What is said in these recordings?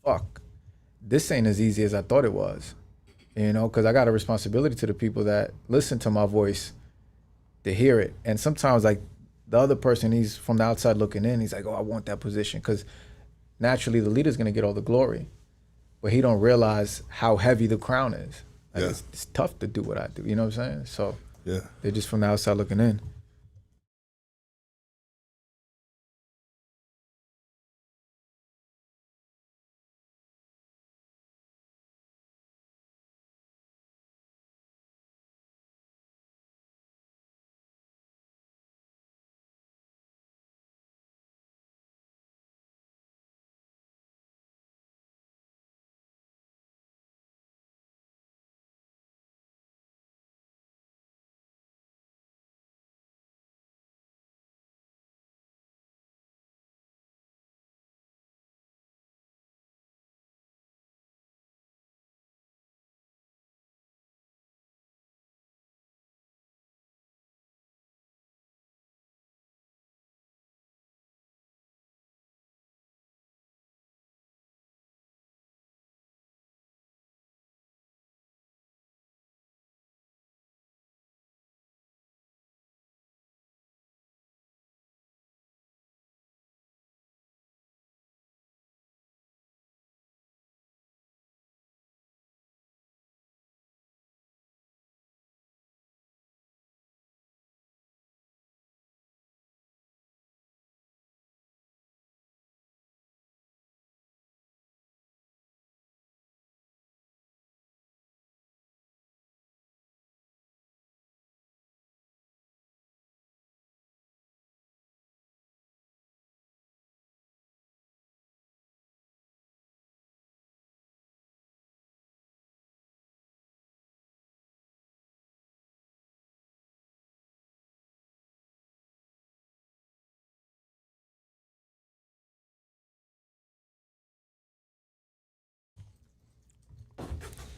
fuck, this ain't as easy as I thought it was. You know, because I got a responsibility to the people that listen to my voice to hear it. And sometimes, like, the other person, he's from the outside looking in, he's like, oh, I want that position. Because naturally, the leader's going to get all the glory. But he don't realize how heavy the crown is. Like, it's tough to do what I do. You know what I'm saying? So they're just from the outside looking in.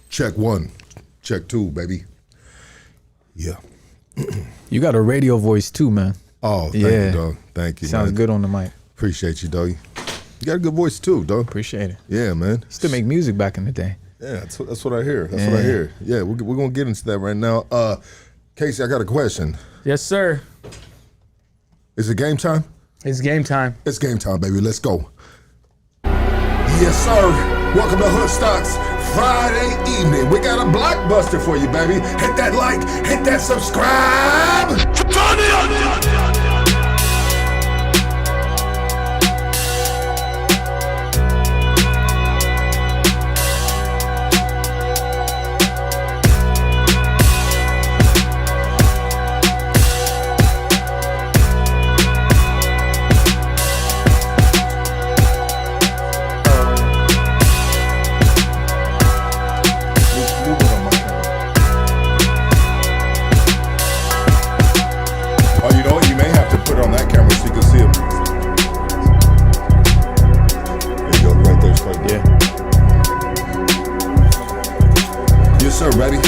Check one, check two, baby. Yeah. You got a radio voice too, man. Oh, thank you, dog. Thank you. Sounds good on the mic. Appreciate you, dog. You got a good voice too, dog. Appreciate it. Yeah, man. Used to make music back in the day. Yeah, that's what I hear. That's what I hear. Yeah, we're gonna get into that right now. Casey, I got a question. Yes, sir. Is it game time? It's game time. It's game time, baby. Let's go. Yes, sir. Welcome to Hood Stocks Friday evening. We got a blockbuster for you, baby. Hit that like, hit that subscribe. Turn it on. Ready? There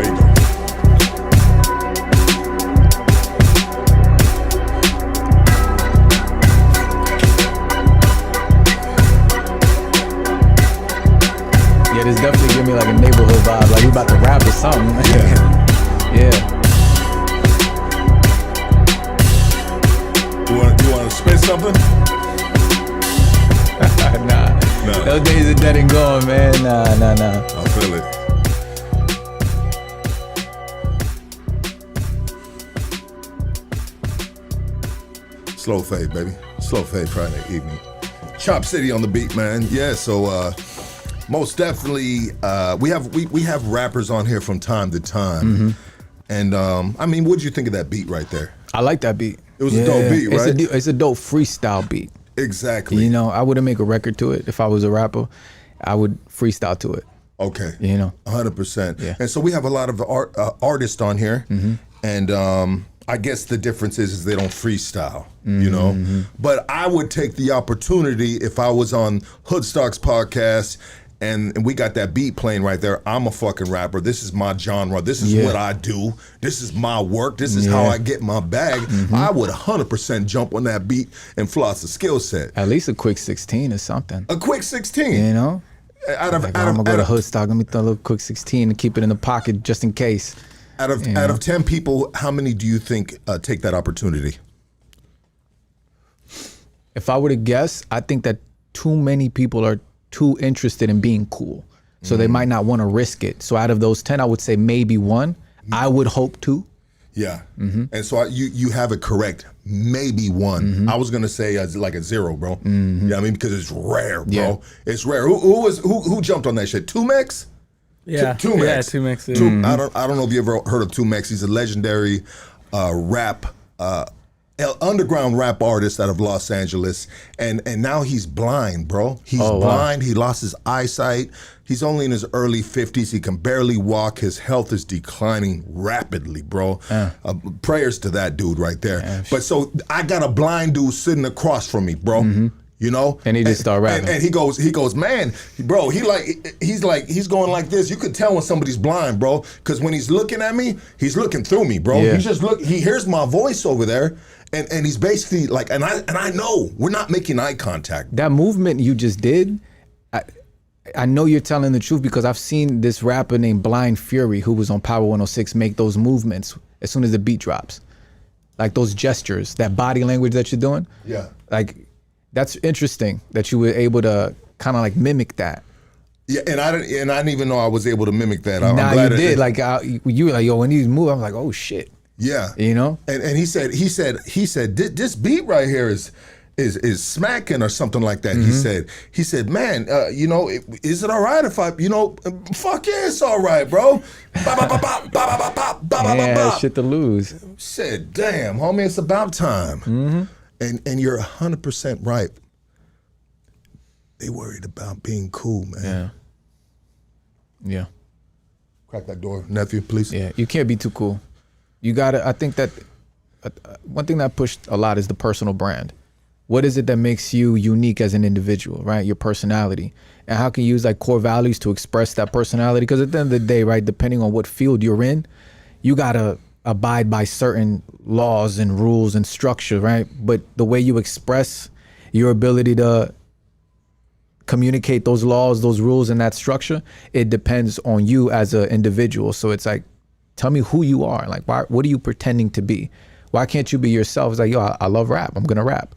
you go. Yeah, this definitely give me like a neighborhood vibe, like we about to rap or something. Yeah. You want to spit something? Nah. Those days are dead and gone, man. Nah. I feel it. Slow fade, baby. Slow fade Friday evening. Chop City on the beat, man. Yeah, so most definitely we have rappers on here from time to time. And I mean, what'd you think of that beat right there? I like that beat. It was a dope beat, right? It's a dope freestyle beat. Exactly. You know, I wouldn't make a record to it if I was a rapper. I would freestyle to it. Okay. You know, 100%. Yeah. And so we have a lot of artists on here, and I guess the difference is they don't freestyle. You know, but I would take the opportunity if I was on Hoodstock's podcast and we got that beat playing right there. I'm a fucking rapper. This is my genre. This is what I do. This is my work. This is how I get my bag. I would 100% jump on that beat and floss the skill set. At least a quick 16 or something. A quick 16. You know? I'm gonna go to Hoodstock. Let me throw a little quick 16 and keep it in the pocket just in case. Out of 10 people, how many do you think take that opportunity? If I were to guess, I think that too many people are too interested in being cool. So they might not want to risk it. So out of those 10, I would say maybe one. I would hope two. Yeah. And so you have it correct. Maybe one. I was going to say like a 0, bro. You know what I mean? Because it's rare, bro. Yeah. It's rare. Who jumped on that shit? Tumex? Yeah. Tumex. Yeah, Tumex. I don't know if you ever heard of Tumex. He's a legendary rap underground rap artist out of Los Angeles, and now he's blind, bro. He's blind. Wow. He lost his eyesight. He's only in his early 50s. He can barely walk. His health is declining rapidly, bro. Prayers to that dude right there. But so I got a blind dude sitting across from me, bro. You know, and he just started rapping. And he goes, man, bro. He's going like this. You could tell when somebody's blind, bro, because when he's looking at me, he's looking through me, bro. Yeah. He hears my voice over there. And he's basically like, and I know we're not making eye contact. That movement you just did, I know you're telling the truth because I've seen this rapper named Blind Fury who was on Power 106 make those movements as soon as the beat drops. Like those gestures, that body language that you're doing. Yeah. Like, that's interesting that you were able to kind of like mimic that. Yeah, and I didn't even know I was able to mimic that. I'm glad you did. Like you were like, yo, when you move, I'm like, oh shit. Yeah, you know. And he said this beat right here is smacking or something like that. He said, man, you know, is it all right if I, you know, fuck yeah, it's all right, bro. Yeah, shit to lose. Said, damn, homie, it's about time. And you're 100% right. They worried about being cool, man. Yeah. Crack that door, nephew, please. Yeah, you can't be too cool. You gotta, I think that one thing that pushed a lot is the personal brand. What is it that makes you unique as an individual, right? Your personality. And how can you use like core values to express that personality? Because at the end of the day, right, depending on what field you're in, you gotta abide by certain laws and rules and structure, right? But the way you express your ability to communicate those laws, those rules, and that structure, it depends on you as an individual. So it's like, tell me who you are. Like, what are you pretending to be? Why can't you be yourself? It's like, yo, I love rap. I'm gonna rap,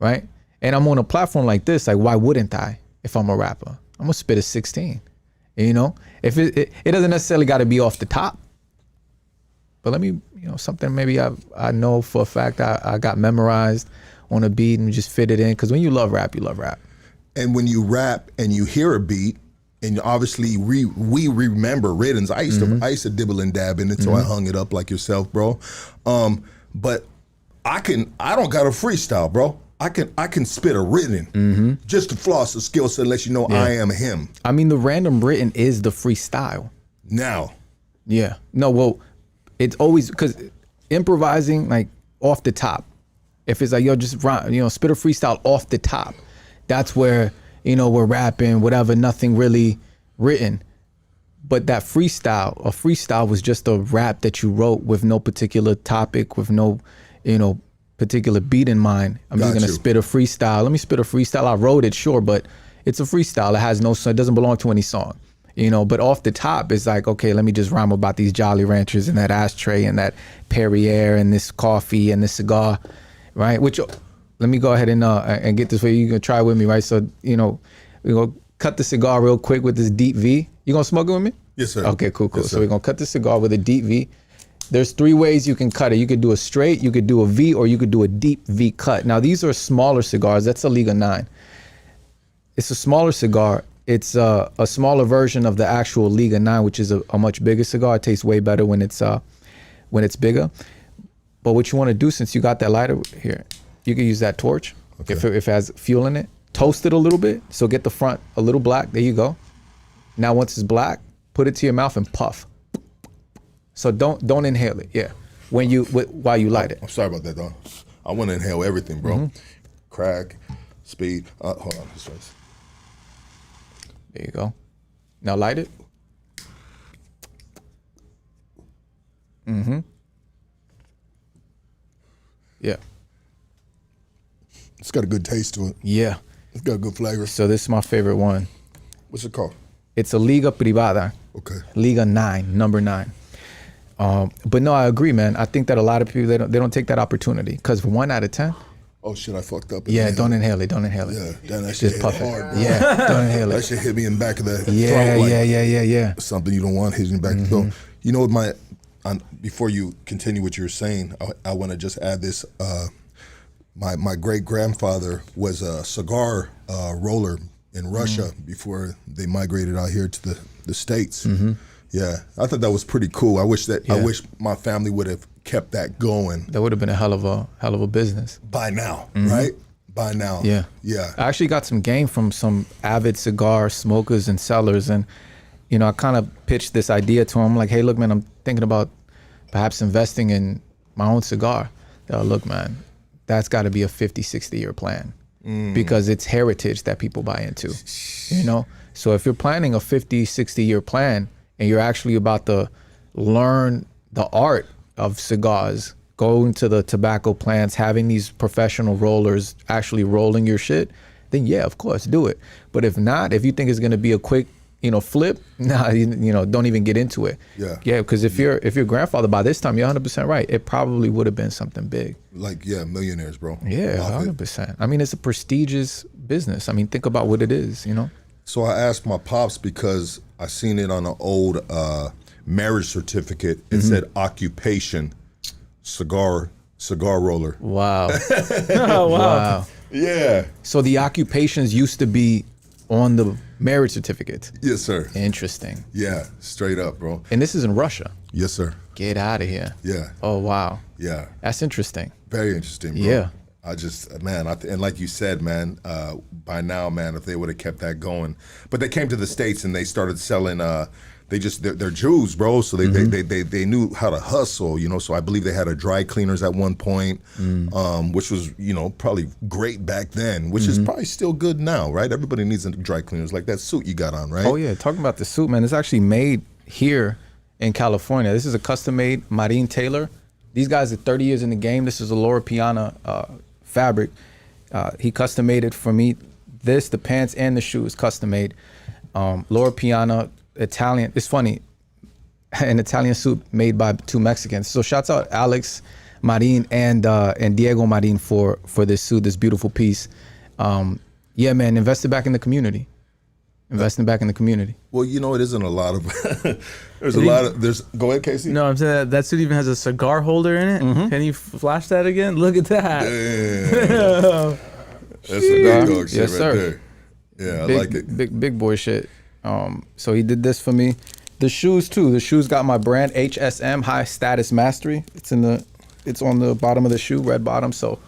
right? And I'm on a platform like this. Like, why wouldn't I? If I'm a rapper, I'm gonna spit a 16. You know, if it doesn't necessarily got to be off the top. But let me, you know, something maybe I know for a fact I got memorized on a beat and just fit it in. Because when you love rap, you love rap. And when you rap and you hear a beat, and obviously we remember rhythms. I used to dibble and dab in it, so I hung it up like yourself, bro. But I don't got a freestyle, bro. I can spit a written just to floss the skill set, let you know I am him. I mean, the random written is the freestyle. Now. Yeah. No, well, it's always because improvising like off the top. If it's like, yo, just spit a freestyle off the top. That's where, you know, we're rapping, whatever, nothing really written. But that freestyle, a freestyle was just a rap that you wrote with no particular topic, with no, you know, particular beat in mind. I'm just gonna spit a freestyle. Let me spit a freestyle. I wrote it, sure, but it's a freestyle. It has no, it doesn't belong to any song, you know. But off the top, it's like, okay, let me just rhyme about these Jolly Ranchers and that ashtray and that Perrier and this coffee and this cigar, right? Which, let me go ahead and get this way. You can try with me, right? So, you know, we're gonna cut the cigar real quick with this deep V. You gonna smoke it with me? Yes, sir. Okay, cool. Yes, so we're gonna cut the cigar with a deep V. There's 3 ways you can cut it. You could do a straight, you could do a V, or you could do a deep V cut. Now these are smaller cigars. That's a Liga 9. It's a smaller cigar. It's a smaller version of the actual Liga 9, which is a much bigger cigar. It tastes way better when it's bigger. But what you want to do, since you got that lighter here, you can use that torch if it has fuel in it. Toast it a little bit, so get the front a little black. There you go. Now once it's black, put it to your mouth and puff. So don't inhale it. Yeah, while you light it. I'm sorry about that, though. I want to inhale everything, bro. Crack, speed. Hold on, this face. There you go. Now light it. Mm-hmm. Yeah. It's got a good taste to it. Yeah. It's got a good flavor. So this is my favorite one. What's it called? It's a Liga Privada. Okay. Liga 9, number 9. But no, I agree, man. I think that a lot of people, they don't take that opportunity because 1 out of 10. Oh shit, I fucked up. Yeah, don't inhale it. Don't inhale it. Yeah, damn, that shit hit puff hard, bro. Yeah, don't inhale That it. shit hit me in the back of the Yeah, throat. Like yeah. something you don't want hitting back the throat. You know what before you continue what you're saying, I want to just add this. My great grandfather was a cigar roller in Russia before they migrated out here to the States. Yeah, I thought that was pretty cool. I wish my family would have kept that going. That would have been a hell of a business By now, right? By now. Yeah. Yeah. I actually got some game from some avid cigar smokers and sellers, and I kind of pitched this idea to them. I'm like, hey, look, man, I'm thinking about perhaps investing in my own cigar. They're like, look, man, that's got to be a 50, 60-year plan because it's heritage that people buy into, So if you're planning a 50, 60-year plan and you're actually about to learn the art of cigars, going to the tobacco plants, having these professional rollers actually rolling your shit, then yeah, of course, do it. But if not, if you think it's going to be a quick flip, nah, don't even get into it. Yeah, because if your grandfather, by this time, you're 100% right. It probably would have been something big. Like, millionaires, bro. Yeah, 100%. I mean, it's a prestigious business. I mean, think about what it is, So I asked my pops because I seen it on an old marriage certificate. It said occupation, cigar roller. Wow. Oh, wow. Yeah. So the occupations used to be on the marriage certificate. Yes, sir. Interesting. Yeah, straight up, bro. And this is in Russia. Yes, sir. Get out of here. Yeah. Oh, wow. Yeah. That's interesting. Very interesting, bro. Yeah. I just, man, and like you said, man, by now, man, if they would have kept that going. But they came to the States and they started selling, they're Jews, bro. So they knew how to hustle, So I believe they had a dry cleaners at one point, which was, probably great back then, which is probably still good now, right? Everybody needs a dry cleaners, like that suit you got on, right? Oh, yeah. Talking about the suit, man, it's actually made here in California. This is a custom-made Marine Taylor. These guys are 30 years in the game. This is a Laura Piana fabric. He custom made it for me. The pants and the shoes custom made. Laura Piana, Italian. It's funny, an Italian suit made by 2 Mexicans. So shouts out Alex Marin and Diego Marin for this suit, this beautiful piece. Yeah, man, invested back in the community. Investing back in the community. Well, it isn't a lot of. Go ahead, Casey. No, I'm saying that suit even has a cigar holder in it. Can you flash that again? Look at that. Damn. That's a big dog shit Yes, right sir. there. Yeah, Big, I like it. Big boy shit. So he did this for me. The shoes too. The shoes got my brand HSM, High Status Mastery. It's on the bottom of the shoe, red bottom. So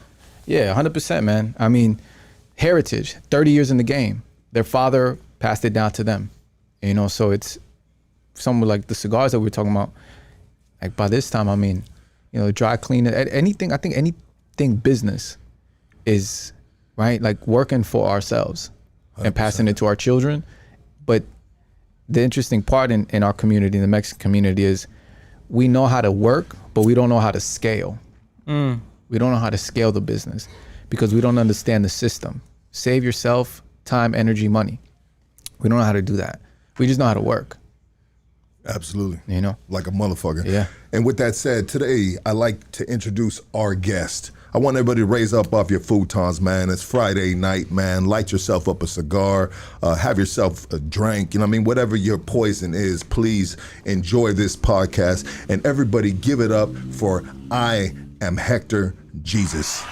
yeah, 100%, man. I mean, heritage, 30 years in the game. Their father passed it down to them. So it's somewhere like the cigars that we were talking about. Like by this time, I mean, dry cleaner, anything, I think anything business is, right? Like working for ourselves 100%. And passing it to our children. But the interesting part in our community, in the Mexican community, is we know how to work, but we don't know how to scale. We don't know how to scale the business because we don't understand the system. Save yourself time, energy, money. We don't know how to do that. We just know how to work. Absolutely. Like a motherfucker. Yeah. And with that said, today I like to introduce our guest. I want everybody to raise up off your futons, man. It's Friday night, man. Light yourself up a cigar. Have yourself a drink. Whatever your poison is, please enjoy this podcast. And everybody give it up for I am Hector Jesus.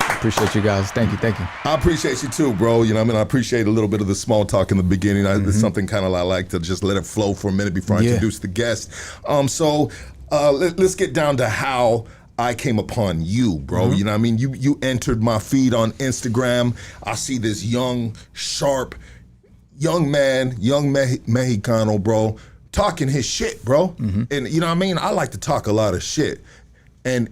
Appreciate you guys. Thank you. I appreciate you too, bro. I appreciate a little bit of the small talk in the beginning. It's something kind of I like to just let it flow for a minute before I introduce the guest. So let's get down to how I came upon you, bro. You entered my feed on Instagram. I see this young, sharp, young man, young Mexicano, bro, talking his shit, bro. And I like to talk a lot of shit. And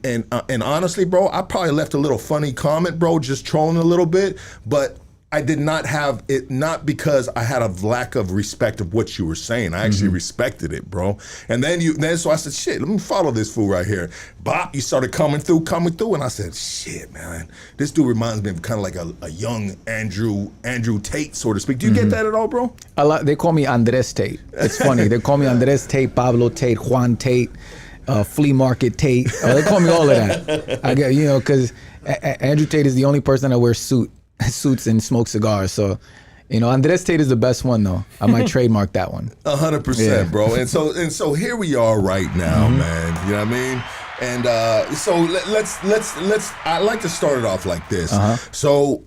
honestly, bro, I probably left a little funny comment, bro, just trolling a little bit. But I did not have it, not because I had a lack of respect of what you were saying. I actually respected it, bro. And then so I said, shit, let me follow this fool right here. Bop, you started coming through, and I said, shit, man, this dude reminds me of kind of like a young Andrew Tate, so to speak. Do you get that at all, bro? They call me Andres Tate. It's funny. They call me Andres Tate, Pablo Tate, Juan Tate, Flea Market Tate. They call me all of that. I get, because Andrew Tate is the only person that wears suits and smoke cigars. So, Andres Tate is the best one though. I might trademark that one. 100%, bro. And so here we are right now, man. You know what I mean? And so let's. I like to start it off like this. So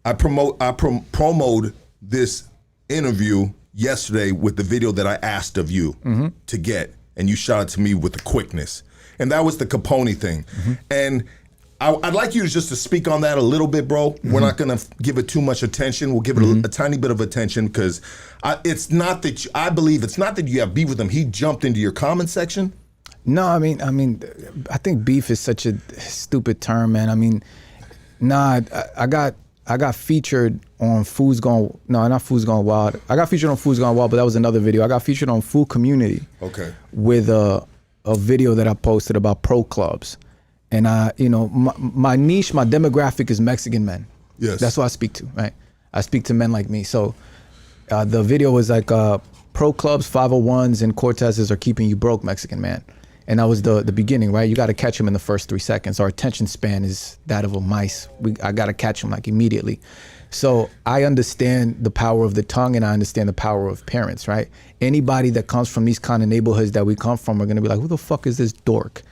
I promoted this interview yesterday with the video that I asked of you to get, and you shot it to me with the quickness, and that was the Capone thing, and. I'd like you to speak on that a little bit, bro. We're not gonna give it too much attention. We'll give it a tiny bit of attention because it's not that I believe it's not that you have beef with him. He jumped into your comment section. No, I mean, I think beef is such a stupid term, man. I mean, I got featured on Food's Gone. No, not Food's Gone Wild. I got featured on Food's Gone Wild, but that was another video. I got featured on Food Community. Okay. With a video that I posted about pro clubs. And my niche, my demographic is Mexican men. Yes. That's what I speak to, right? I speak to men like me. So the video was like pro clubs, 501s, and Cortezes are keeping you broke, Mexican man. And that was the beginning, right? You got to catch them in the first 3 seconds. Our attention span is that of a mice. I got to catch them like immediately. So I understand the power of the tongue and I understand the power of parents, right? Anybody that comes from these kind of neighborhoods that we come from are going to be like, who the fuck is this dork?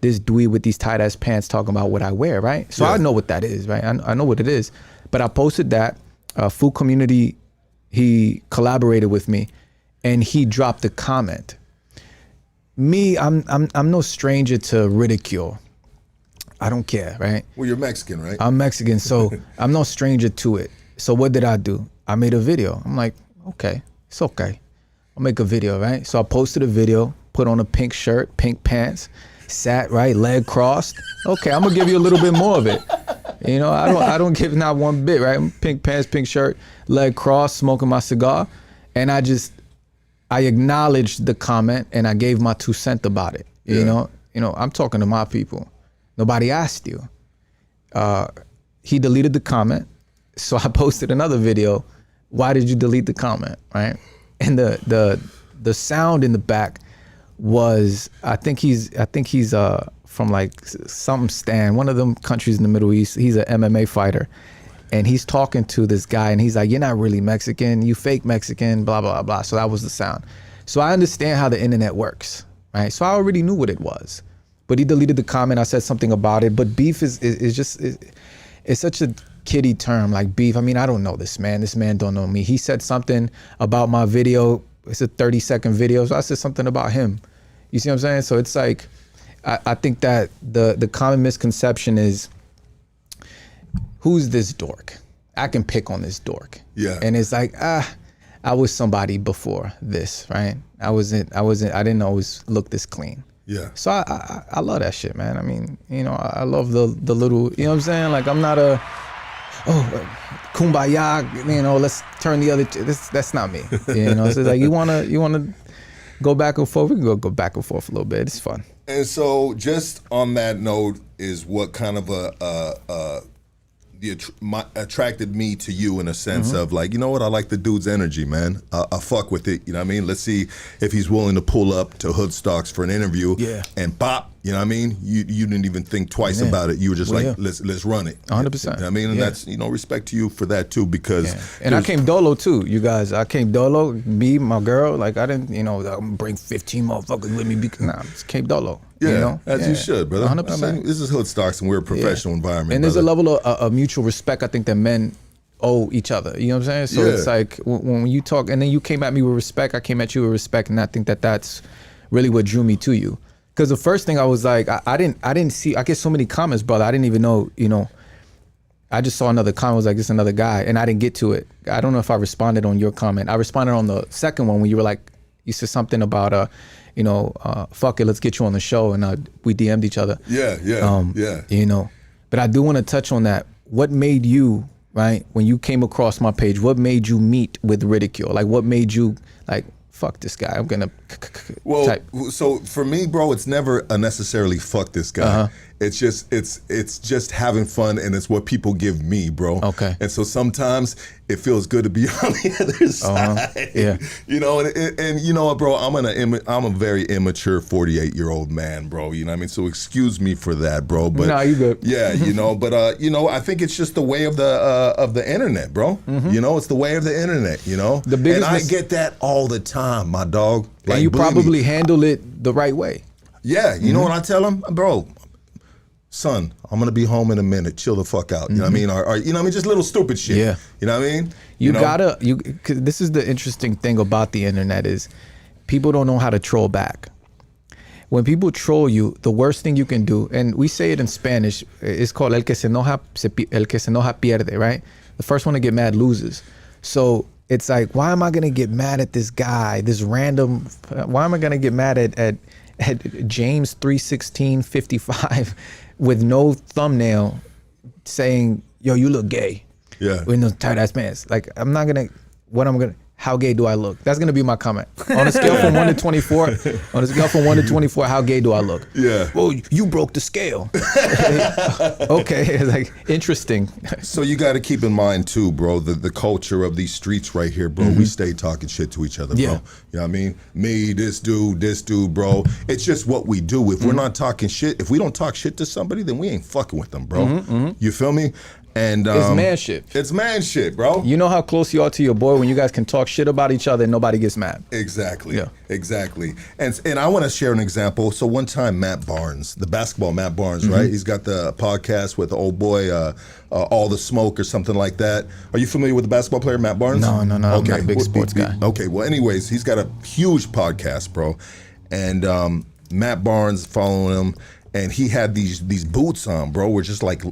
This dweeb with these tight ass pants talking about what I wear, right? So I know what that is, right? I know what it is. But I posted that. Food Community, he collaborated with me, and he dropped a comment. Me, I'm no stranger to ridicule. I don't care, right? Well, you're Mexican, right? I'm Mexican, so I'm no stranger to it. So what did I do? I made a video. I'm like, okay, it's okay. I'll make a video, right? So I posted a video, put on a pink shirt, pink pants. Sat right, leg crossed. Okay, I'm gonna give you a little bit more of it. I don't give not one bit, right? Pink pants, pink shirt, leg crossed, smoking my cigar, and I acknowledged the comment and I gave my 2 cents about it. You know, I'm talking to my people. Nobody asked you. He deleted the comment, so I posted another video. Why did you delete the comment, right? And the sound in the back was I think he's from like some stand, one of them countries in the Middle East. He's an MMA fighter, and he's talking to this guy, and he's like, "You're not really Mexican, you fake Mexican, blah blah blah." So that was the sound. So I understand how the internet works, right? So I already knew what it was, but he deleted the comment. I said something about it, but beef is just it's such a kiddie term, like beef. I mean, I don't know this man. This man don't know me. He said something about my video. It's a 30-second video, so I said something about him. You see what I'm saying? So it's like, I think that the common misconception is, who's this dork? I can pick on this dork. Yeah. And it's like, I was somebody before this, right? I didn't always look this clean. Yeah. So I love that shit, man. I mean, I love the little, you know what I'm saying? Like, I'm not kumbaya, let's turn the other, that's not me. So it's like, you wanna go back and forth, we can go back and forth a little bit. It's fun. And so just on that note is what kind of attracted me to you in a sense of like, you know what, I like the dude's energy, man. I fuck with it, you know what I mean? Let's see if he's willing to pull up to Hoodstocks for an interview. Yeah. And pop, you know what I mean? You didn't even think twice about it. You were just let's run it. 100%. You know what I mean? And that's, respect to you for that too, because and I came dolo too, you guys. I came dolo, me, my girl, like I didn't, I'm gonna bring 15 motherfuckers with me. Nah, just came dolo. Yeah, as you should, brother. 100%. I mean, this is Hoodstocks and we're a professional environment. And there's a level of mutual respect I think that men owe each other. You know what I'm saying? So it's like when you talk, and then you came at me with respect, I came at you with respect, and I think that that's really what drew me to you. Because the first thing I was like, I didn't see, I get so many comments, brother. I didn't even know, I just saw another comment, I was like, this another guy, and I didn't get to it. I don't know if I responded on your comment. I responded on the second one when you were like, you said something about, fuck it, let's get you on the show, and we DM'd each other. Yeah. But I do want to touch on that. what made you, right, when you came across my page, what made you meet with ridicule? Like, what made you, like, fuck this guy, I'm gonna type. So for me, bro, it's never a necessarily fuck this guy. It's just having fun, and it's what people give me, bro. Okay. And so sometimes it feels good to be on the other side. Yeah. You know, and you know what, bro? I'm a very immature 48-year-old man, bro. You know what I mean? So excuse me for that, bro. But nah, you good. Yeah, you know, but you know, I think it's just the way of the internet, bro. You know, it's the way of the internet. You know, and I get that all the time, my dog. Like, and you probably handle it the right way. Yeah, you know what I tell him, bro? Son, I'm gonna be home in a minute. Chill the fuck out. You know what I mean? Or you know what I mean? Just little stupid shit. Yeah. You know what I mean? You know? Cause this is the interesting thing about the internet is people don't know how to troll back. When people troll you, the worst thing you can do, and we say it in Spanish, it's called el que se enoja pierde, right? The first one to get mad loses. So it's like, why am I gonna get mad at this guy, this random, why am I gonna get mad at James 3:16:55 with no thumbnail saying, yo, you look gay. Yeah. With no tight ass pants. Like, how gay do I look? That's gonna be my comment. On a scale from 1 to 24, how gay do I look? Yeah. Well, you broke the scale. Okay, it's like, interesting. So you got to keep in mind too, bro, the culture of these streets right here, bro. We stay talking shit to each other, bro. Yeah. You know what I mean? Me, this dude, bro. It's just what we do. If we're not talking shit, if we don't talk shit to somebody, then we ain't fucking with them, bro. You feel me? And it's man shit. It's man shit, bro. You know how close you are to your boy when you guys can talk shit about each other and nobody gets mad. Exactly. Yeah. Exactly. And I want to share an example. So one time, Matt Barnes, the basketball Matt Barnes, right? He's got the podcast with the old boy, All the Smoke or something like that. Are you familiar with the basketball player Matt Barnes? No. Okay. I'm not a big sports guy. Okay. Well, anyways, he's got a huge podcast, bro. And Matt Barnes following him, and he had these boots on, bro. Were just like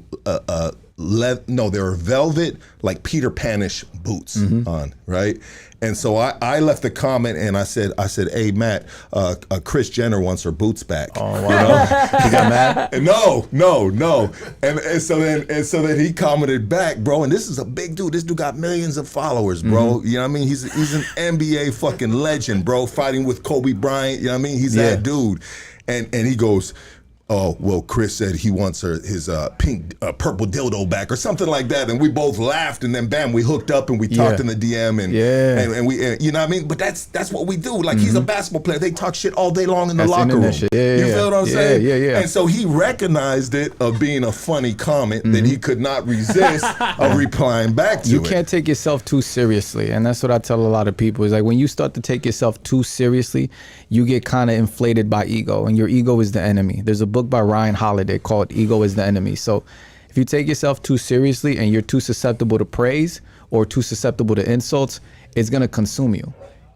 they were velvet, like Peter Panish boots on, right? And so I left a comment and I said, hey Matt, Kris Jenner wants her boots back. Oh wow! You know? He got mad? No. And so then he commented back, bro. And this is a big dude. This dude got millions of followers, bro. You know what I mean? He's an NBA fucking legend, bro. Fighting with Kobe Bryant. You know what I mean? He's that dude. And he goes, oh, well, Kris said he wants his pink, purple dildo back or something like that. And we both laughed, and then bam, we hooked up and we talked in the DM and we, you know what I mean? But that's what we do. Like, he's a basketball player. They talk shit all day long in the locker room. You feel what I'm saying? Yeah. And so he recognized it of being a funny comment that he could not resist of replying back to You it. can't take yourself too seriously. And that's what I tell a lot of people is like, when you start to take yourself too seriously, you get kind of inflated by ego, and your ego is the enemy. There's a book by Ryan Holiday called Ego is the Enemy. So if you take yourself too seriously and you're too susceptible to praise or too susceptible to insults, it's going to consume you.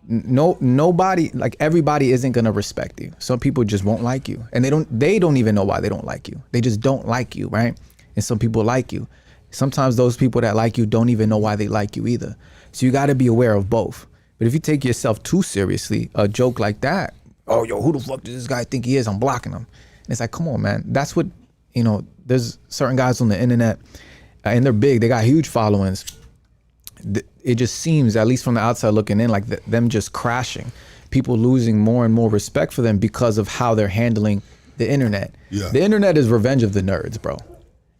Nobody, like, everybody isn't going to respect you. Some people just won't like you, and they don't even know why they don't like you. They just don't like you, right? And some people like you. Sometimes those people that like you don't even know why they like you either. So you got to be aware of both. But if you take yourself too seriously, a joke like that, oh, yo, who the fuck does this guy think he is? I'm blocking him. And it's like, come on, man. That's what, you know, there's certain guys on the internet, and they're big. They got huge followings. It just seems, at least from the outside looking in, like them just crashing. People losing more and more respect for them because of how they're handling the internet. Yeah. The internet is revenge of the nerds, bro.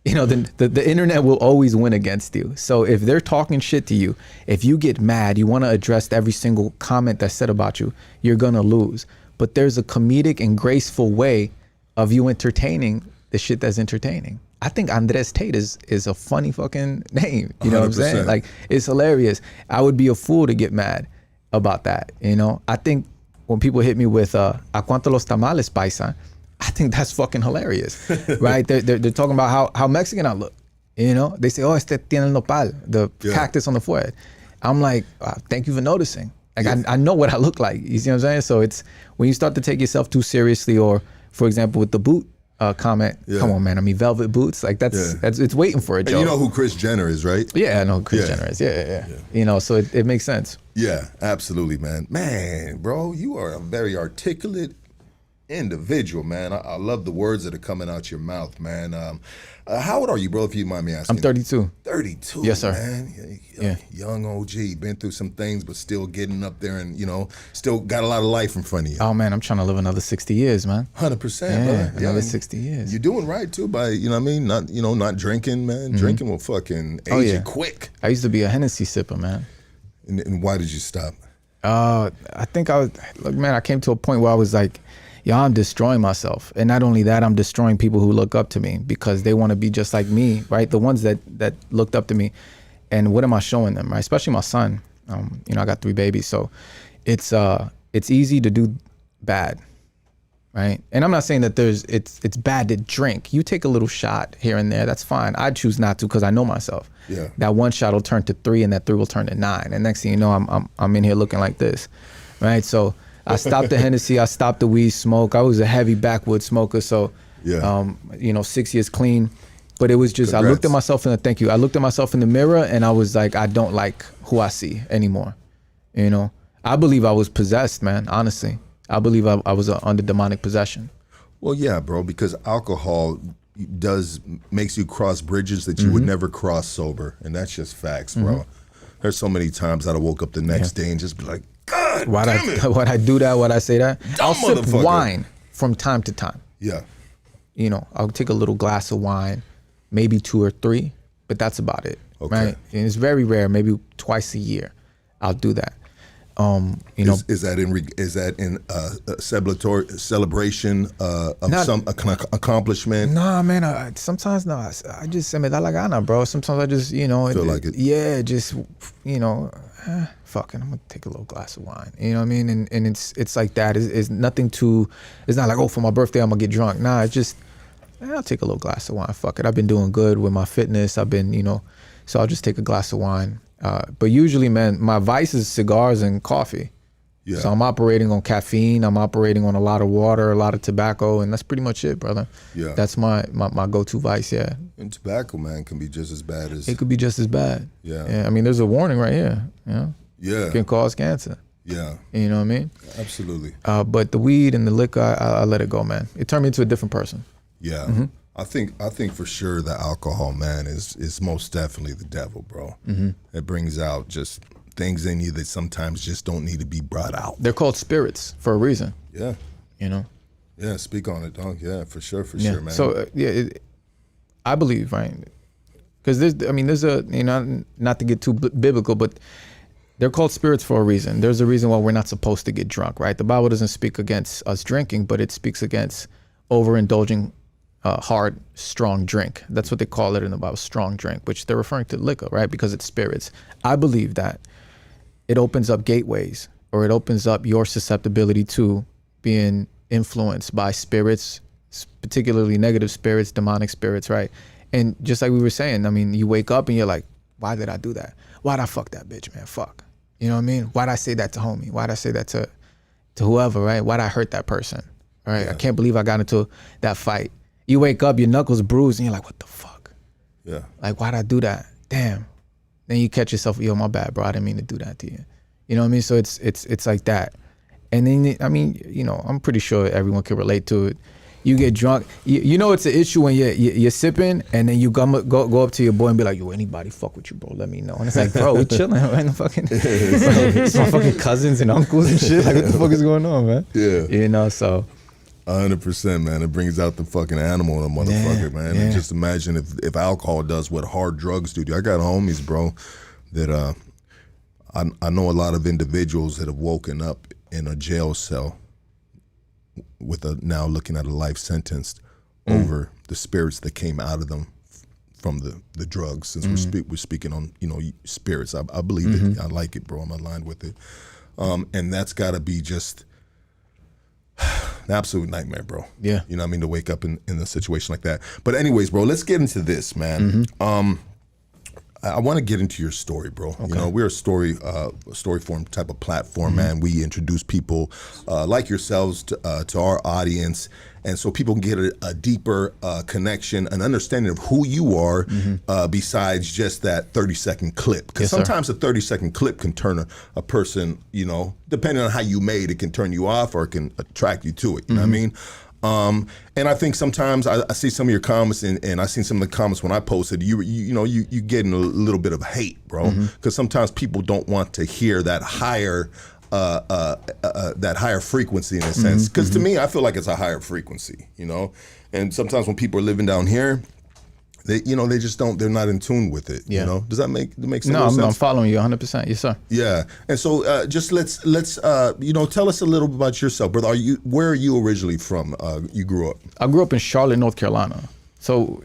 You know, the internet will always win against you. So if they're talking shit to you, if you get mad, you want to address every single comment that's said about you, you're going to lose. But there's a comedic and graceful way of you entertaining the shit that's entertaining. I think Andres Tate is a funny fucking name. You know 100%. What I'm saying? Like, it's hilarious. I would be a fool to get mad about that. You know, I think when people hit me with ¿A cuánto los tamales, paisa? I think that's fucking hilarious, right? They're talking about how Mexican I look. You know, they say, oh, este tiene el nopal, the cactus on the forehead. I'm like, thank you for noticing. Like, I know what I look like. You see what I'm saying? So it's when you start to take yourself too seriously, or for example, with the boot comment, come on, man. I mean, velvet boots, like that's it's waiting for a joke. And you know who Kris Jenner is, right? Yeah, I know who Kris Jenner is. Yeah. You know, so it makes sense. Yeah, absolutely, man. Man, bro, you are a very articulate Individual, man. I love the words that are coming out your mouth, man. How old are you, bro, if you mind me asking? I'm 32. 32, Yes, sir. man. Yeah. Young OG, been through some things, but still getting up there and, still got a lot of life in front of you. Oh, man, I'm trying to live another 60 years, man. 100%, Yeah, brother. another 60 years. You're doing right, too, by, not drinking, man. Drinking will fucking age you quick. I used to be a Hennessy sipper, man. And why did you stop? I think I came to a point where I was like, I'm destroying myself. And not only that, I'm destroying people who look up to me because they want to be just like me, right? The ones that looked up to me. And what am I showing them, right? Especially my son. I got 3 babies. So it's easy to do bad, right? And I'm not saying that it's bad to drink. You take a little shot here and there, that's fine. I choose not to because I know myself. Yeah. That 1 shot will turn to 3 and that 3 will turn to 9. And next thing you know, I'm in here looking like this, right? So I stopped the Hennessy, I stopped the weed smoke. I was a heavy backwoods smoker, so 6 years clean. But it was just, Congrats. I looked at myself I looked at myself in the mirror and I was like, I don't like who I see anymore. I believe I was possessed, man, honestly. I believe I was under demonic possession. Well, yeah, bro, because alcohol makes you cross bridges that you would never cross sober. And that's just facts, bro. There's so many times that I woke up the next day and just be like, God damn it. Why'd I do that? Why'd I say that? I'll sip motherfucker. wine from time to time. Yeah. I'll take a little glass of wine, maybe 2 or 3, but that's about it. Okay. Right? And it's very rare, maybe twice a year I'll do that. Is that in celebration of some accomplishment? Nah, man. I just me da la gana, bro. Sometimes I just feel like it. Yeah, just fucking. I'm gonna take a little glass of wine. You know what I mean? And it's like that. It's nothing too. It's not like for my birthday I'm gonna get drunk. Nah, it's just I'll take a little glass of wine. Fuck it. I've been doing good with my fitness. I've been so I'll just take a glass of wine. But usually, man, my vice is cigars and coffee. Yeah. So I'm operating on caffeine. I'm operating on a lot of water, a lot of tobacco, and that's pretty much it, brother. Yeah. That's my go-to vice, yeah. And tobacco, man, can be just as bad as... It could be just as bad. Yeah. I mean, there's a warning right here, Yeah. It can cause cancer. Yeah. You know what I mean? Absolutely. But the weed and the liquor, I let it go, man. It turned me into a different person. Yeah. I think for sure the alcohol, man, is most definitely the devil, bro. It brings out just things in you that sometimes just don't need to be brought out. They're called spirits for a reason. Yeah. Yeah, speak on it, dog. Yeah, for sure, man. So, I believe, right? Because there's a, not to get too biblical, but they're called spirits for a reason. There's a reason why we're not supposed to get drunk, right? The Bible doesn't speak against us drinking, but it speaks against overindulging hard, strong drink. That's what they call it in the Bible, strong drink, which they're referring to liquor, right? Because it's spirits. I believe that it opens up gateways, or it opens up your susceptibility to being influenced by spirits, particularly negative spirits, demonic spirits, right? And just like we were saying, I mean, you wake up and you're like, why did I do that? Why'd I fuck that bitch, man? Fuck. You know what I mean? Why'd I say that to homie? Why'd I say that to whoever, right? Why'd I hurt that person? All right. Yeah. I can't believe I got into that fight. You wake up, your knuckles bruised, and you're like, what the fuck? Yeah. Like, why'd I do that? Damn. Then you catch yourself, yo, my bad, bro. I didn't mean to do that to you. You know what I mean? So it's like that. And then, I mean, I'm pretty sure everyone can relate to it. You get drunk. It's an issue when you're sipping, and then you go up to your boy and be like, yo, anybody fuck with you, bro? Let me know. And it's like, bro, we chilling, right? It's my fucking cousins and uncles and shit. Like, what the fuck is going on, man? Yeah. So... 100%, man. It brings out the fucking animal in a motherfucker, man. And just imagine if alcohol does what hard drugs do. I got homies, bro, that I know a lot of individuals that have woken up in a jail cell with now looking at a life sentence over the spirits that came out of them from the drugs. Since we're speaking on spirits, I believe it. I like it, bro. I'm aligned with it, and that's got to be just an absolute nightmare, bro. Yeah. You know what I mean? To wake up in a situation like that. But anyways, bro, let's get into this, man. I want to get into your story, bro. Okay. You know, we're a story form type of platform, man. We introduce people like yourselves to our audience, and so people can get a deeper connection, an understanding of who you are, besides just that 30-second clip. Because sometimes a 30-second clip can turn a person, you know, depending on how you made it, can turn you off or it can attract you to it. You know what I mean? And I think sometimes I see some of your comments, and I seen some of the comments when I posted. You getting a little bit of hate, bro, because sometimes people don't want to hear that higher frequency in a sense. Because to me, I feel like it's a higher frequency, you know. And sometimes when people are living down here, they just don't. They're not in tune with it. You know, does that make sense? No, I'm following you 100%. Yes, sir. Yeah, and so just let's tell us a little bit about yourself, brother. Where are you originally from? You grew up. I grew up in Charlotte, North Carolina. So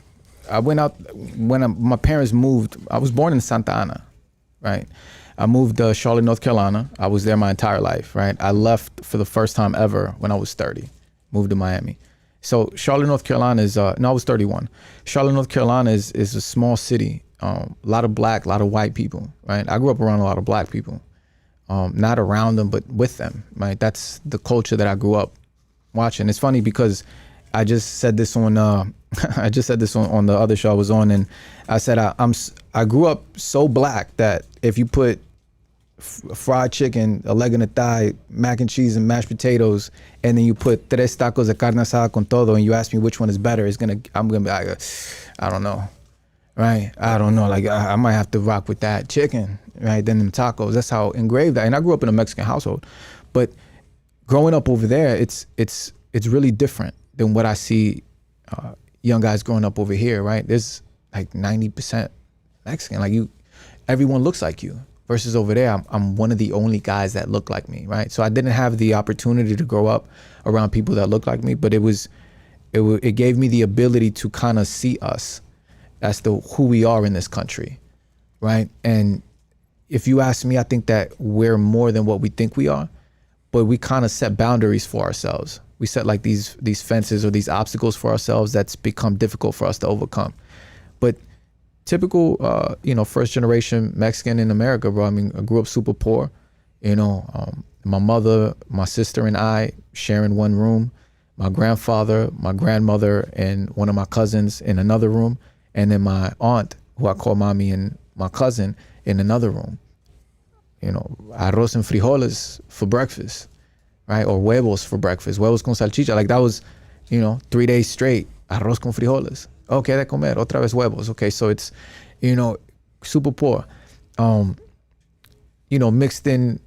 I went out when my parents moved. I was born in Santa Ana, right? I moved to Charlotte, North Carolina. I was there my entire life, right? I left for the first time ever when I was 30. Moved to Miami. So Charlotte, North Carolina is, I was 31. Charlotte, North Carolina is a small city. A lot of black, a lot of white people, right? I grew up around a lot of black people. Not around them, but with them, right? That's the culture that I grew up watching. It's funny because I just said this on, on the other show I was on, and I said I grew up so black that if you put fried chicken, a leg and a thigh, mac and cheese and mashed potatoes, and then you put tres tacos de carne asada con todo, and you ask me which one is better, I'm gonna be like, I don't know, right? I don't know. Like I might have to rock with that chicken, right? Then them tacos. That's how engraved that. And I grew up in a Mexican household, but growing up over there, it's really different than what I see young guys growing up over here, right? There's like 90% Mexican. Like everyone looks like you. Versus over there, I'm one of the only guys that look like me, right? So I didn't have the opportunity to grow up around people that look like me, but it gave me the ability to kind of see us as who we are in this country, right? And if you ask me, I think that we're more than what we think we are, but we kind of set boundaries for ourselves. We set like these fences or these obstacles for ourselves that's become difficult for us to overcome. But typical, first generation Mexican in America, bro. I mean, I grew up super poor. My mother, my sister, and I sharing one room. My grandfather, my grandmother, and one of my cousins in another room, and then my aunt, who I call mommy, and my cousin in another room. Arroz and frijoles for breakfast, right? Or huevos for breakfast. Huevos con salchicha. Like that was, 3 days straight. Arroz con frijoles. Okay, de comer, otra vez huevos. Okay, so it's, super poor. Mixed in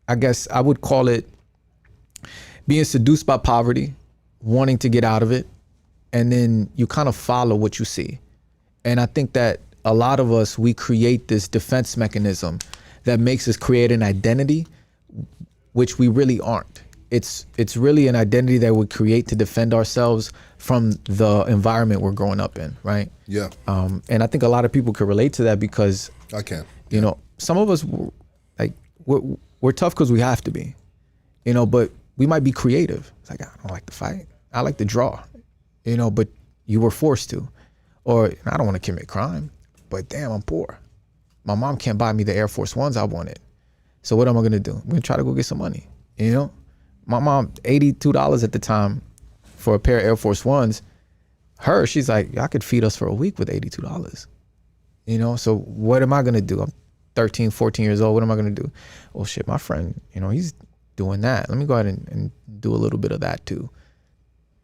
I guess I would call it being seduced by poverty, wanting to get out of it, and then you kind of follow what you see. And I think that a lot of us, we create this defense mechanism that makes us create an identity, which we really aren't. It's really an identity that we create to defend ourselves from the environment we're growing up in, right? Yeah. And I think a lot of people can relate to that because I can. Some of us we're tough because we have to be, but we might be creative. It's like, I don't like to fight. I like to draw, but you were forced to. Or I don't want to commit crime, but damn, I'm poor. My mom can't buy me the Air Force Ones I wanted. So what am I going to do? I'm going to try to go get some money, My mom, $82 at the time for a pair of Air Force Ones. She's like, I could feed us for a week with $82. So what am I going to do? I'm 13, 14 years old. What am I going to do? Oh shit, my friend, he's doing that. Let me go ahead and do a little bit of that too.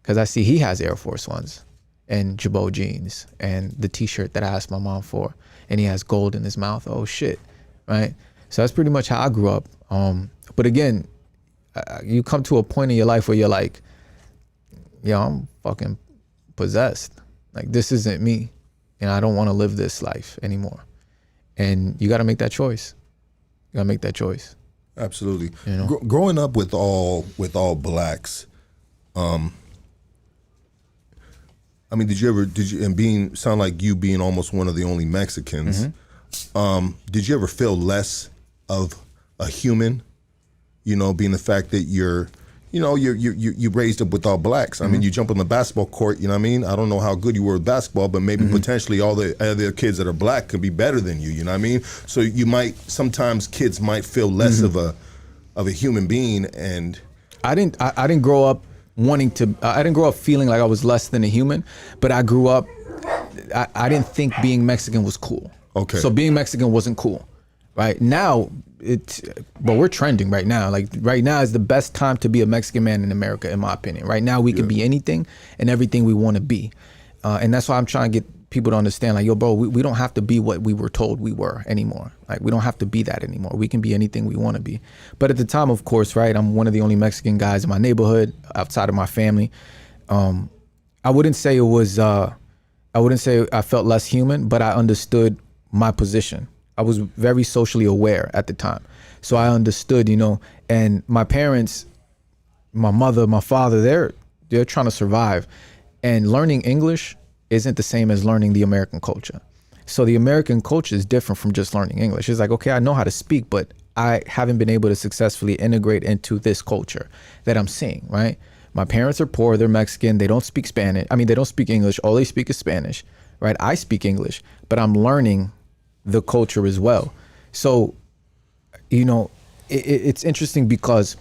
Cause I see he has Air Force Ones and Jabot jeans and the t-shirt that I asked my mom for, and he has gold in his mouth. Oh shit, right? So that's pretty much how I grew up. But again, you come to a point in your life where you're like, I'm fucking possessed. Like this isn't me, and I don't want to live this life anymore. And you got to make that choice. You got to make that choice. Absolutely. Growing up with all blacks, did you and sound like you being almost one of the only Mexicans, did you ever feel less of a human, being the fact that you're you know, you raised up with all blacks. I mean, you jump on the basketball court, you know what I mean? I don't know how good you were with basketball, but maybe potentially all the other kids that are black could be better than you know what I mean? So sometimes kids might feel less of a human being. And I didn't grow up I didn't grow up feeling like I was less than a human, but I grew up, I didn't think being Mexican was cool. Okay. So being Mexican wasn't cool, right? Now, but we're trending right now. Like right now is the best time to be a Mexican man in America, in my opinion. Right now we can be anything and everything we want to be. And that's why I'm trying to get people to understand, like, yo, bro, we don't have to be what we were told we were anymore. Like, we don't have to be that anymore. We can be anything we want to be. But at the time, of course, right, I'm one of the only Mexican guys in my neighborhood outside of my family. I wouldn't say it was, I wouldn't say I felt less human, but I understood my position. I was very socially aware at the time. So I understood, you know, and my parents, my mother, my father, they're trying to survive. And learning English isn't the same as learning the American culture. So the American culture is different from just learning English. It's like, okay, I know how to speak, but I haven't been able to successfully integrate into this culture that I'm seeing, right? My parents are poor, they're Mexican, they don't speak Spanish. I mean, they don't speak English, all they speak is Spanish, right? I speak English, but I'm learning the culture as well. So, you know, it's interesting because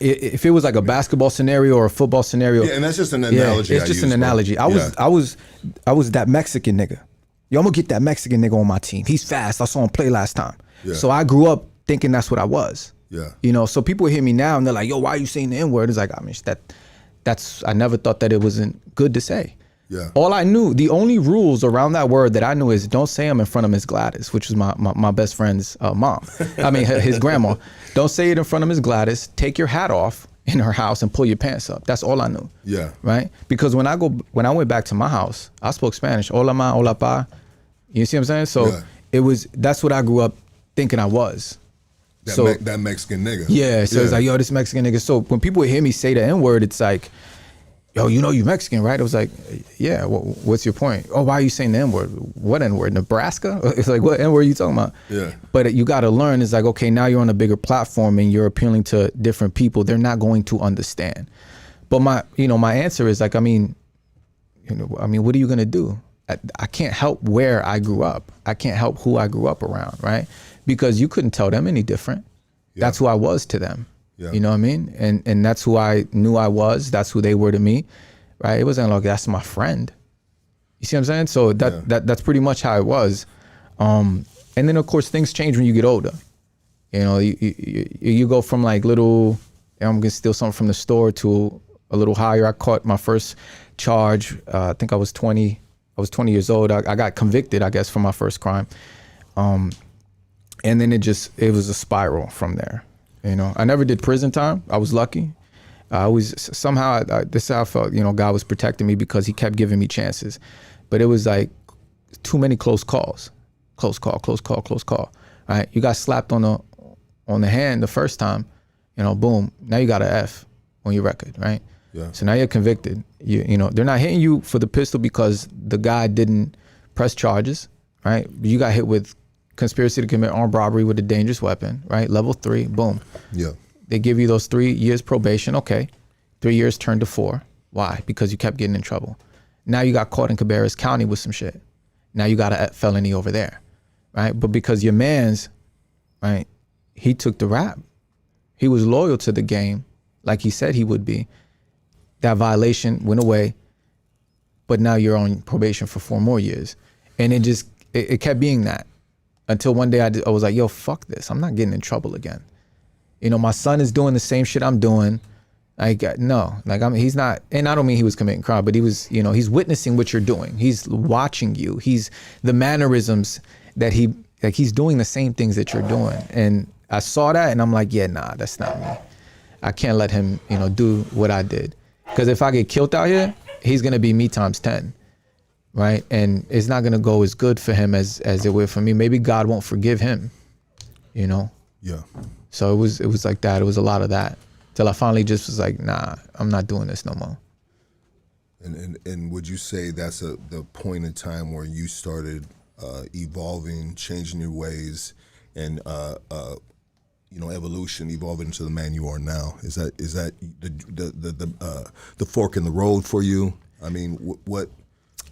if it was like a basketball scenario or a football scenario, and that's just an analogy. It's just an analogy. I was that Mexican nigga. Yo, I'm gonna get that Mexican nigga on my team. He's fast. I saw him play last time. Yeah. So I grew up thinking that's what I was. Yeah. You know, so people hear me now and they're like, yo, why are you saying the N-word? It's like, I mean, I never thought that it wasn't good to say. Yeah. All I knew, the only rules around that word that I knew is don't say them in front of Miss Gladys, which was my best friend's mom. I mean, his grandma. Don't say it in front of Miss Gladys. Take your hat off in her house and pull your pants up. That's all I knew. Yeah. Right? Because when I went back to my house, I spoke Spanish. Hola ma, hola pa. You see what I'm saying? So that's what I grew up thinking I was. That Mexican nigga. Yeah. So it's like, yo, this Mexican nigga. So when people hear me say the N-word, it's like, yo, you know you Mexican, right? I was like, yeah, what's your point? Oh, why are you saying the N-word? What N-word? Nebraska? It's like, what N-word are you talking about? Yeah. But you got to learn, it's like, okay, now you're on a bigger platform and you're appealing to different people. They're not going to understand. But my answer is like, I mean, what are you going to do? I can't help where I grew up. I can't help who I grew up around, right? Because you couldn't tell them any different. Yeah. That's who I was to them. Yeah. You know what I mean? And that's who I knew I was. That's who they were to me, right? It wasn't like, that's my friend. You see what I'm saying? So that's pretty much how it was. And then of course things change when you get older. You know, you go from like little, I'm gonna steal something from the store, to a little higher. I caught my first charge. I think I was 20. I was 20 years old. I got convicted, I guess, for my first crime. And then it was a spiral from there. You know, I never did prison time. I was lucky. I was somehow, this is how I felt, you know, God was protecting me because he kept giving me chances. But it was like too many close calls. Close call. Right? You got slapped on the hand the first time, you know, boom. Now you got an F on your record, right? Yeah. So now you're convicted. You know, they're not hitting you for the pistol because the guy didn't press charges, right? You got hit with conspiracy to commit armed robbery with a dangerous weapon, right? Level 3, boom. Yeah. They give you those 3 years probation. Okay. 3 years turned to 4. Why? Because you kept getting in trouble. Now you got caught in Cabarrus County with some shit. Now you got a felony over there, right? But because your man's, right, he took the rap. He was loyal to the game like he said he would be. That violation went away, but now you're on probation for 4 more years. And it kept being that. Until one day I was like, yo, fuck this. I'm not getting in trouble again. You know, my son is doing the same shit I'm doing. He's not, and I don't mean he was committing crime, but he was, you know, he's witnessing what you're doing. He's watching you. He's the mannerisms that he's doing the same things that you're doing. And I saw that and I'm like, yeah, nah, that's not me. I can't let him, you know, do what I did. Because if I get killed out here, he's going to be me times 10. Right? And it's not going to go as good for him as it would for me. Maybe God won't forgive him, you know? Yeah. So it was like that. It was a lot of that. Till I finally just was like, nah, I'm not doing this no more. And would you say that's the point in time where you started evolving, changing your ways, and evolution, evolving into the man you are now? Is that the fork in the road for you? I mean, what?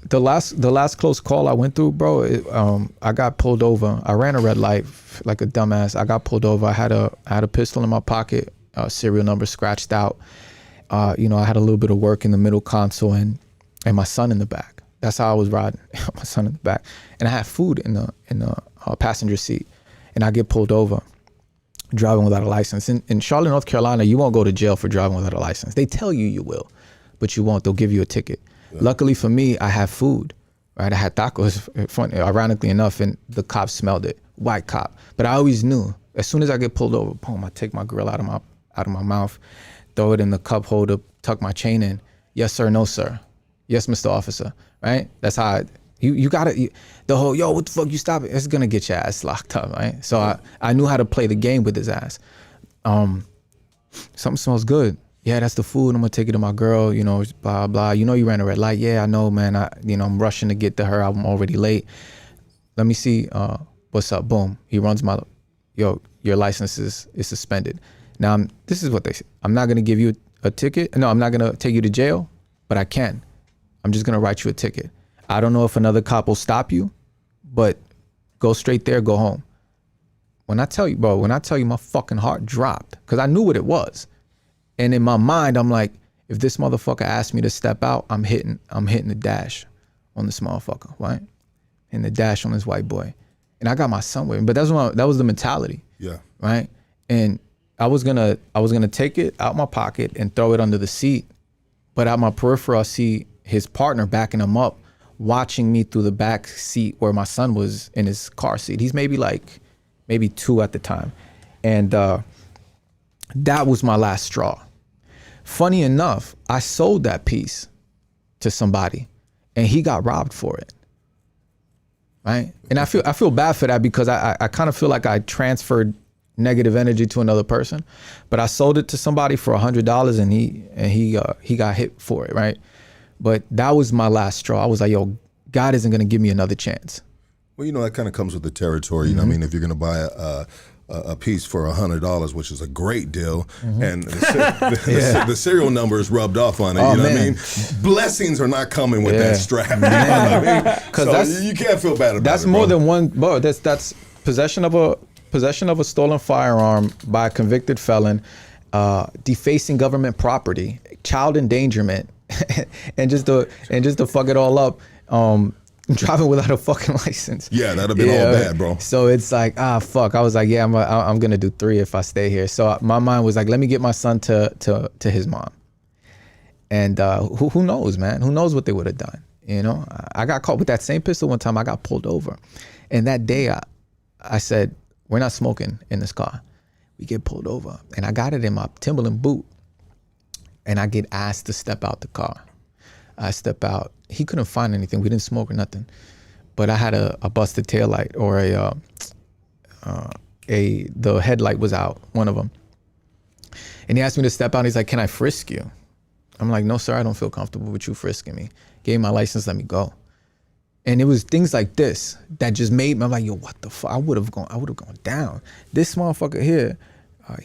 The last close call I went through, bro, I got pulled over. I ran a red light like a dumbass. I got pulled over. I had a pistol in my pocket, serial number scratched out. I had a little bit of work in the middle console and my son in the back. That's how I was riding, my son in the back. And I had food in the passenger seat. And I get pulled over, driving without a license. In Charlotte, North Carolina, you won't go to jail for driving without a license. They tell you will, but you won't. They'll give you a ticket. Yeah. Luckily for me, I had food, right? I had tacos, ironically enough, and the cop smelled it, white cop. But I always knew, as soon as I get pulled over, boom, I take my grill out of my mouth, throw it in the cup holder, tuck my chain in. Yes, sir, no, sir. Yes, Mr. Officer, right? That's how you gotta, the whole, yo, what the fuck, you stop it? It's gonna get your ass locked up, right? So I knew how to play the game with his ass. Something smells good. Yeah, that's the food. I'm gonna take it to my girl, blah, blah. You ran a red light. Yeah, I know, man. I'm rushing to get to her. I'm already late. Let me see, what's up? Boom. He runs your license is suspended. Now, this is what they say. I'm not gonna give you a ticket. No, I'm not gonna take you to jail, but I can. I'm just gonna write you a ticket. I don't know if another cop will stop you, but go straight there, go home. When I tell you, my fucking heart dropped because I knew what it was. And in my mind, I'm like, if this motherfucker asked me to step out, I'm hitting the dash on this motherfucker, right? And the dash on this white boy. And I got my son with me, but that was the mentality. Yeah. Right? And I was gonna take it out my pocket and throw it under the seat, but at my peripheral, I see his partner backing him up, watching me through the back seat where my son was in his car seat. He's maybe 2 at the time. And that was my last straw. Funny enough, I sold that piece to somebody and he got robbed for it. Right? And I feel bad for that because I kind of feel like I transferred negative energy to another person, but I sold it to somebody for $100 and he got hit for it, right? But that was my last straw. I was like, yo, God isn't gonna give me another chance. Well, that kind of comes with the territory. Mm-hmm. I mean, if you're gonna buy a piece for $100, which is a great deal, and the serial number is rubbed off on it. What I mean? Blessings are not coming with that strap. You know what I mean? So you can't feel bad about it. That's more than one. Bro, that's possession of a stolen firearm by a convicted felon, defacing government property, child endangerment, and just to fuck it all up. Driving without a fucking license. Yeah, that'd have been all bad, bro. So it's like, fuck. I was like, yeah, I'm gonna do 3 if I stay here. So my mind was like, let me get my son to his mom. And who knows, man? Who knows what they would have done? I got caught with that same pistol one time. I got pulled over, and that day I said, we're not smoking in this car. We get pulled over, and I got it in my Timberland boot, and I get asked to step out the car. I step out. He couldn't find anything. We didn't smoke or nothing, but I had a busted taillight or the headlight was out, one of them. And he asked me to step out. He's like, "Can I frisk you?" I'm like, "No, sir. I don't feel comfortable with you frisking me." Gave my license, let me go. And it was things like this that just made me. I'm like, "Yo, what the fuck?" I would have gone down. This motherfucker here,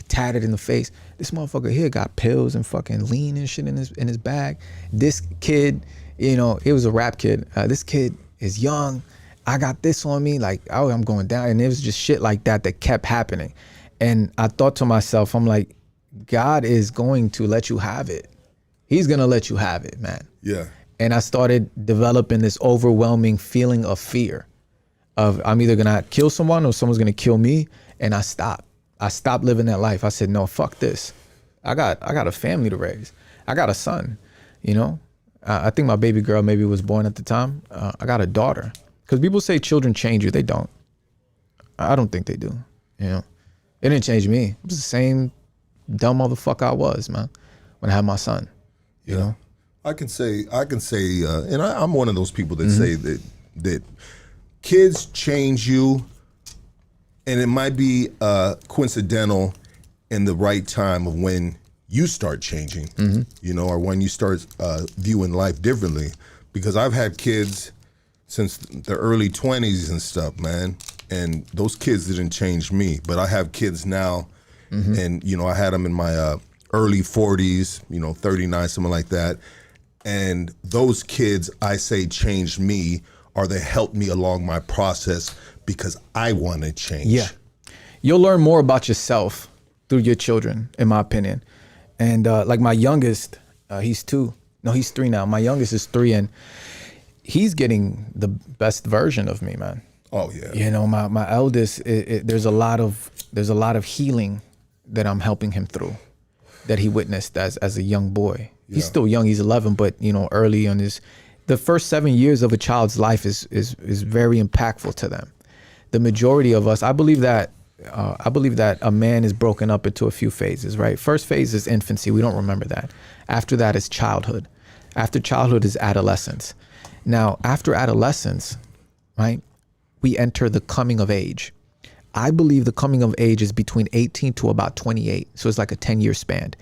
tatted in the face. This motherfucker here got pills and fucking lean and shit in his bag. This kid, he was a rap kid. This kid is young. I got this on me. Like, I'm going down. And it was just shit like that kept happening. And I thought to myself, I'm like, God is going to let you have it. He's going to let you have it, man. Yeah. And I started developing this overwhelming feeling of fear of I'm either going to kill someone or someone's going to kill me. And I stopped. I stopped living that life. I said, no, fuck this. I got a family to raise. I got a son, I think my baby girl maybe was born at the time. I got a daughter. Because people say children change you. They don't. I don't think they do. It didn't change me. It was the same dumb motherfucker I was, man, when I had my son. You know? I can say, and I'm one of those people that say that kids change you, and it might be coincidental in the right time of when you start changing, or when you start viewing life differently. Because I've had kids since the early 20s and stuff, man, and those kids didn't change me. But I have kids now And, you know, I had them in my early 40s, you know, 39, something like that. And those kids, I say, changed me, or they helped me along my process because I want to change. Yeah. You'll learn more about yourself through your children, in my opinion. And like my youngest, he's 2. No, he's 3 now. My youngest is 3, and he's getting the best version of me, man. Oh yeah. You know, my eldest, there's a lot of healing that I'm helping him through, that he witnessed as a young boy. Yeah. He's still young. He's 11, but you know, early on the first 7 years of a child's life is very impactful to them. The majority of us, I believe that a man is broken up into a few phases, right? First phase is infancy. We don't remember that. After that is childhood. After childhood is adolescence. Now, after adolescence, right, we enter the coming of age. I believe the coming of age is between 18 to about 28. So it's like a 10-year span.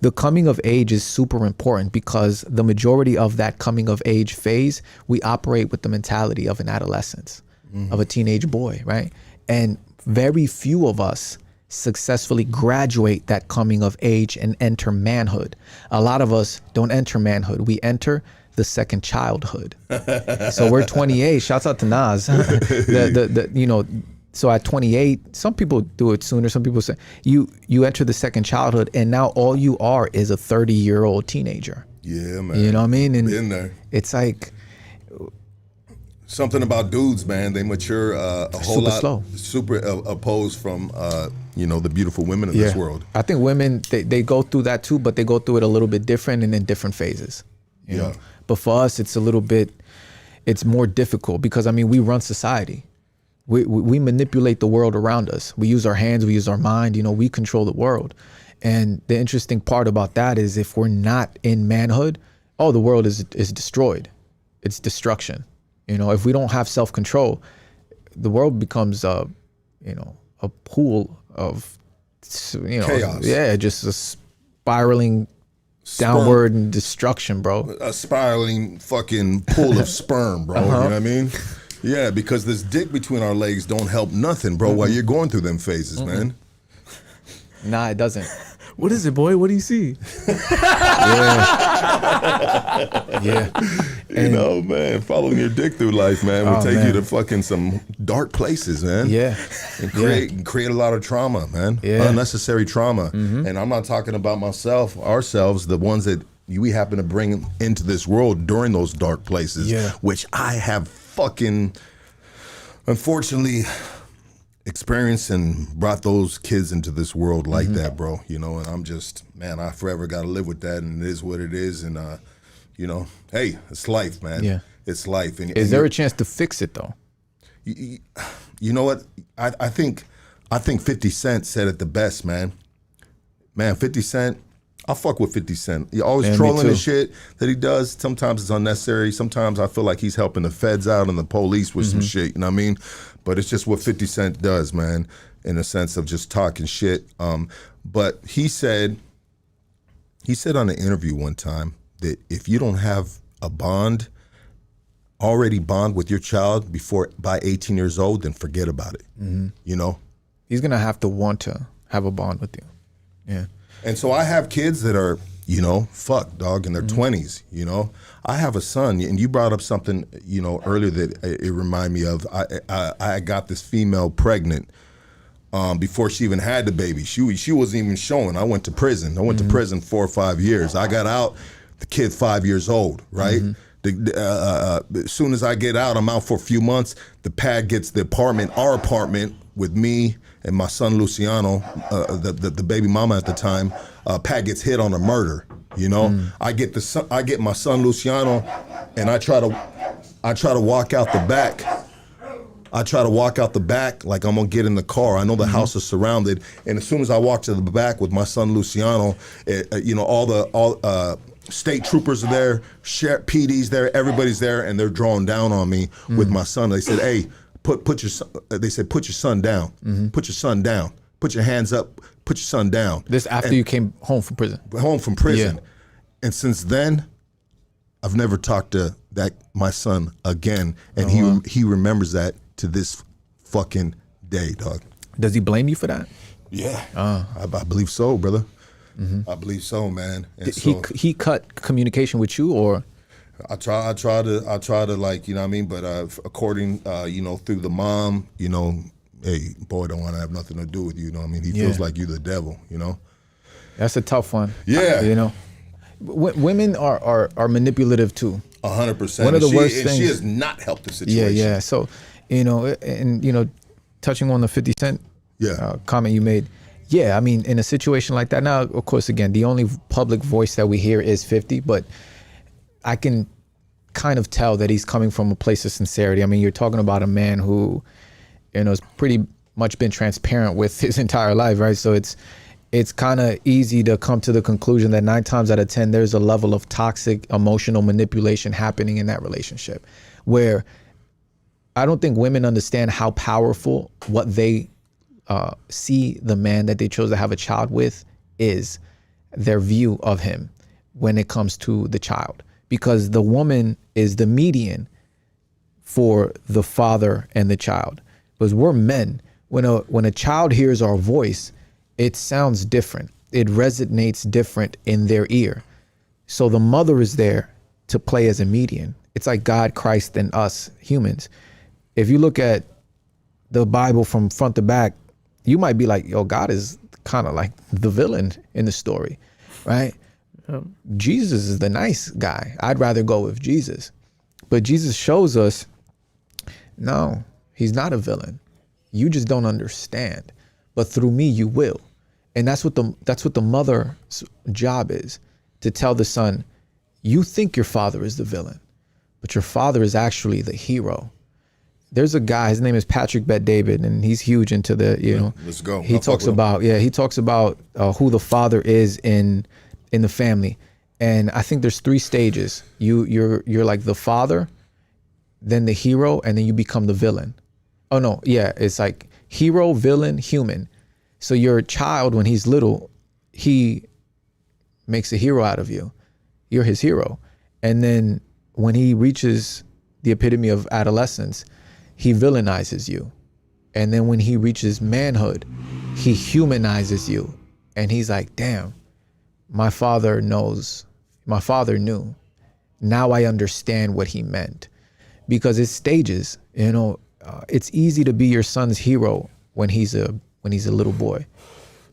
The coming of age is super important because the majority of that coming of age phase, we operate with the mentality of an adolescence, of a teenage boy, right? And very few of us successfully graduate that coming of age and enter manhood. A lot of us don't enter manhood. We enter the second childhood. So we're 28. Shouts out to Nas. You know, so at 28, some people do it sooner. Some people say you enter the second childhood, and now all you are is a 30-year-old teenager. Yeah, man. You know what I mean? And been there. It's like something about dudes, man. They mature a whole super lot slow. Super opposed from you know, the beautiful women of this world. I think women they go through that too, but they go through it a little bit different and in different phases. You know? But for us, it's it's more difficult because I mean, we run society. We manipulate the world around us. We use our hands, we use our mind, you know, we control the world. And the interesting part about that is if we're not in manhood, the world is destroyed. It's destruction. You know, if we don't have self-control, the world becomes a pool of, you know, chaos. Yeah, just a spiraling downward and destruction, bro. A spiraling fucking pool of sperm, bro. You know what I mean? Yeah, because this dick between our legs don't help nothing, bro, while you're going through them phases, man. Nah, it doesn't. What is it, boy? What do you see? Yeah. You know, man, following your dick through life, man, will take you to fucking some dark places, man. Yeah. And create a lot of trauma, man. Yeah. Unnecessary trauma. And I'm not talking about ourselves, the ones that we happen to bring into this world during those dark places, which I have fucking, unfortunately, experienced and brought those kids into this world like that, bro. You know, and I'm just, man, I forever got to live with that, and it is what it is. And, you know, hey, it's life, man. Yeah. It's life. And is there a chance to fix it, though? You know what? I think 50 Cent said it the best, man. Man, 50 Cent, I fuck with 50 Cent. He always trolling and shit that he does. Sometimes it's unnecessary. Sometimes I feel like he's helping the feds out and the police with some shit, you know what I mean? But it's just what 50 Cent does, man, in a sense of just talking shit. But he said on an interview one time that if you don't have a already bond with your child by 18 years old, then forget about it, you know? He's going to have to want to have a bond with you. Yeah. And so I have kids that are, you know, fuck, dog, in their 20s, you know. I have a son, and you brought up something, you know, earlier that it reminded me of. I got this female pregnant before she even had the baby. She wasn't even showing. I went to prison. I went to prison 4 or 5 years. I got out, the kid 5 years old, right? As soon as I get out, I'm out for a few months. The pad gets the apartment, our apartment, with me and my son Luciano, the baby mama at the time. Pat gets hit on a murder. You know, I get my son Luciano, and I try to walk out the back. I try to walk out the back like I'm gonna get in the car. I know the house is surrounded, and as soon as I walk to the back with my son Luciano, you know, all state troopers are there, PD's there, everybody's there, and they're drawing down on me with my son. They said, "Hey, put your son down. Put your son down. Put your hands up. Put your son down." This after you came home from prison. Yeah. And since then, I've never talked to my son again, and he remembers that to this fucking day, dog. Does he blame you for that? Yeah, I believe so, brother. I believe so, man. And so He cut communication with you, or I try to like, you know what I mean? But according, you know, through the mom, you know, hey, boy, don't want to have nothing to do with you. You know what I mean? He feels like you the devil, you know? that's a tough one. Yeah. You know, women are manipulative too. 100%. One of the worst and things. she has not helped the situation. Yeah. So, you know, and you know, touching on the 50 Cent comment you made. Yeah, I mean, in a situation like that, now, of course, again, the only public voice that we hear is 50, but I can kind of tell that he's coming from a place of sincerity. I mean, you're talking about a man who, you know, has pretty much been transparent with his entire life, right? So it's kind of easy to come to the conclusion that 9 times out of 10, there's a level of toxic emotional manipulation happening in that relationship, where I don't think women understand how powerful what they see the man that they chose to have a child with is, their view of him when it comes to the child, because the woman is the median for the father and the child. Because we're men, when a child hears our voice, it sounds different. It resonates different in their ear. So the mother is there to play as a median. It's like God, Christ, and us humans. If you look at the Bible from front to back, you might be like, yo, God is kind of like the villain in the story, right? Jesus is the nice guy. I'd rather go with Jesus. But Jesus shows us, no, he's not a villain. You just don't understand. But through me, you will. And that's what the mother's job is, to tell the son, you think your father is the villain, but your father is actually the hero. There's a guy, his name is Patrick Bet-David, and he's huge into the, you know. Let's go. He talks about who the father is in the family. And I think there's 3 stages. You're like the father, then the hero, and then you become the villain. Oh no, yeah, it's like hero, villain, human. So your child, when he's little, he makes a hero out of you. You're his hero. And then when he reaches the epitome of adolescence, he villainizes you. And then when he reaches manhood, he humanizes you. And he's like, damn, my father knew. Now I understand what he meant. Because it's stages, you know. It's easy to be your son's hero when he's a little boy.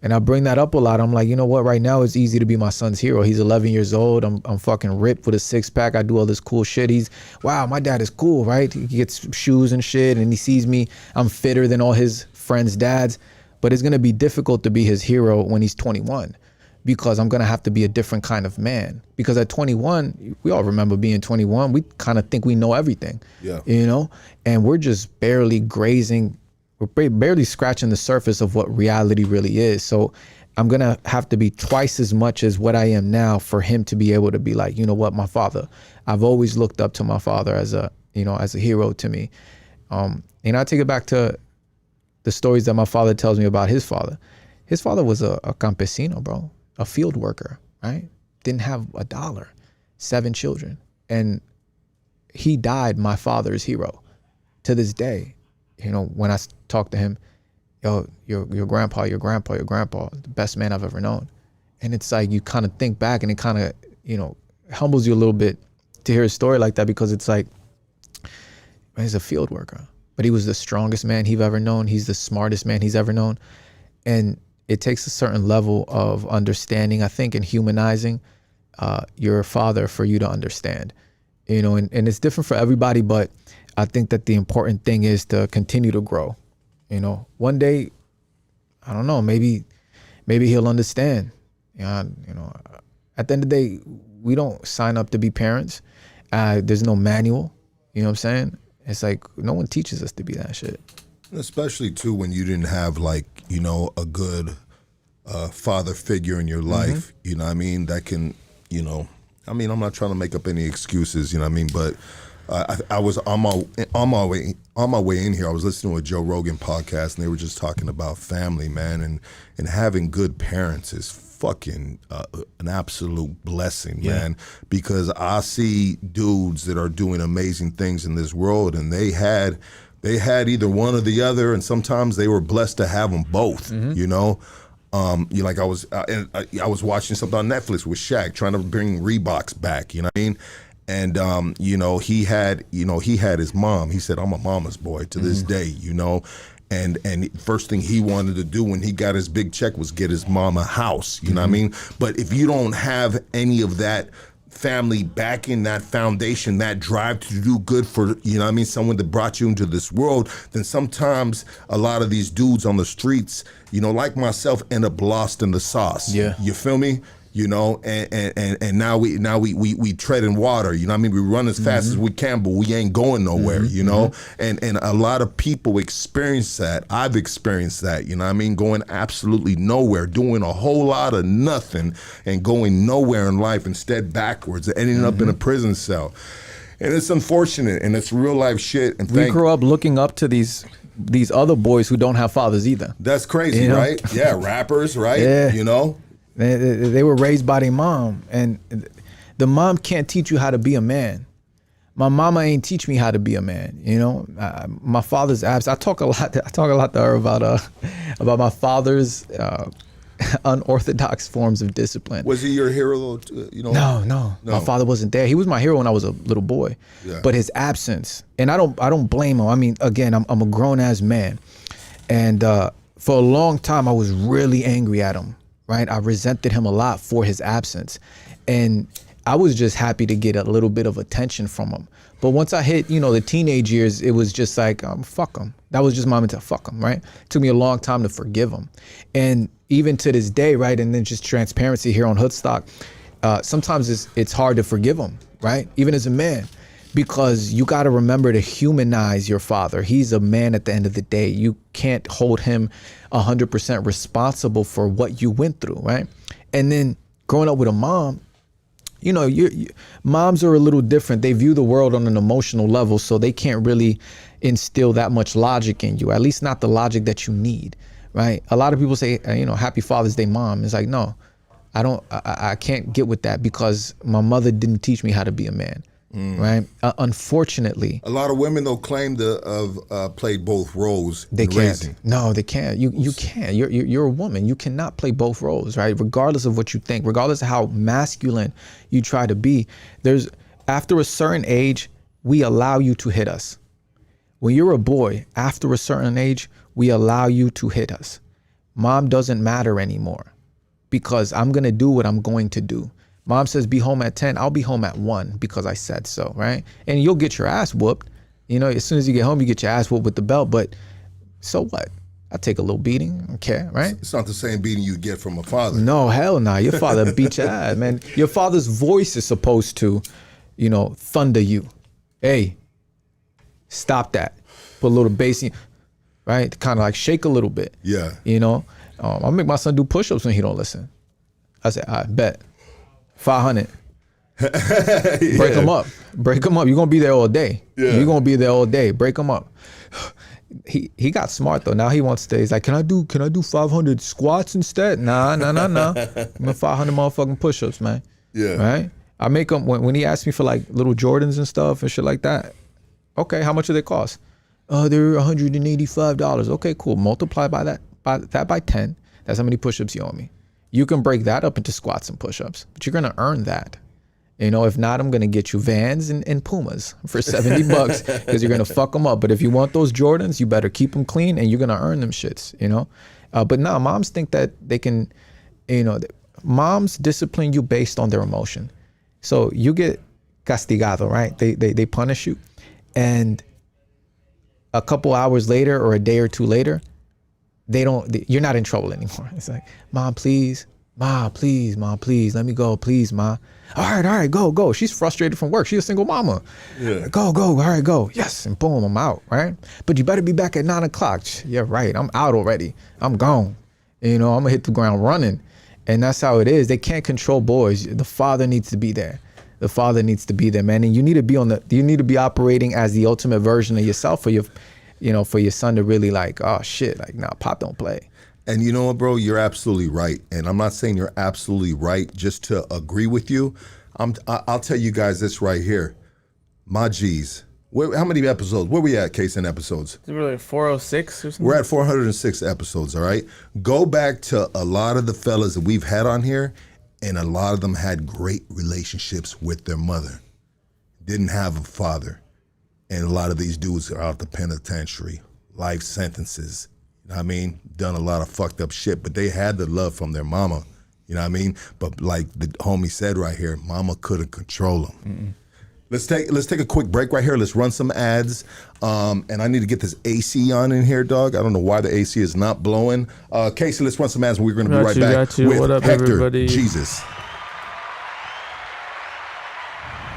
And I bring that up a lot. I'm like, you know what? Right now, it's easy to be my son's hero. He's 11 years old. I'm fucking ripped with a 6-pack. I do all this cool shit. Wow, my dad is cool, right? He gets shoes and shit, and he sees me. I'm fitter than all his friends' dads. But it's gonna be difficult to be his hero when he's 21, because I'm gonna have to be a different kind of man. Because at 21, we all remember being 21. We kind of think we know everything, you know, and we're just barely grazing. We're barely scratching the surface of what reality really is. So I'm going to have to be twice as much as what I am now for him to be able to be like, you know what, my father, I've always looked up to my father as a hero to me. And I take it back to the stories that my father tells me about his father. His father was a campesino, bro, a field worker, right? Didn't have a dollar, 7 children. And he died my father's hero. To this day, you know, when I talk to him, yo, your grandpa, the best man I've ever known. And it's like, you kind of think back, and it kind of, you know, humbles you a little bit to hear a story like that, because it's like, he's a field worker, but he was the strongest man he's ever known. He's the smartest man he's ever known. And it takes a certain level of understanding, I think, and humanizing your father for you to understand, you know, and it's different for everybody, but I think that the important thing is to continue to grow. You know, one day, I don't know, maybe he'll understand. You know, at the end of the day, we don't sign up to be parents. There's no manual. You know what I'm saying? It's like, no one teaches us to be that shit. Especially too when you didn't have, like, you know, a good father figure in your life. You know what I mean? That can, you know, I mean, I'm not trying to make up any excuses. You know what I mean? But I was on my way in here. I was listening to a Joe Rogan podcast, and they were just talking about family, man, and having good parents is fucking an absolute blessing, man. Because I see dudes that are doing amazing things in this world, and they had They had either one or the other, and sometimes they were blessed to have them both. You know, I was watching something on Netflix with Shaq trying to bring Reeboks back. You know what I mean? And he had his mom. He said, "I'm a mama's boy to this day." You know. And first thing he wanted to do when he got his big check was get his mom a house. You know what I mean? But if you don't have any of that family backing, that foundation, that drive to do good for, you know what I mean, someone that brought you into this world, then sometimes a lot of these dudes on the streets, you know, like myself, end up lost in the sauce. Yeah. You feel me? You know, and now we tread in water, you know what I mean? We run as fast as we can, but we ain't going nowhere, you know? And a lot of people experience that. I've experienced that, you know what I mean? Going absolutely nowhere, doing a whole lot of nothing and going nowhere in life, instead backwards, ending up in a prison cell. And it's unfortunate, and it's real life shit. And We grew up looking up to these other boys who don't have fathers either. That's crazy, You know? right? Yeah, rappers, right? Yeah. You know? They were raised by their mom, and the mom can't teach you how to be a man. My mama ain't teach me how to be a man. You know, my father's absence. I talk a lot to her about my father's unorthodox forms of discipline. Was he your hero? You know? No. My father wasn't there. He was my hero when I was a little boy. Yeah. But his absence, and I don't blame him. I mean, again, I'm a grown ass man, and for a long time I was really angry at him. Right, I resented him a lot for his absence, and I was just happy to get a little bit of attention from him. But once I hit, the teenage years, it was just like, fuck him. That was just my mentality, fuck him, right? It took me a long time to forgive him, and even to this day, right? And then just transparency here on Hoodstock, sometimes it's hard to forgive him, right? Even as a man. Because you got to remember to humanize your father. He's a man at the end of the day. You can't hold him 100% responsible for what you went through, right? And then growing up with a mom, moms are a little different. They view the world on an emotional level, so they can't really instill that much logic in you, at least not the logic that you need, right? A lot of people say, Happy Father's Day, Mom. It's like, no, I can't get with that because my mother didn't teach me how to be a man. Right. Unfortunately, a lot of women though claim to have played both roles. They in can't. Raising. No, they can't. You can't. You're a woman. You cannot play both roles, right? Regardless of what you think, regardless of how masculine you try to be. After a certain age, we allow you to hit us. When you're a boy, after a certain age, we allow you to hit us. Mom doesn't matter anymore because I'm gonna do what I'm going to do. Mom says be home at 10, I'll be home at 1 because I said so, right? And you'll get your ass whooped. As soon as you get home, you get your ass whooped with the belt, but so what? I take a little beating, I don't care, right? It's not the same beating you get from a father. No, hell no. Your father beat your ass, man. Your father's voice is supposed to, thunder you. Hey, stop that. Put a little bass in, right? Kind of like shake a little bit. Yeah. I'll make my son do push-ups when he don't listen. I say, I bet. 500. Break them up. Break them up. You're gonna be there all day. Yeah. You're gonna be there all day. Break them up. He got smart though. Now he wants to. He's like, can I do 500 squats instead? Nah. I'm a 500 motherfucking push-ups, man. Yeah. Right. I make them when he asks me for like little Jordans and stuff and shit like that. Okay, how much do they cost? They're $185. Okay, cool. Multiply by 10. That's how many push-ups you owe me. You can break that up into squats and push-ups, but you're gonna earn that. If not, I'm gonna get you Vans and Pumas for $70 because you're gonna fuck them up. But if you want those Jordans, you better keep them clean and you're gonna earn them shits. But no, moms think that they can. Moms discipline you based on their emotion. So you get castigado, right? They punish you, and a couple hours later or a day or two later, you're not in trouble anymore. It's like, Mom, please. Ma, please, let me go, please, Ma. All right, go. She's frustrated from work. She's a single mama. Yeah. Go, all right, go. Yes, and boom, I'm out, right? But you better be back at 9 o'clock. Yeah, right, I'm out already. I'm gone. I'm gonna hit the ground running. And that's how it is. They can't control boys. The father needs to be there. The father needs to be there, man. And you need to be operating as the ultimate version of yourself for your son to really like, oh shit, like, nah, Pop don't play. And you know what, bro? You're absolutely right. And I'm not saying you're absolutely right just to agree with you. I'll tell you guys this right here. My G's, How many episodes? Where we at, Case, in episodes? Is it really 406 or something? We're at 406 episodes, all right? Go back to a lot of the fellas that we've had on here, and a lot of them had great relationships with their mother. Didn't have a father. And a lot of these dudes are out the penitentiary, life sentences. You know what I mean? Done a lot of fucked up shit, but they had the love from their mama. You know what I mean? But like the homie said right here, mama couldn't control them. Mm-mm. Let's take a quick break right here. Let's run some ads. And I need to get this AC on in here, dog. I don't know why the AC is not blowing. Casey, let's run some ads and we're going to be right back with what up, Hector, everybody? Jesus.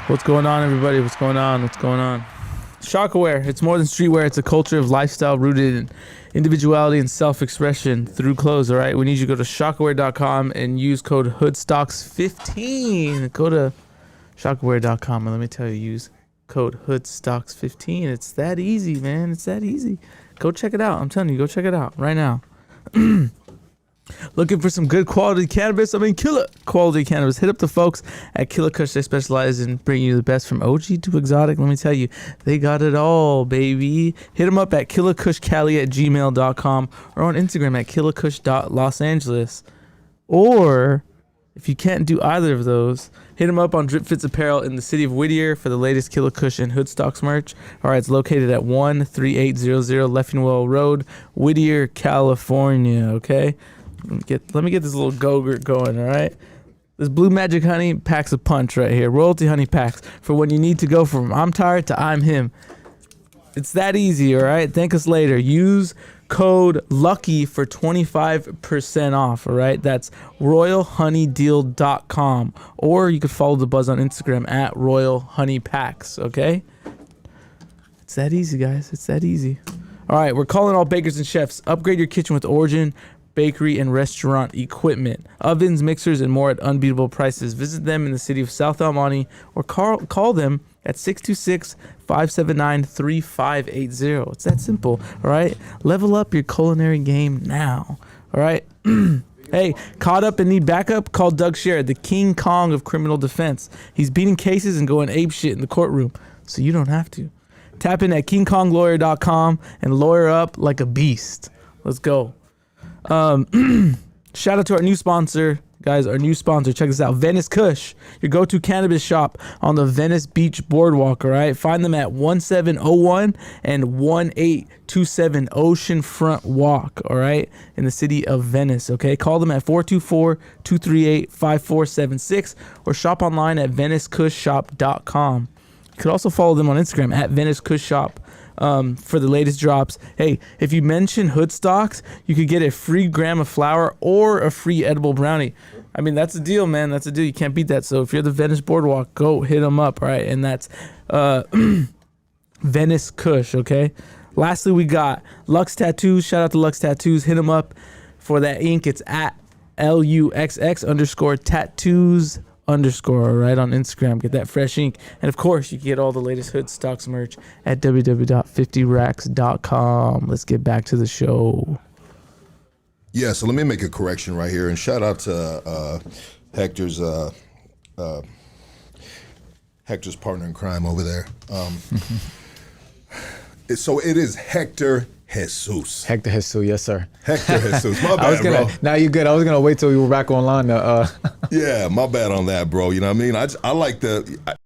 What's going on, everybody? What's going on? What's going on? Shockaware. It's more than streetwear. It's a culture of lifestyle rooted in individuality and self-expression through clothes, all right? We need you to go to shockaware.com and use code HoodStocks15. Go to shockaware.com and let me tell you, use code HoodStocks15. It's that easy, man. It's that easy. Go check it out. I'm telling you, go check it out right now. Looking for some good quality cannabis? I mean, killer quality cannabis. Hit up the folks at Killakush. They specialize in bringing you the best from OG to exotic. Let me tell you, they got it all, baby. Hit them up at killakushcali@gmail.com or on Instagram at killakush.losangeles. Or if you can't do either of those, hit them up on Drip Fits Apparel in the city of Whittier for the latest Killakush and Hoodstocks merch. All right, it's located at 13800 Leffingwell Road, Whittier, California, okay? Let me get this little go-gurt going, all right? This Blue Magic Honey packs a punch right here. Royalty Honey packs for when you need to go from I'm tired to I'm him. It's that easy, all right? Thank us later. Use code LUCKY for 25% off, all right? That's royalhoneydeal.com. Or you could follow the buzz on Instagram at royalhoneypacks, okay? It's that easy, guys. It's that easy. All right, we're calling all bakers and chefs. Upgrade your kitchen with Origin bakery and restaurant equipment, ovens, mixers, and more at unbeatable prices. Visit them in the city of South El Monte or call them at 626-579-3580. It's that simple, all right? Level up your culinary game now, all right? Hey, caught up and need backup? Call Doug Sherrod, the King Kong of criminal defense. He's beating cases and going apeshit in the courtroom, so you don't have to. Tap in at kingkonglawyer.com and lawyer up like a beast. Let's go. Shout out to our new sponsor, guys. Our new sponsor, check this out, Venice Kush, your go-to cannabis shop on the Venice Beach Boardwalk. All right, find them at 1701 and 1827 Oceanfront Walk, all right, in the city of Venice. Okay, call them at 424-238-5476 or shop online at venicecushshop.com. You could also follow them on Instagram at venicecushshop for the latest drops. Hey, if you mention Hoodstocks, you could get a free gram of flour or a free edible brownie. I mean, that's a deal, man. That's a deal. You can't beat that. So if you're the Venice Boardwalk, go hit them up, all right? And that's Venice Kush, okay? Lastly, we got Lux Tattoos. Shout out to Lux Tattoos. Hit them up for that ink. It's at LUXX_tattoos_, all right, on Instagram. Get that fresh ink. And of course, you can get all the latest Hoodstocks merch at www.50racks.com. Let's get back to the show. Yeah, so let me make a correction right here, and shout out to Hector's partner in crime over there. So it is Hector Jesus. Hector Jesus, yes, sir. Hector Jesus. My bad, bro. Now you're good. I was gonna wait till we were back online. Yeah, my bad on that, bro. You know what I mean? I like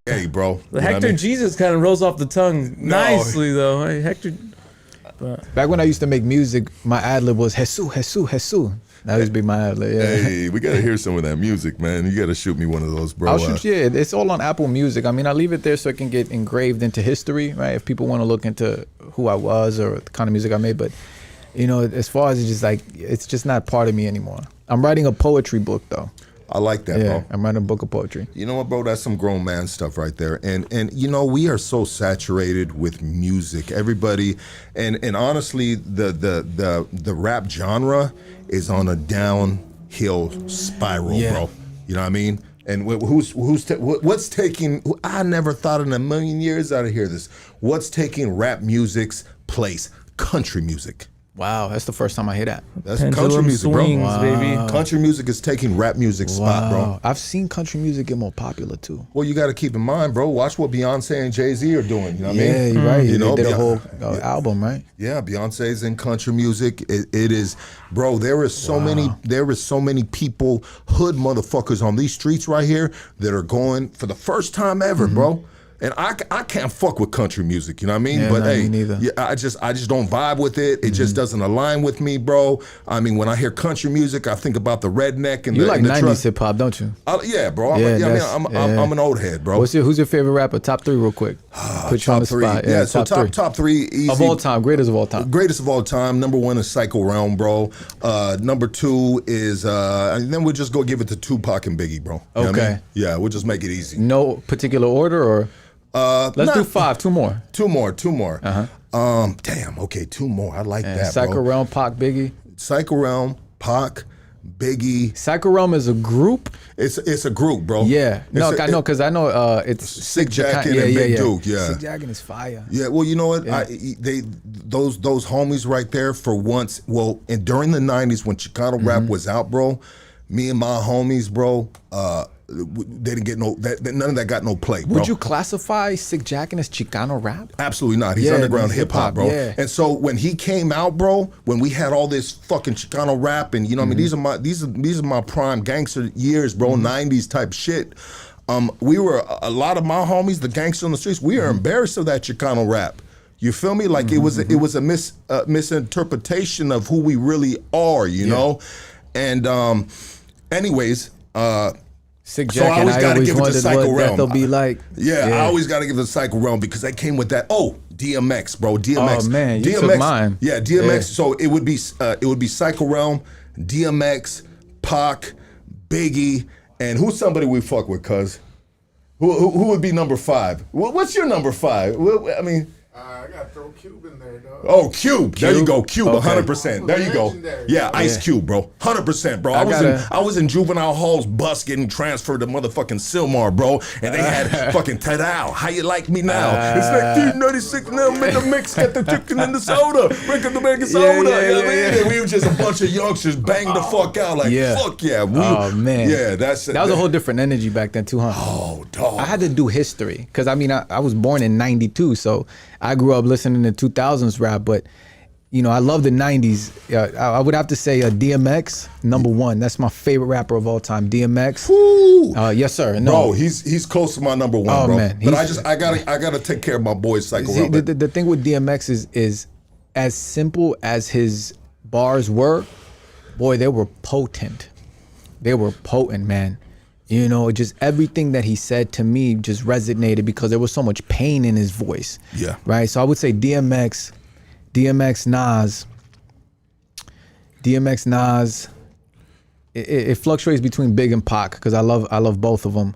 hey, bro. The Hector Jesus kind of rolls off the tongue nicely, though. Hey, Hector. But back when I used to make music, my ad lib was Jesus, Jesus, Jesus. That used to be my ad lib. Yeah. Hey, we gotta hear some of that music, man. You gotta shoot me one of those, bro. I'll shoot you. It's all on Apple Music. I mean, I leave it there so it can get engraved into history, right? If people want to look into who I was or the kind of music I made, but you know, as far as it's just not part of me anymore. I'm writing a poetry book though. I like that, bro. I'm writing a book of poetry. You know what, bro? That's some grown man stuff right there. And you know, we are so saturated with music. Everybody, and honestly, the rap genre is on a downhill spiral, bro. You know what I mean? And what's taking? I never thought in a million years I'd hear this. What's taking rap music's place? Country music. Wow, that's the first time I hear that. That's country Pendulum music, swings, bro. baby. Country music is taking rap music spot, bro. I've seen country music get more popular too. Well, you got to keep in mind, bro. Watch what Beyonce and Jay-Z are doing. You know what I Yeah, mean? you're right. You know, they did a whole album, right? Yeah, Beyonce's in country music. It is, bro. There is so many people, hood motherfuckers on these streets right here that are going for the first time ever, bro. And I can't fuck with country music, you know what I mean? Yeah, but no, hey, me neither. yeah, I just don't vibe with it. It just doesn't align with me, bro. I mean, when I hear country music, I think about the redneck and You the like and the 90s hip hop, don't you? yeah, bro. I'm an old head, bro. Who's your favorite rapper? Top 3 real quick. Put you on the Top three. spot. Yeah, so top top three easy. of all time, greatest of all time. Greatest of all time. Number 1 is Psycho Realm, bro. Number 2 is, and then we'll just go give it to Tupac and Biggie, bro. You know what I Okay. mean? Yeah, we'll just make it easy. No particular order, or let's do 5. 2 more. Two more. Damn. Okay, 2 more. I like that, Psycho bro. Realm, Pac, Biggie. Psycho Realm, Pac, Biggie. Psycho Realm is a group. It's a group, bro. Yeah. No, It's I know, because I know it's Sick Jackin' and Big Duke. Yeah. Sick Jackin' is fire. Yeah, well, you know what? Yeah. Those homies right there for once. Well, and during the '90s when Chicano rap was out, bro, me and my homies, bro, they didn't get none of that got no play, bro. Would you classify Sick Jackin' as Chicano rap? Absolutely not. He's Yeah, underground he's hip hop, hip-hop, bro. yeah. And so when he came out, bro, when we had all this fucking Chicano rap, and you know, what I mean, these are my prime gangster years, bro, '90s type shit. We were a lot of my homies, the gangsters on the streets. We are embarrassed of that Chicano rap. You feel me? Like it was a misinterpretation of who we really are, you know. And anyways. Sick So I Jackin', always I gotta always give it to wondered Psycho what Realm. that'll be like. Yeah, I always got to give it to Psycho Realm because they came with that. Oh, DMX, bro, DMX. Oh, man, you DMX, took mine. Yeah, DMX. Yeah. So it would be Psycho Realm, DMX, Pac, Biggie, and who's somebody we fuck with? Cuz who would be number 5? What's your number 5? I mean. I gotta throw Cube in there, dog. Oh, Cube. There you go. Cube, Okay. 100%. There you go. Legendary. Yeah, Ice Cube, bro. 100%, bro. I was in juvenile halls bus getting transferred to motherfucking Silmar, bro. And they had fucking Tadao. How you like me now? It's like 96 now, in the mix, get the chicken and the soda. Break up the baking soda. Yeah, You know what I yeah. mean? And we were just a bunch of youngsters banged the fuck out. Like, Yeah. fuck yeah. Oh, man. Yeah, That was a whole different energy back then too, huh? Oh, dog. I had to do history because I mean I was born in '92, so I grew up listening to 2000s rap. But you know I love the '90s. I would have to say DMX number 1. That's my favorite rapper of all time. DMX. Woo. Yes sir. No. Bro, he's close to my number 1, Oh, bro. man. But I gotta take care of my boy Psycho See, Realm. the thing with DMX is as simple as his bars were, boy, they were potent. They were potent, man. You know, just everything that he said to me just resonated because there was so much pain in his voice. Yeah. Right. So I would say DMX, Nas. It fluctuates between Big and Pac because I love both of them.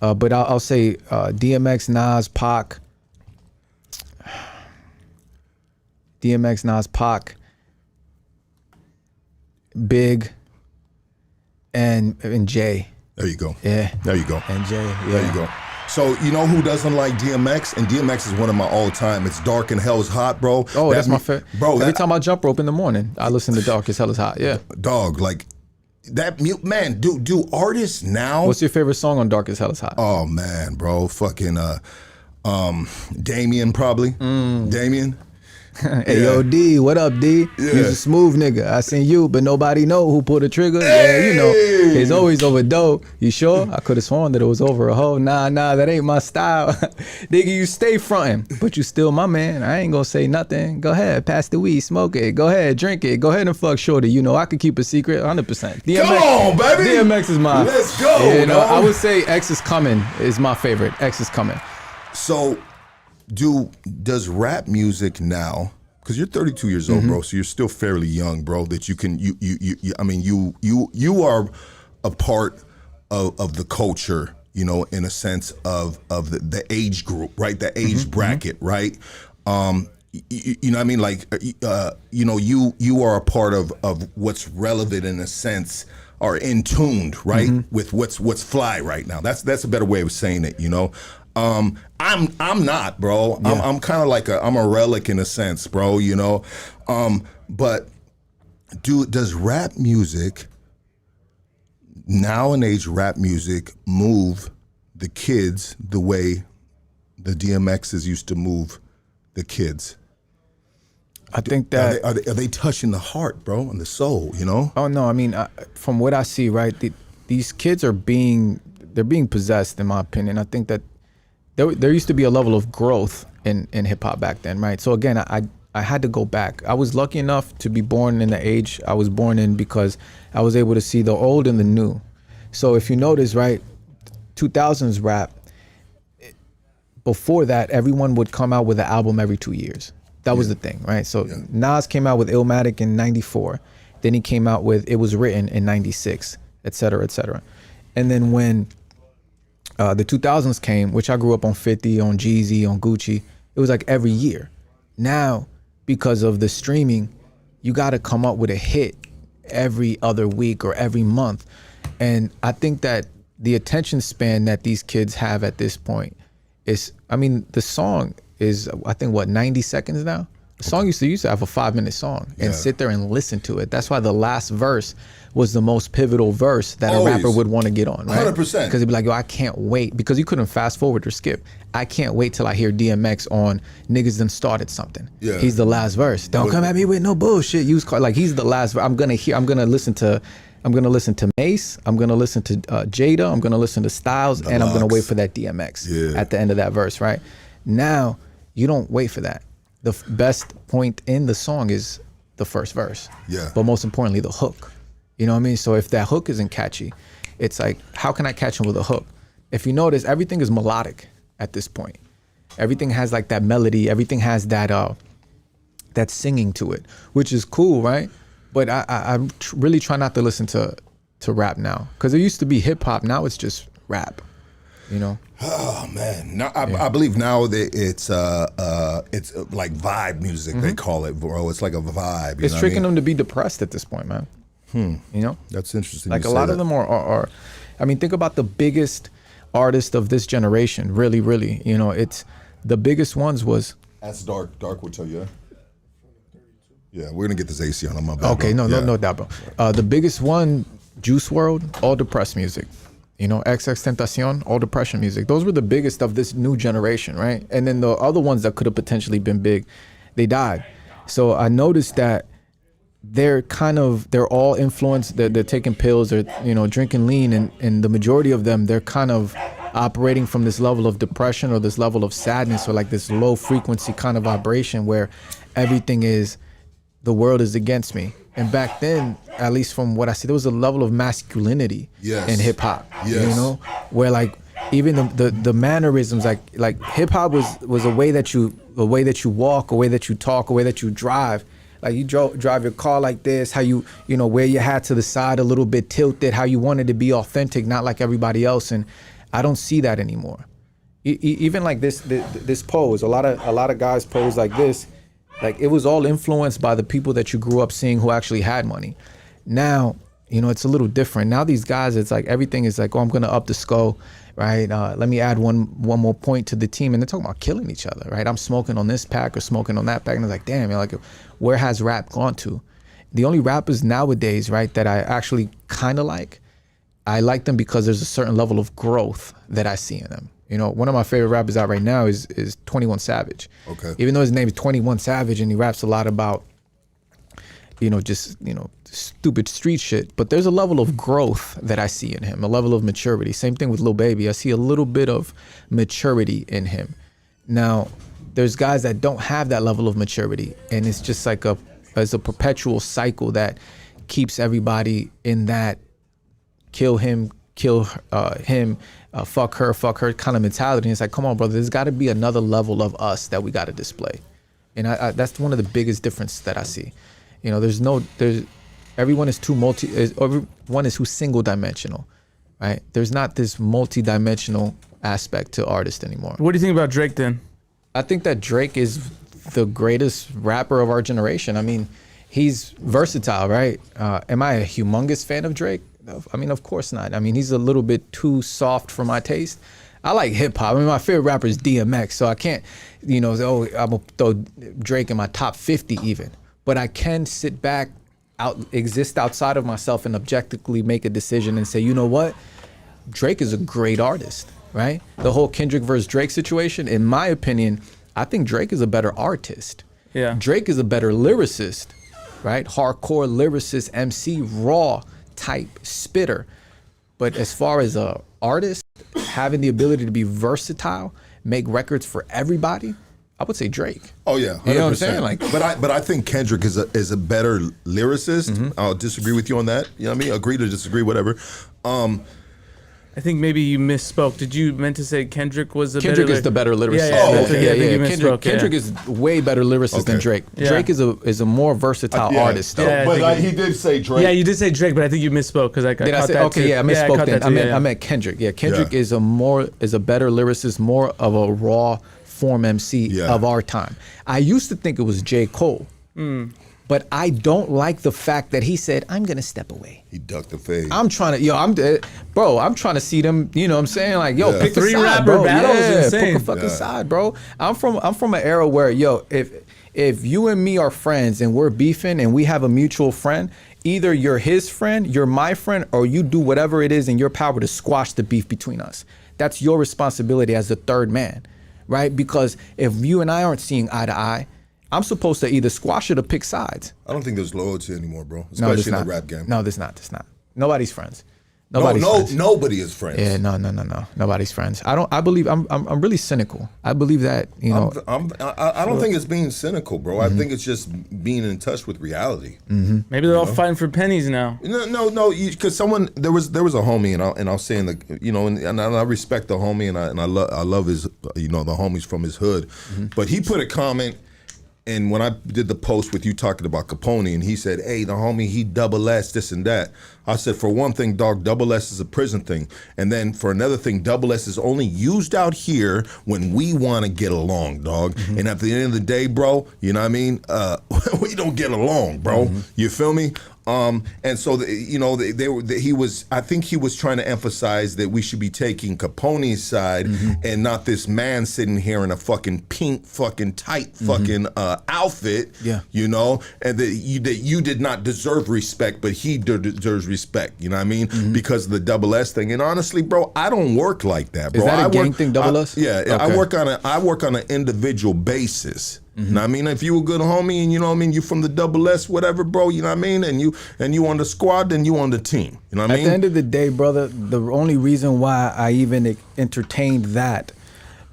But I'll say DMX, Nas, Pac. DMX, Nas, Pac, Big, and Jay. There you go. Yeah. There you go. And Jay. Yeah. There you go. So you know who doesn't like DMX? And DMX is one of my all-time. It's Dark and Hell's Hot, bro. Oh, that's my favorite. Bro, Every time I jump rope in the morning, I listen to Dark as Hell is Hot. Yeah. dog, like that mute man, do artists now? What's your favorite song on Dark as Hell is Hot? Oh man, bro. Fucking Damien probably. Damien. Hey, yo, D, what up, D? Yeah. You's a smooth nigga. I seen you, but nobody know who pulled the trigger. Yeah, you know, it's always over dope. You sure? I could have sworn that it was over a hoe. Nah, that ain't my style. Nigga, you stay frontin', but you still my man. I ain't gonna say nothing. Go ahead, pass the weed, smoke it. Go ahead, drink it. Go ahead and fuck shorty. You know, I could keep a secret 100%. DMX, Come on, baby. DMX is mine. Let's go, Yeah, you know, dog. I would say X is Coming is my favorite. X is Coming. So, does rap music now? Because you're 32 years old, bro. So you're still fairly young, bro. That you can I mean, you are a part of the culture, you know, in a sense of the age group, right? The age bracket, right? You know what I mean? Like, you know, you are a part of what's relevant in a sense, or in tuned, right, with what's fly right now. That's a better way of saying it, you know. I'm not, bro. Yeah. I'm kind of like I'm a relic in a sense, bro. You know, But does rap music, nowadays rap music, move the kids the way the DMXs used to move the kids? I think that are they touching the heart, bro, and the soul? You know? Oh no, I mean, from what I see, right, these kids are being possessed, in my opinion. I think that there used to be a level of growth in hip hop back then, right? So again, I had to go back. I was lucky enough to be born in the age I was born in because I was able to see the old and the new. So if you notice, right, 2000s rap, before that, everyone would come out with an album every 2 years. That was the thing, right? So Nas came out with Illmatic in 94. Then he came out with It Was Written in 96, et cetera, et cetera. And then when the 2000s came, which I grew up on 50, on Jeezy, on Gucci, it was like every year. Now, because of the streaming, you got to come up with a hit every other week or every month. And I think that the attention span that these kids have at this point is, I mean, the song is, I think, what, 90 seconds now? The song used to have a 5-minute song and sit there and listen to it. That's why the last verse was the most pivotal verse that Always. a rapper would want to get on, right? 100%. Because he'd be like, yo, I can't wait. Because you couldn't fast forward or skip. I can't wait till I hear DMX on Niggas Done Started Something. Yeah. He's the last verse. Don't come at me with no bullshit. Use car. Like, he's the last. I'm gonna listen to Mace. I'm gonna listen to Jada. I'm gonna listen to Styles, and I'm gonna wait for that DMX at the end of that verse, right? Now, you don't wait for that. The best point in the song is the first verse. Yeah. But most importantly, the hook. You know what I mean? So if that hook isn't catchy, it's like, how can I catch him with a hook? If you notice, everything is melodic at this point. Everything has like that melody. Everything has that that singing to it, which is cool, right? But I really try not to listen to rap now, because it used to be hip hop. Now it's just rap. You know? Oh man, now I believe now that it's like vibe music. They call it, bro. It's like a vibe. It's tricking them to be depressed at this point, man. You know? That's interesting. Like a lot of them are. I mean, think about the biggest artist of this generation. Really, really. You know, it's the biggest ones was. That's Dark. Dark will tell you. Yeah, we're gonna get this AC on my bad. Okay, bro. no doubt, bro. The biggest one, Juice WRLD, all depressed music. You know, XXXTentacion, all depression music. Those were the biggest of this new generation, right? And then the other ones that could have potentially been big, they died. So I noticed that they're all influenced. They're taking pills, or drinking lean, and the majority of them, they're kind of operating from this level of depression or this level of sadness, or like this low frequency kind of vibration where everything is, the world is against me. And back then, at least from what I see, there was a level of masculinity in hip hop. Yes. You know, where like even the mannerisms, like hip hop was a way that you walk, a way that you talk, a way that you drive. Like you drive your car like this, how you wear your hat to the side a little bit tilted, how you wanted to be authentic, not like everybody else. And I don't see that anymore. Even like this pose, a lot of guys pose like this. Like it was all influenced by the people that you grew up seeing who actually had money. Now, it's a little different. Now these guys, it's like everything is like, oh, I'm gonna up the skull, right? Let me add one more point to the team, and they're talking about killing each other, right? I'm smoking on this pack or smoking on that pack, and it's like, damn, like, where has rap gone to? The only rappers nowadays, right, that I actually kind of like, I like them because there's a certain level of growth that I see in them. One of my favorite rappers out right now is 21 Savage. Okay. Even though his name is 21 Savage and he raps a lot about, stupid street shit, but there's a level of growth that I see in him, a level of maturity. Same thing with Lil Baby. I see a little bit of maturity in him. Now, there's guys that don't have that level of maturity, and it's just like it's a perpetual cycle that keeps everybody in that kill him, fuck her kind of mentality. And it's like, come on, brother, there's got to be another level of us that we got to display. And I that's one of the biggest differences that I see. Everyone is everyone is too single dimensional, right? There's not this multi-dimensional aspect to artists anymore. What do you think about Drake then? I think that Drake is the greatest rapper of our generation. I mean, he's versatile, right? Am I a humongous fan of Drake? I mean, of course not. I mean, he's a little bit too soft for my taste. I like hip hop. I mean, my favorite rapper is DMX, so I can't, I'm gonna throw Drake in my top 50 even. but I can sit back, exist outside of myself and objectively make a decision and say, you know what? Drake is a great artist, right? The whole Kendrick versus Drake situation, in my opinion, I think Drake is a better artist. Yeah. Drake is a better lyricist, right? Hardcore lyricist, MC, raw type spitter. But as far as a artist, having the ability to be versatile, make records for everybody, I would say Drake. Oh yeah, 100%. You know what I'm saying? Like, but I think Kendrick is a better lyricist. I'll disagree with you on that. You know what I mean? Agree to disagree, whatever. I think maybe you misspoke. Did you meant to say Kendrick was a Kendrick better is the better lyricist. Yeah, Oh, okay. I think you misspoke, Kendrick is way better lyricist than Okay. Drake. Yeah. Drake is a more versatile Yeah, artist, though. Yeah, I but think he did say Drake. Yeah, you did say Drake, but I think you misspoke because I Did I caught say? that Okay, too. yeah, I misspoke caught then. that too, I meant Kendrick. Yeah, Kendrick Yeah. is a better lyricist, more of a raw form MC Yeah. of our time. I used to think it was J. Cole, but I don't like the fact that he said, "I'm gonna step away." He ducked the fade. I'm trying to, I'm trying to see them, you know what I'm saying? Like, yo, Yeah. pick a Three side, rapper bro. battle is Yeah, insane. pick a fucking Yeah. side, bro. I'm from an era where, if you and me are friends and we're beefing and we have a mutual friend, either you're his friend, you're my friend, or you do whatever it is in your power to squash the beef between us. That's your responsibility as the third man, right? Because if you and I aren't seeing eye to eye, I'm supposed to either squash it or pick sides. I don't think there's loyalty anymore, bro. No, Especially there's in not. the rap game. No, there's not. Nobody's friends. no, Nobody's friends. nobody is friends. Yeah, no. Nobody's friends. I believe I'm really cynical. I believe that, you know. I don't think it's being cynical, bro. I think it's just being in touch with reality. Maybe they're all fighting for pennies now. No, because someone there was a homie, and I was saying that, you know, and I respect the homie, and I love his, you know, the homies from his hood, but he put a comment. And when I did the post with you talking about Capone, and he said, "Hey, the homie, he double S this and that." I said, for one thing, dog, double S is a prison thing, and then for another thing, double S is only used out here when we want to get along, dog. And at the end of the day, bro, you know what I mean? We don't get along, bro. You feel me? And so, I think he was trying to emphasize that we should be taking Capone's side and not this man sitting here in a fucking pink, fucking tight, fucking outfit. Yeah. You know, and that you did not deserve respect, but he deserves respect. You know what I mean? Because of the double S thing. And honestly, bro, I don't work like that, bro. Is that a I gang work, thing, double S? Yeah, Okay. I work on an individual basis. You know what I mean? If you a good homie and you know what I mean, you from the double S, whatever, bro, you know what I mean? And you on the squad, then you on the team. You know what I At mean? the end of the day, brother, the only reason why I even entertained that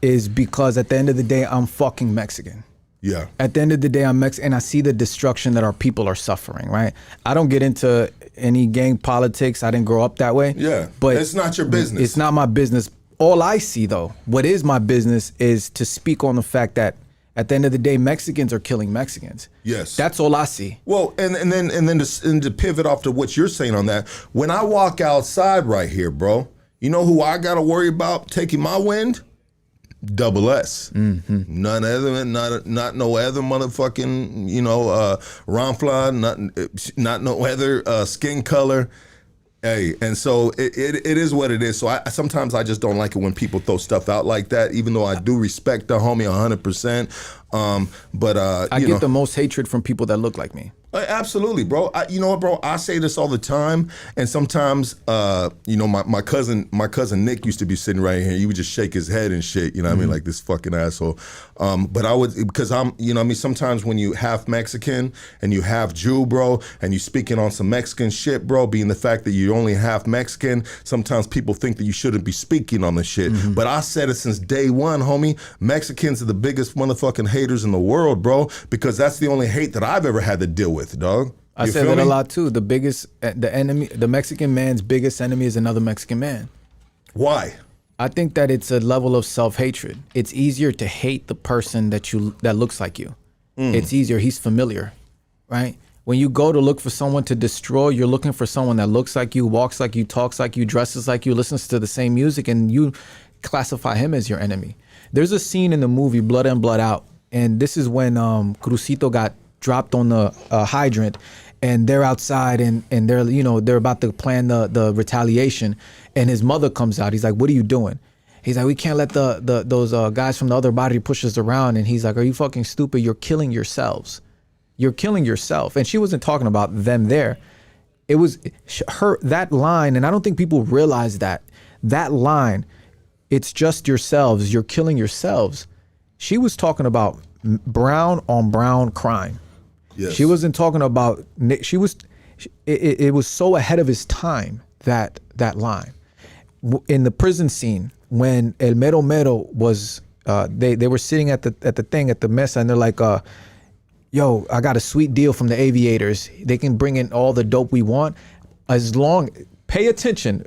is because at the end of the day, I'm fucking Mexican. Yeah. At the end of the day, I'm Mexican, and I see the destruction that our people are suffering, right? I don't get into any gang politics. I didn't grow up that way. Yeah. But It's not your business. It's not my business. All I see, though, what is my business is to speak on the fact that at the end of the day, Mexicans are killing Mexicans. Yes. That's all I see. Well, and then to pivot off to what you're saying on that, when I walk outside right here, bro, you know who I got to worry about taking my wind? Double S. None other, not no other motherfucking, you know, Ronfla, not no other skin color. Hey, and so it is what it is. So sometimes I just don't like it when people throw stuff out like that, even though I do respect the homie 100%. But I get the most hatred from people that look like me. Absolutely, bro. You know what, bro? I say this all the time, and sometimes, you know, my cousin Nick used to be sitting right here. He would just shake his head and shit. You know what I mean? Like this fucking asshole. But I would, because I'm, you know what I mean? Sometimes when you half Mexican and you half Jew, bro, and you speaking on some Mexican shit, bro, being the fact that you're only half Mexican, sometimes people think that you shouldn't be speaking on this shit. But I said it since day one, homie. Mexicans are the biggest motherfucking haters in the world, bro, because that's the only hate that I've ever had to deal with, dog. I You say feel that me? a lot too. The Mexican man's biggest enemy is another Mexican man. Why? I think that it's a level of self-hatred. It's easier to hate the person that looks like you. It's easier. He's familiar, right? When you go to look for someone to destroy, you're looking for someone that looks like you, walks like you, talks like you, dresses like you, listens to the same music, and you classify him as your enemy. There's a scene in the movie Blood In, Blood Out, and this is when Crucito got dropped on the hydrant, and they're outside and they're, you know, they're about to plan the retaliation, and his mother comes out. He's like, "What are you doing?" He's like, "We can't let those guys from the other body push us around." And he's like, "Are you fucking stupid? You're killing yourselves. you're killing yourself. And she wasn't talking about them there. It was her, that line, and I don't think people realize that line, it's just yourselves, you're killing yourselves. She was talking about brown on brown crime. Yes. She wasn't talking about, it was so ahead of his time, that line. In the prison scene, when El Mero Mero was, they were sitting at the mesa, and they're like, yo, I got a sweet deal from the aviators. They can bring in all the dope we want. Pay attention,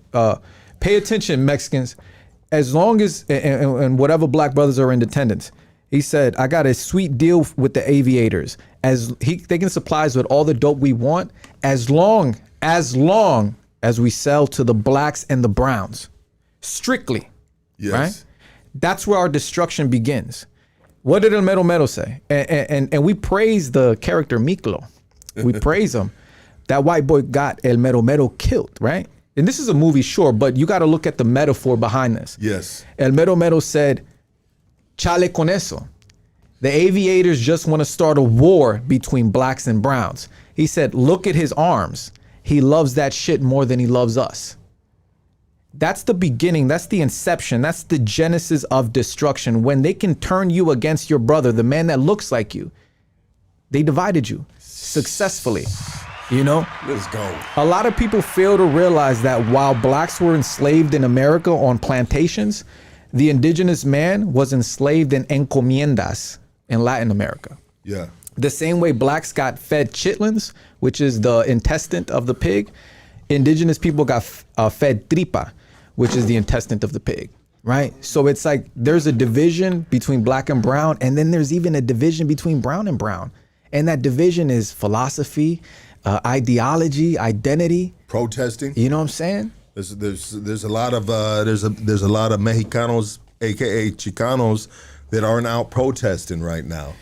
Mexicans. As long as, and whatever black brothers are in attendance, he said, I got a sweet deal with the aviators. They can supply us with all the dope we want, as long as we sell to the blacks and the browns. Strictly. Yes. Right? That's where our destruction begins. What did El Mero Mero say? And we praise the character Miklo. We praise him. That white boy got El Mero Mero killed, right? And this is a movie, sure, but you got to look at the metaphor behind this. Yes. El Mero Mero said, chale con eso. The aviators just want to start a war between blacks and browns. He said, look at his arms. He loves that shit more than he loves us. That's the beginning. That's the inception. That's the genesis of destruction. When they can turn you against your brother, the man that looks like you, they divided you successfully. You know? Let's go. A lot of people fail to realize that while blacks were enslaved in America on plantations, the indigenous man was enslaved in encomiendas in Latin America. Yeah. The same way blacks got fed chitlins, which is the intestine of the pig, indigenous people got fed tripa, which is the intestine of the pig, right? So it's like there's a division between black and brown, and then there's even a division between brown and brown. And that division is philosophy, ideology, identity. Protesting. You know what I'm saying? There's a lot of there's a lot of Mexicanos, aka Chicanos, that aren't out protesting right now.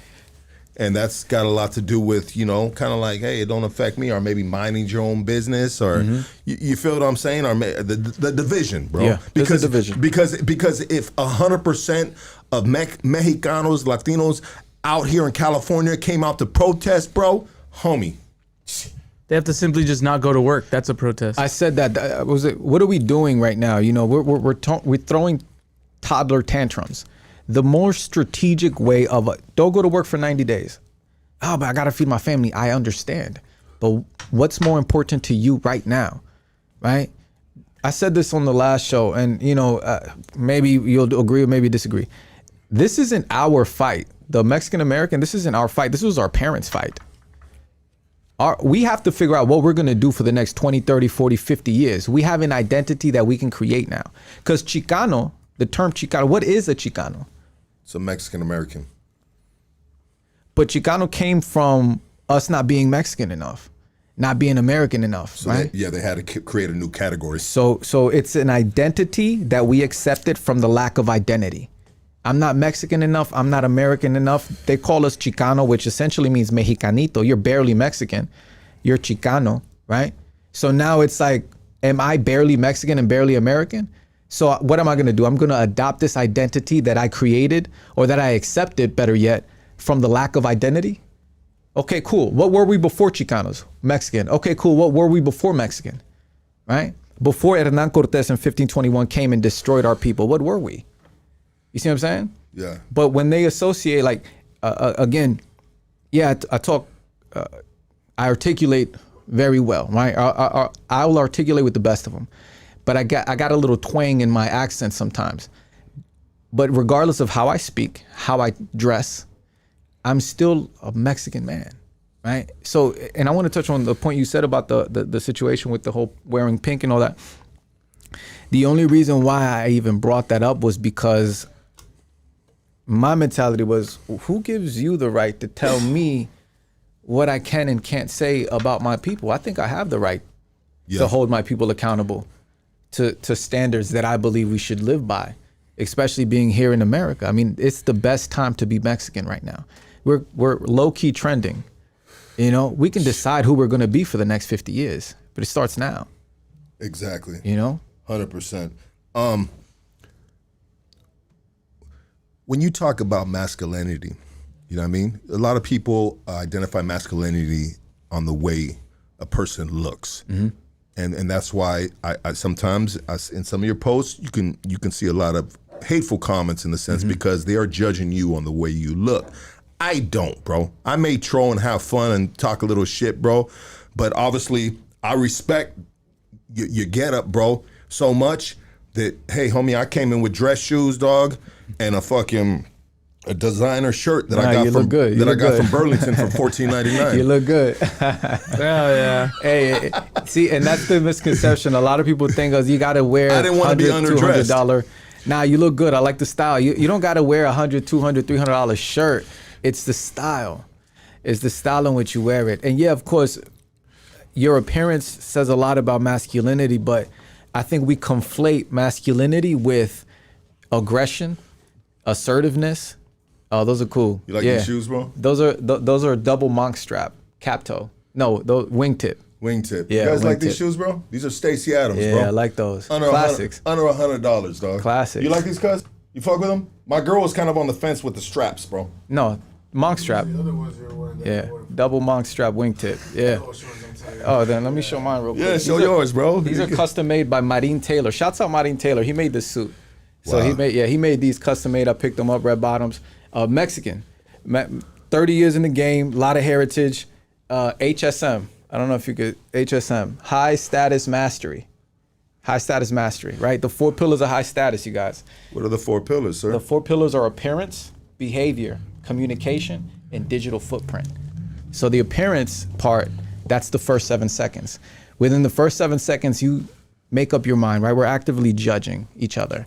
And that's got a lot to do with, you know, kind of like, hey, it don't affect me, or maybe minding your own business, or you feel what I'm saying, or the division, bro. Yeah, because the division. Because if 100% of Mexicanos, Latinos out here in California came out to protest, bro, homie. They have to simply just not go to work. That's a protest. I said that. What are we doing right now? You know, we're throwing toddler tantrums. The more strategic way of don't go to work for 90 days. Oh, but I got to feed my family. I understand. But what's more important to you right now, right? I said this on the last show, and, you know, maybe you'll agree or maybe disagree. This isn't our fight. The Mexican-American, this isn't our fight. This was our parents' fight. We have to figure out what we're going to do for the next 20, 30, 40, 50 years. We have an identity that we can create now. Because Chicano, the term Chicano, what is a Chicano? It's a Mexican-American. But Chicano came from us not being Mexican enough, not being American enough, So right? they had to create a new category. So it's an identity that we accepted from the lack of identity. I'm not Mexican enough. I'm not American enough. They call us Chicano, which essentially means Mexicanito. You're barely Mexican. You're Chicano, right? So now it's like, am I barely Mexican and barely American? So what am I going to do? I'm going to adopt this identity that I created, or that I accepted, better yet, from the lack of identity. Okay, cool. What were we before Chicanos? Mexican. Okay, cool. What were we before Mexican? Right? Before Hernan Cortés in 1521 came and destroyed our people, what were we? You see what I'm saying? Yeah. But when they associate, like, again, yeah, I articulate very well, right? I will articulate with the best of them. But I got a little twang in my accent sometimes. But regardless of how I speak, how I dress, I'm still a Mexican man, right? So, and I want to touch on the point you said about the situation with the whole wearing pink and all that. The only reason why I even brought that up was because my mentality was, who gives you the right to tell me what I can and can't say about my people? I think I have the right to hold my people accountable to standards that I believe we should live by, especially being here in America. I mean, it's the best time to be Mexican right now. We're low-key trending. You know, we can decide who we're going to be for the next 50 years, but it starts now. Exactly. You know? 100%. When you talk about masculinity, You know what I mean? A lot of people identify masculinity on the way a person looks. And that's why I sometimes in some of your posts you can see a lot of hateful comments in the sense because they are judging you on the way you look. I don't, bro. I may troll and have fun and talk a little shit, bro. But obviously I respect your get up, bro, so much that, hey, homie, I came in with dress shoes, dog, and a designer shirt that I got from Burlington for $14.99. You look good. Yeah. Hey, see, and that's the misconception. A lot of people think you got to wear I didn't want to be underdressed. $200. Nah, you look good. I like the style. You don't got to wear $100, $200, $300 shirt. It's the style. It's the style in which you wear it. And yeah, of course, your appearance says a lot about masculinity, but I think we conflate masculinity with aggression, assertiveness. Oh, those are cool. You like these shoes, bro? Those are double monk strap, cap toe. No, those wingtip. Wingtip. Yeah, you guys like wingtip. these shoes, bro? These are Stacey Adams, Yeah, bro. I like those. Under Classics. Under $100, dog. Classics. You like these, cuz? You fuck with them? My girl was kind of on the fence with the straps, bro. No, monk strap. The other ones you're wearing. Yeah, double monk strap wingtip. Yeah. Oh, then let me show mine real quick. Yeah, show yours, bro. These are custom made by Marine Taylor. Shouts out Marine Taylor. He made this suit. So Wow. he made these custom made. I picked them up, red bottoms. Mexican, 30 years in the game, a lot of heritage. HSM. I don't know if you could. HSM, high status mastery. High status mastery, right? The 4 pillars of high status, you guys. What are the 4 pillars, sir? The 4 pillars are appearance, behavior, communication, and digital footprint. So the appearance part, that's the first 7 seconds. Within the first 7 seconds, you make up your mind, right? We're actively judging each other.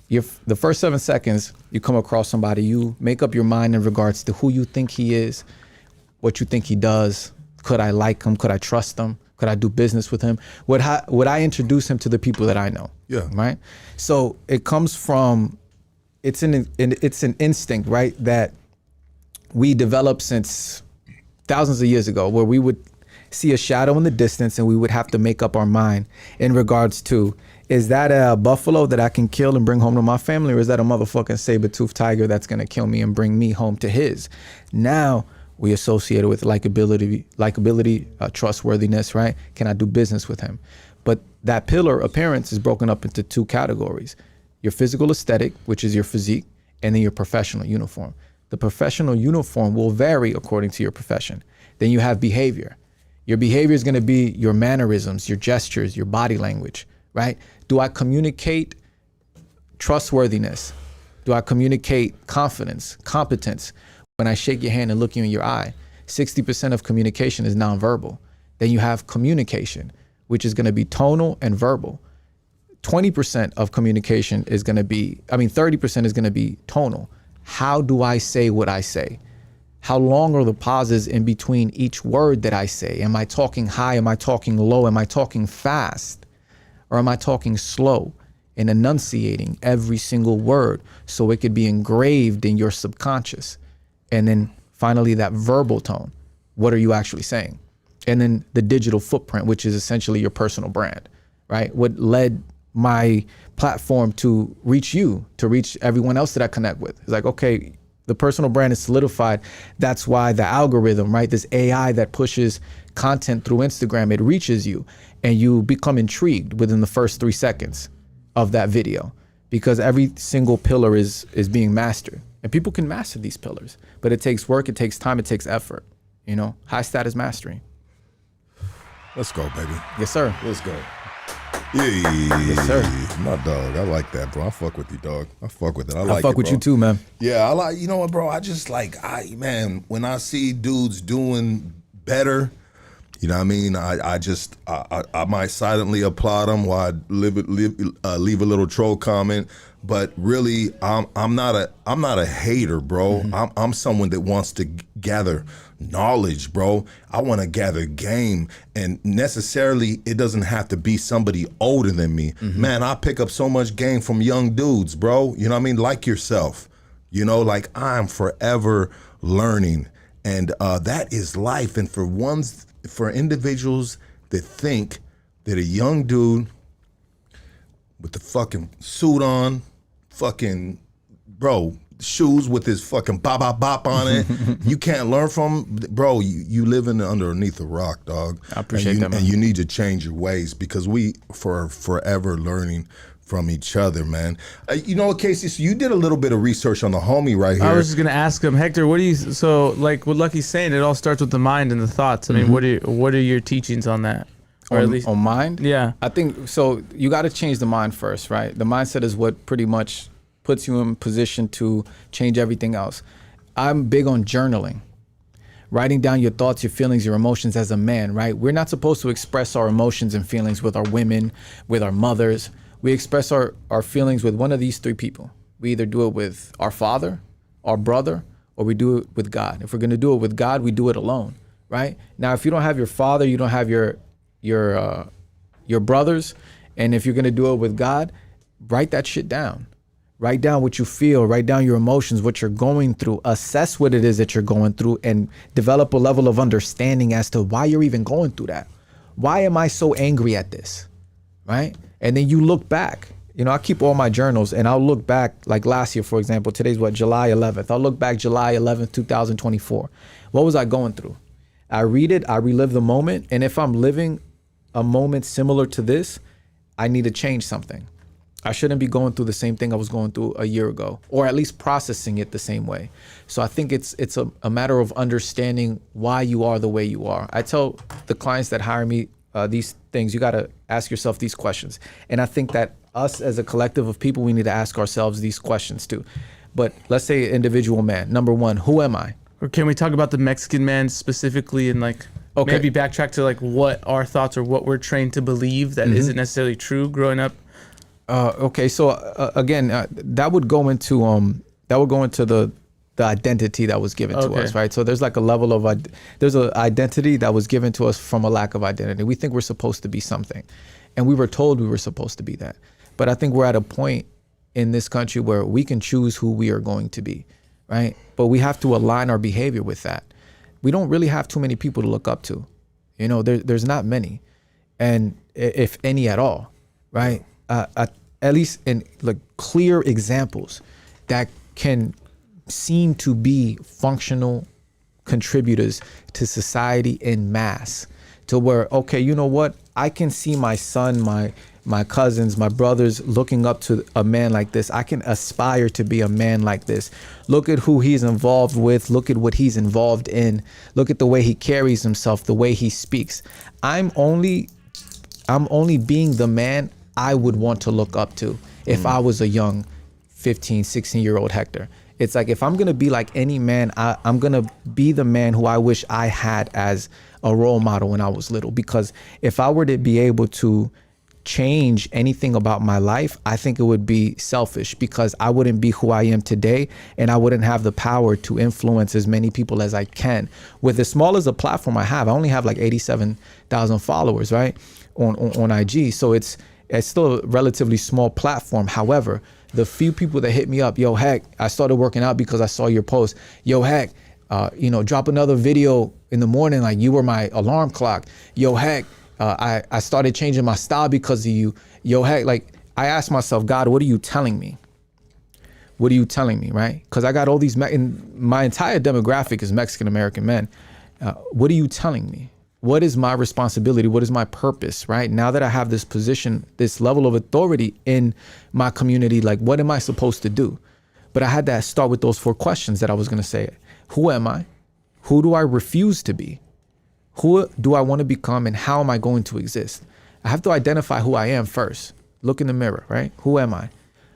The first 7 seconds, you come across somebody, you make up your mind in regards to who you think he is, what you think he does. Could I like him? Could I trust him? Could I do business with him? Would I introduce him to the people that I know? Yeah. Right? So it comes from, it's an instinct, right? That we developed since thousands of years ago, where we would see a shadow in the distance and we would have to make up our mind in regards to, is that a buffalo that I can kill and bring home to my family, or is that a motherfucking saber-toothed tiger that's gonna kill me and bring me home to his? Now we associate it with likability, trustworthiness, right? Can I do business with him? But that pillar, appearance, is broken up into 2 categories. Your physical aesthetic, which is your physique, and then your professional uniform. The professional uniform will vary according to your profession. Then you have behavior. Your behavior is gonna be your mannerisms, your gestures, your body language, right? Do I communicate trustworthiness? Do I communicate confidence, competence? When I shake your hand and look you in your eye, 60% of communication is nonverbal. Then you have communication, which is gonna be tonal and verbal. 20% of communication is gonna be, 30% is gonna be tonal. How do I say what I say? How long are the pauses in between each word that I say? Am I talking high? Am I talking low? Am I talking fast? Or am I talking slow and enunciating every single word so it could be engraved in your subconscious? And then finally, that verbal tone. What are you actually saying? And then the digital footprint, which is essentially your personal brand, right? What led my platform to reach you, to reach everyone else that I connect with. It's like, okay, the personal brand is solidified. That's why the algorithm, right? This AI that pushes content through Instagram, it reaches you and you become intrigued within the first 3 seconds of that video, because every single pillar is being mastered. And people can master these pillars, but it takes work, it takes time, it takes effort, high status mastery. Let's go, baby. Yes, sir. Let's go. Yeah. Yes, sir. My dog. I like that, bro. I fuck with you, dog. I fuck with it. I like I fuck it, with bro. you too, man. Yeah, I like, you know what, bro? I just like, when I see dudes doing better, you know what I mean? I might silently applaud them while I leave a little troll comment. But really, I'm not a hater, bro. Mm-hmm. I'm someone that wants to gather knowledge, bro. I want to gather game, and necessarily it doesn't have to be somebody older than me. Mm-hmm. Man, I pick up so much game from young dudes, bro. You know what I mean? Like yourself. Like I'm forever learning, and that is life. And for individuals that think that a young dude with the fucking suit on, bro, shoes with his fucking bop bop bop on it. You can't learn from, bro. You living underneath a rock, dog. I appreciate and that, man. And you need to change your ways because we for forever learning from each other, man. You know what, Casey? So you did a little bit of research on the homie right here. I was just gonna ask him, Hector, what do you? So like what Lucky's saying, it all starts with the mind and the thoughts. I mean, what are your teachings on that? Or at least on mind? Yeah. I think so. You got to change the mind first, right? The mindset is what pretty much puts you in position to change everything else. I'm big on journaling, writing down your thoughts, your feelings, your emotions as a man, right? We're not supposed to express our emotions and feelings with our women, with our mothers. We express our feelings with one of these three people. We either do it with our father, our brother, or we do it with God. If we're going to do it with God, we do it alone, right? Now, if you don't have your father, you don't have your brothers, and if you're going to do it with God, write that shit down. Write down what you feel, write down your emotions, what you're going through, assess what it is that you're going through, and develop a level of understanding as to why you're even going through that. Why am I so angry at this, right? And then you look back. You know, I keep all my journals, and I'll look back, like last year, for example. Today's what, July 11th. I'll look back July 11th, 2024. What was I going through? I read it, I relive the moment, and if I'm living a moment similar to this, I need to change something. I shouldn't be going through the same thing I was going through a year ago, or at least processing it the same way. So I think it's a matter of understanding why you are the way you are. I tell the clients that hire me these things, you got to ask yourself these questions. And I think that us as a collective of people, we need to ask ourselves these questions too. But let's say individual man, number one, who am I? Or can we talk about the Mexican man specifically and like maybe backtrack to like what our thoughts or what we're trained to believe that isn't necessarily true growing up? Okay, so again, that would go into the identity that was given to us, right? So there's like a level of there's an identity that was given to us from a lack of identity. We think we're supposed to be something, and we were told we were supposed to be that. But I think we're at a point in this country where we can choose who we are going to be, right? But we have to align our behavior with that. We don't really have too many people to look up to. You know, there's not many, and if any at all, right? At least in like clear examples that can seem to be functional contributors to society in mass, to where, okay, you know what? I can see my son, my cousins, my brothers looking up to a man like this. I can aspire to be a man like this. Look at who he's involved with. Look at what he's involved in. Look at the way he carries himself, the way he speaks. I'm only being the man I would want to look up to if I was a young 15, 16-year-old Hector. It's like, if I'm going to be like any man, I'm going to be the man who I wish I had as a role model when I was little. Because if I were to be able to change anything about my life, I think it would be selfish, because I wouldn't be who I am today, and I wouldn't have the power to influence as many people as I can. With as small as a platform I have, I only have like 87,000 followers, right, on IG. So it's still a relatively small platform. However, the few people that hit me up, yo, Heck, I started working out because I saw your post. Yo, Heck, drop another video in the morning, like you were my alarm clock. Yo, Heck, I started changing my style because of you. Yo, Heck, like I asked myself, God, what are you telling me? What are you telling me, right? Because I got all these, my entire demographic is Mexican-American men. What are you telling me? What is my responsibility? What is my purpose, right? Now that I have this position, this level of authority in my community, like what am I supposed to do? But I had to start with those 4 questions that I was going to say. Who am I? Who do I refuse to be? Who do I want to become, and how am I going to exist? I have to identify who I am first. Look in the mirror, right? Who am I?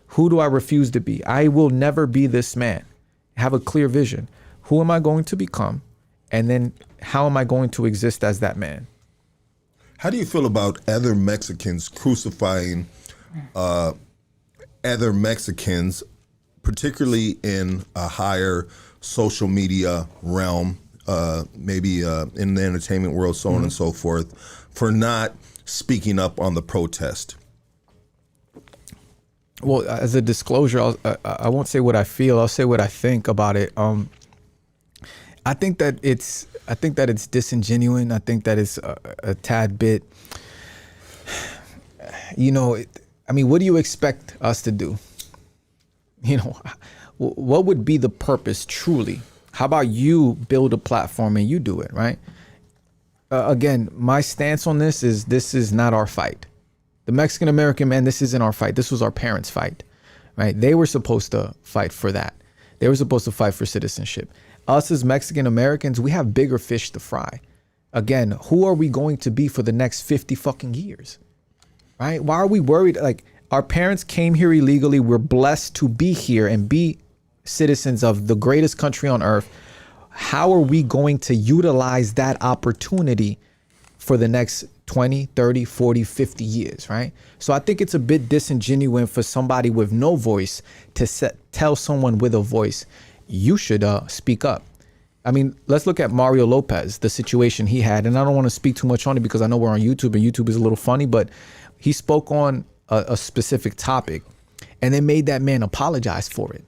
Who do I refuse to be? I will never be this man. Have a clear vision. Who am I going to become? And then how am I going to exist as that man? How do you feel about other Mexicans crucifying other Mexicans, particularly in a higher social media realm, maybe in the entertainment world, so on and so forth, for not speaking up on the protest? Well, as a disclosure, I won't say what I feel. I'll say what I think about it. I think that it's disingenuous. I think that it's a tad bit, what do you expect us to do? what would be the purpose truly? How about you build a platform and you do it, right? Again, my stance on this is not our fight. The Mexican American man, this isn't our fight. This was our parents' fight, right? They were supposed to fight for that. They were supposed to fight for citizenship. Us as Mexican Americans, we have bigger fish to fry. Again, who are we going to be for the next 50 fucking years, right? Why are we worried? Like, our parents came here illegally. We're blessed to be here and be citizens of the greatest country on earth. How are we going to utilize that opportunity for the next 20, 30, 40, 50 years, right? So I think it's a bit disingenuous for somebody with no voice to tell someone with a voice, you should speak up. I mean, let's look at Mario Lopez, the situation he had. And I don't want to speak too much on it because I know we're on YouTube and YouTube is a little funny, but he spoke on a specific topic and they made that man apologize for it,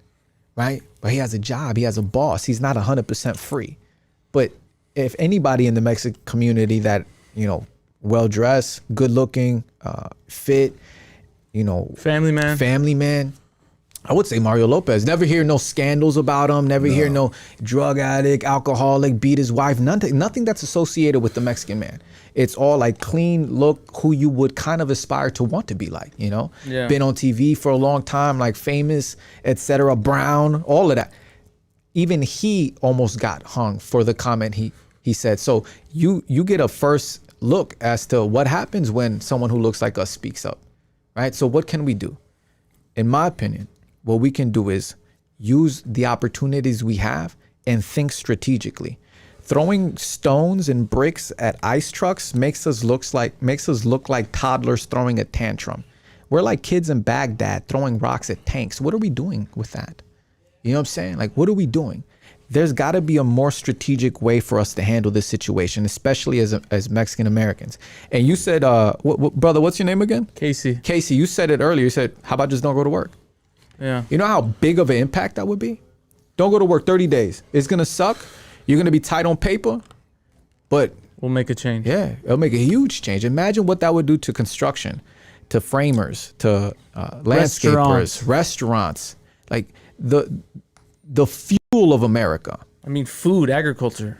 right? But he has a job, he has a boss, he's not 100% free. But if anybody in the Mexican community that, you know, well-dressed, good-looking, fit, you know, family man, I would say Mario Lopez. Never hear no scandals about him. Never hear no drug addict, alcoholic, beat his wife. Nothing that's associated with the Mexican man. It's all like clean look, who you would kind of aspire to want to be like, you know? Yeah. Been on TV for a long time, like famous, etc. Brown, all of that. Even he almost got hung for the comment he said. So you get a first look as to what happens when someone who looks like us speaks up, right? So what can we do? In my opinion, what we can do is use the opportunities we have and think strategically. Throwing stones and bricks at ice trucks makes us look like toddlers throwing a tantrum. We're like kids in Baghdad throwing rocks at tanks. What are we doing with that? You know what I'm saying? Like, what are we doing? There's got to be a more strategic way for us to handle this situation, especially as Mexican Americans. And you said, brother, what's your name again? Casey. Casey, you said it earlier. You said, how about just don't go to work? Yeah. You know how big of an impact that would be? Don't go to work 30 days. It's going to suck. You're going to be tight on paper, but we'll make a change. Yeah, it'll make a huge change. Imagine what that would do to construction, to framers, to landscapers, restaurants, like the fuel of America. I mean, food, agriculture.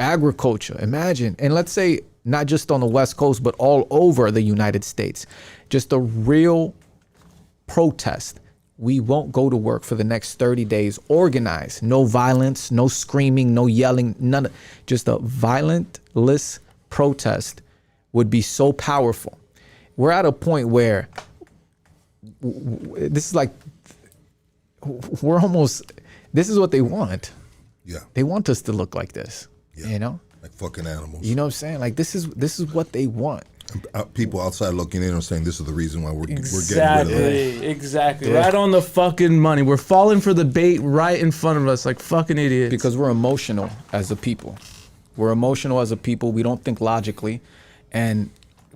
Imagine. And let's say not just on the West Coast, but all over the United States. Just a real protest. We won't go to work for the next 30 days. Organized. No violence, no screaming, no yelling, none of, just a violentless protest would be so powerful. We're at a point where this is like, this is what they want. Yeah. They want us to look like this, you know? Like fucking animals. You know what I'm saying? Like this is what they want. People outside looking in are saying this is the reason why we're getting rid of it. Exactly. Yeah. Right on the fucking money. We're falling for the bait right in front of us like fucking idiots. Because we're emotional as a people. We're emotional as a people. We don't think logically. And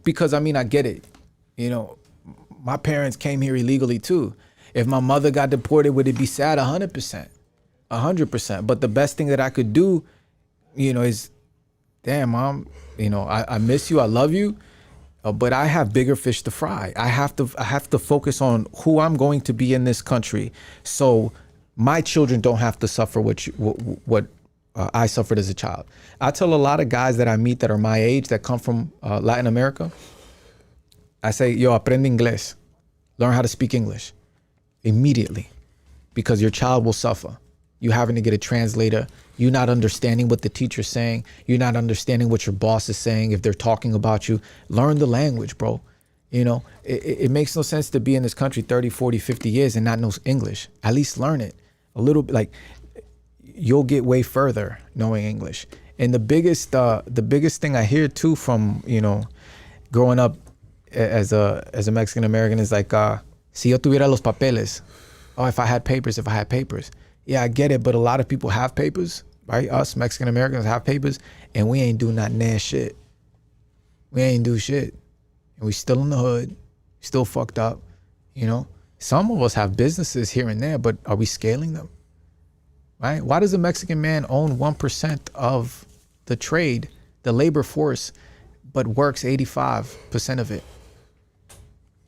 because, I mean, I get it. You know, my parents came here illegally too. If my mother got deported, would it be sad? 100%. 100%. But the best thing that I could do, you know, is, damn, Mom, you know, I miss you. I love you. But I have bigger fish to fry. I have to focus on who I'm going to be in this country, so my children don't have to suffer what I suffered as a child. I tell a lot of guys that I meet that are my age that come from Latin America. I say, yo, aprende inglés. Learn how to speak English immediately, because your child will suffer. You having to get a translator. You not understanding what the teacher's saying. You're not understanding what your boss is saying if they're talking about you. Learn the language, bro. You know, it makes no sense to be in this country 30, 40, 50 years and not know English. At least learn it a little bit. Like, you'll get way further knowing English. And the biggest thing I hear too from, you know, growing up as a Mexican American is like, si yo tuviera los papeles. Oh, if I had papers. Yeah, I get it, but a lot of people have papers, right? Us Mexican Americans have papers, and we ain't do nothing there shit. We ain't do shit. And we still in the hood, still fucked up, you know? Some of us have businesses here and there, but are we scaling them, right? Why does a Mexican man own 1% of the trade, the labor force, but works 85% of it?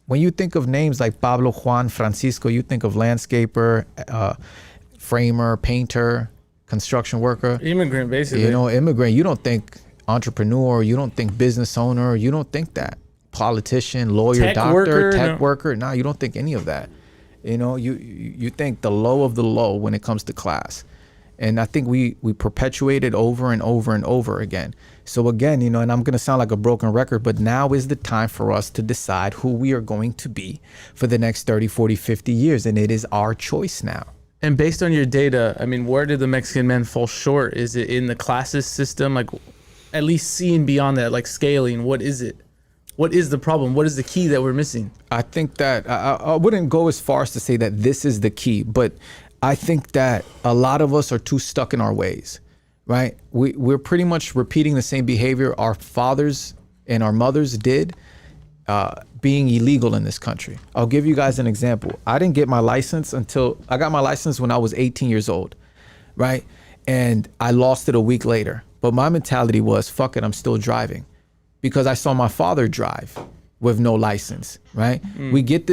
When you think of names like Pablo, Juan, Francisco, you think of landscaper, framer, painter, construction worker, Immigrant, basically. you know, immigrant. You don't think entrepreneur, you don't think business owner, you don't think that. Politician, lawyer, Tech doctor, worker, tech no. worker. No, you don't think any of that. You know, you think the low of the low when it comes to class. And I think we perpetuate it over and over and over again. So again, you know, and I'm going to sound like a broken record, but now is the time for us to decide who we are going to be for the next 30, 40, 50 years. And it is our choice now. And based on your data, I mean, where did the Mexican men fall short? Is it in the classes system? Like, at least seeing beyond that, like scaling, what is it? What is the problem? What is the key that we're missing? I think that I wouldn't go as far as to say that this is the key, but I think that a lot of us are too stuck in our ways, right? We're pretty much repeating the same behavior our fathers and our mothers did, being illegal in this country. I'll give you guys an example. I didn't get my license until I got my license when I was 18 years old, right? And I lost it a week later. But my mentality was, fuck it, I'm still driving. Because I saw my father drive with no license, right? We get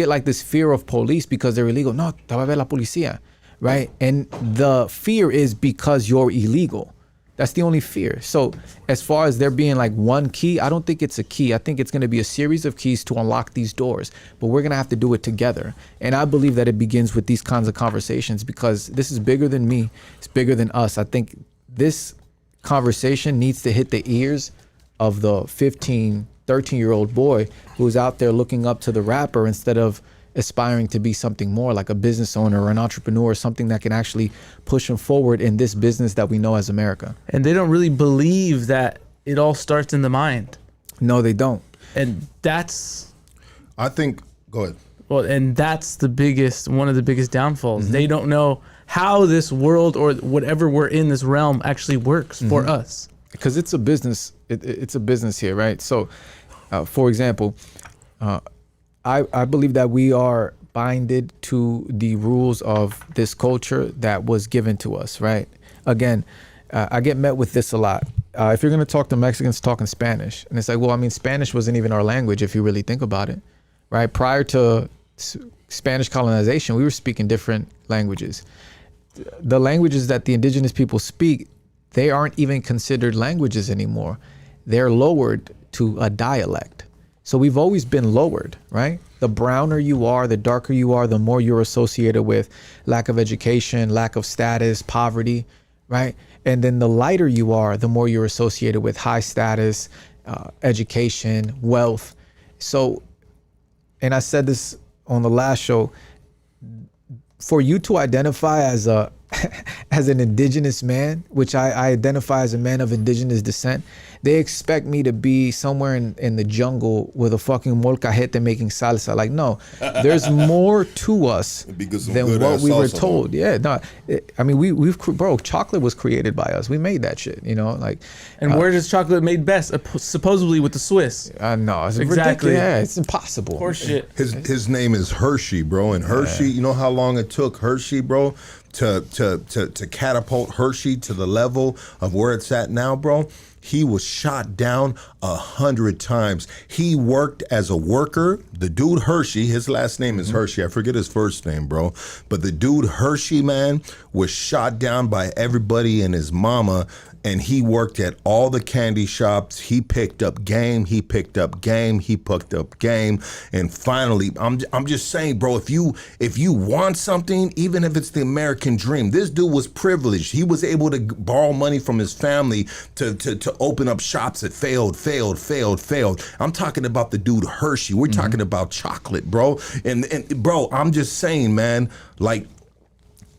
like this fear of police because they're illegal. No, te va a ver la policía, right? And the fear is because you're illegal. That's the only fear. So as far as there being like one key, I don't think it's a key. I think it's going to be a series of keys to unlock these doors, but we're going to have to do it together. And I believe that it begins with these kinds of conversations because this is bigger than me. It's bigger than us. I think this conversation needs to hit the ears of the 15, 13-year-old boy who's out there looking up to the rapper instead of aspiring to be something more like a business owner or an entrepreneur, something that can actually push him forward in this business that we know as America. And they don't really believe that it all starts in the mind. No, they don't. And that's, I think, go ahead. well, and that's one of the biggest downfalls. They don't know how this world or whatever we're in this realm actually works for us. Because it's a business. It's a business here, right? So, for example, I believe that we are binded to the rules of this culture that was given to us, right? Again, I get met with this a lot. If you're going to talk to Mexicans talking Spanish, and it's like, well, I mean, Spanish wasn't even our language if you really think about it, right? Prior to Spanish colonization, we were speaking different languages. The languages that the indigenous people speak, they aren't even considered languages anymore. They're lowered to a dialect. So we've always been lowered, right? The browner you are, the darker you are, the more you're associated with lack of education, lack of status, poverty, right? And then the lighter you are, the more you're associated with high status, education, wealth. So, and I said this on the last show, for you to identify as as an indigenous man, which I identify as a man of indigenous descent, they expect me to be somewhere in the jungle with a fucking molcajete making salsa. Like, no, there's more to us than what we were told. Yeah, no, I mean, bro, chocolate was created by us. We made that shit, you know, like. And where is chocolate made best? Supposedly with the Swiss. No, it's Exactly. ridiculous. Yeah, it's impossible. Horseshit. His name is Hershey, bro. And Hershey, you know how long it took Hershey, bro, to catapult Hershey to the level of where it's at now, bro? He was shot down 100 times. He worked as a worker. The dude Hershey, his last name is Hershey. I forget his first name, bro. But the dude Hershey, man, was shot down by everybody and his mama. And he worked at all the candy shops. He picked up game. He picked up game. He picked up game. And finally, I'm just saying, bro, if you want something, even if it's the American dream, this dude was privileged. He was able to borrow money from his family to open up shops that failed. I'm talking about the dude Hershey. We're talking about chocolate, bro. And bro, I'm just saying, man, like,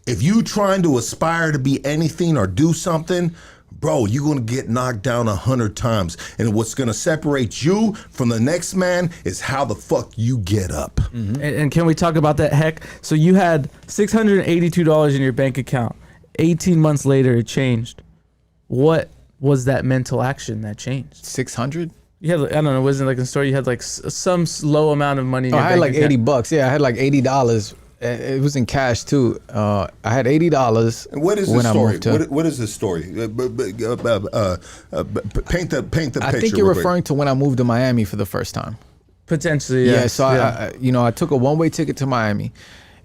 if you trying to aspire to be anything or do something, bro, you're going to get knocked down 100 times. And what's going to separate you from the next man is how the fuck you get up. And can we talk about that, Heck? So you had $682 in your bank account. 18 months later, it changed. What was that mental action that changed? 600? You had, I don't know, wasn't it like a story? You had like some low amount of money in your I bank had like account. $80. Yeah, I had like $80. It was in cash too. I had $80. And what is when the I story? moved to, What is the story? Paint the picture. I think you're referring to when I moved to Miami for the first time. Potentially, Yeah. So I took a one-way ticket to Miami,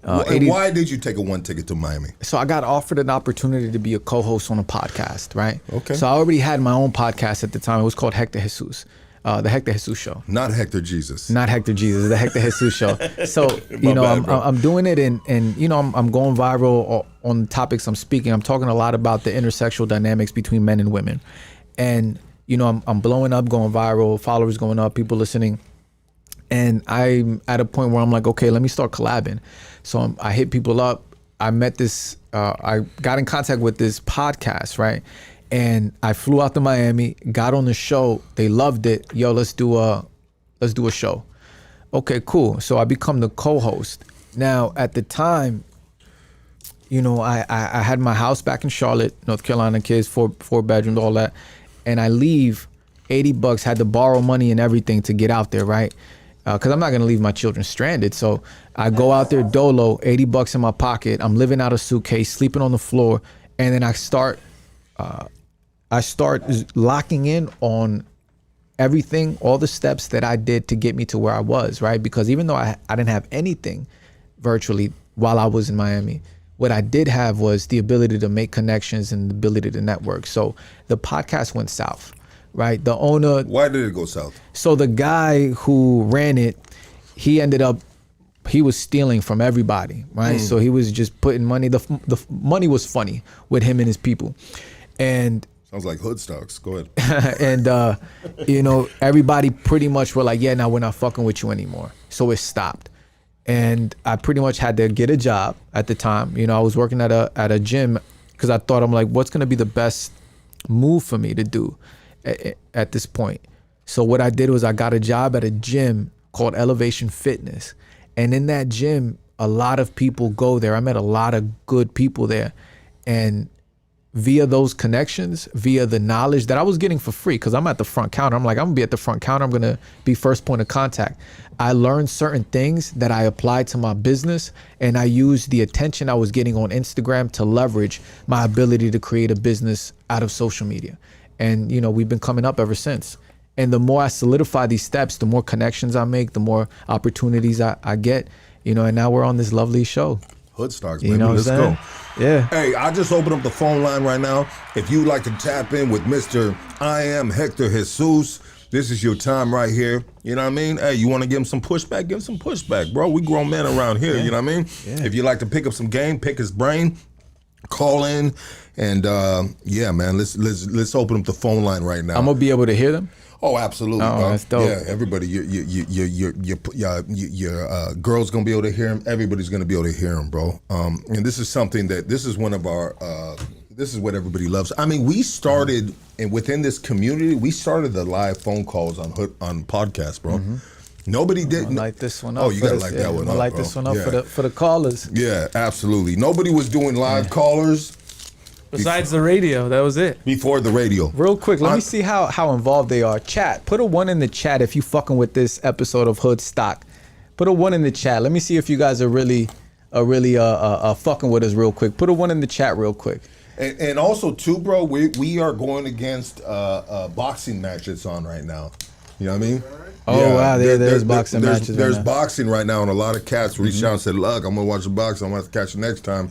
Why did you take a one ticket to Miami? So I got offered an opportunity to be a co-host on a podcast, right? Okay. So I already had my own podcast at the time. It was called Hector Jesus, the Hector Jesus Show. Not Hector Jesus. Not Hector Jesus, the Hector Jesus Show. So, I'm doing it and I'm going viral on topics I'm speaking. I'm talking a lot about the intersexual dynamics between men and women. And, I'm blowing up, going viral, followers going up, people listening. And I'm at a point where I'm like, okay, let me start collabing. So I hit people up. I met I got in contact with this podcast, right? And I flew out to Miami, got on the show. They loved it. Yo, let's do a show. Okay, cool. So I become the co-host. Now, at the time, I had my house back in Charlotte, North Carolina, kids, four bedrooms, all that. And I leave, $80, had to borrow money and everything to get out there, right? Because I'm not going to leave my children stranded. So I go out there dolo, $80 in my pocket. I'm living out a suitcase, sleeping on the floor. And then I start locking in on everything, all the steps that I did to get me to where I was, right? Because even though I didn't have anything virtually while I was in Miami, what I did have was the ability to make connections and the ability to network. So the podcast went south. Right, the owner. Why did it go south? So the guy who ran it, he was stealing from everybody, right? So he was just putting money. The money was funny with him and his people, and sounds like hood stocks. Go ahead. And everybody pretty much were like, yeah, now we're not fucking with you anymore. So it stopped, and I pretty much had to get a job at the time. I was working at a gym because I thought, I'm like, what's gonna be the best move for me to do at this point. So what I did was I got a job at a gym called Elevation Fitness. And in that gym, a lot of people go there. I met a lot of good people there. And via those connections, via the knowledge that I was getting for free, because I'm at the front counter. I'm like, I'm gonna be at the front counter. I'm gonna be first point of contact. I learned certain things that I applied to my business, and I used the attention I was getting on Instagram to leverage my ability to create a business out of social media. And, we've been coming up ever since. And the more I solidify these steps, the more connections I make, the more opportunities I get, and now we're on this lovely show. Hood stocks, baby. Let's go. Yeah. Hey, I just opened up the phone line right now. If you'd like to tap in with Mr. I Am Hector Jesus, this is your time right here. You know what I mean? Hey, you want to give him some pushback? Give him some pushback, bro. We grown men around here, you know what I mean? Yeah. If you like to pick up some game, pick his brain, call in. And man, let's open up the phone line right now. I'm gonna be able to hear them. Oh, absolutely. Oh, that's dope. Yeah, everybody, your girl's gonna be able to hear him. Everybody's gonna be able to hear him, bro. And this is something this is one of our. This is what everybody loves. I mean, we started, and within this community, we started the live phone calls on podcasts, bro. Mm-hmm. Nobody did. Light this one up. Oh, you gotta light that one up. Light this one up for the callers. Yeah, absolutely. Nobody was doing live callers. Besides the radio, that was it. Before the radio. Real quick, let me see how involved they are. Chat, put a 1 in the chat if you fucking with this episode of Hood Stock. Put a 1 in the chat. Let me see if you guys are really fucking with us real quick. Put a 1 in the chat real quick. And also too, bro, we are going against a boxing match that's on right now. You know what I mean? Oh, wow, there's boxing matches. There's boxing right now, and a lot of cats reached out and said, look, I'm going to watch the boxing. I'm going to have to catch it next time.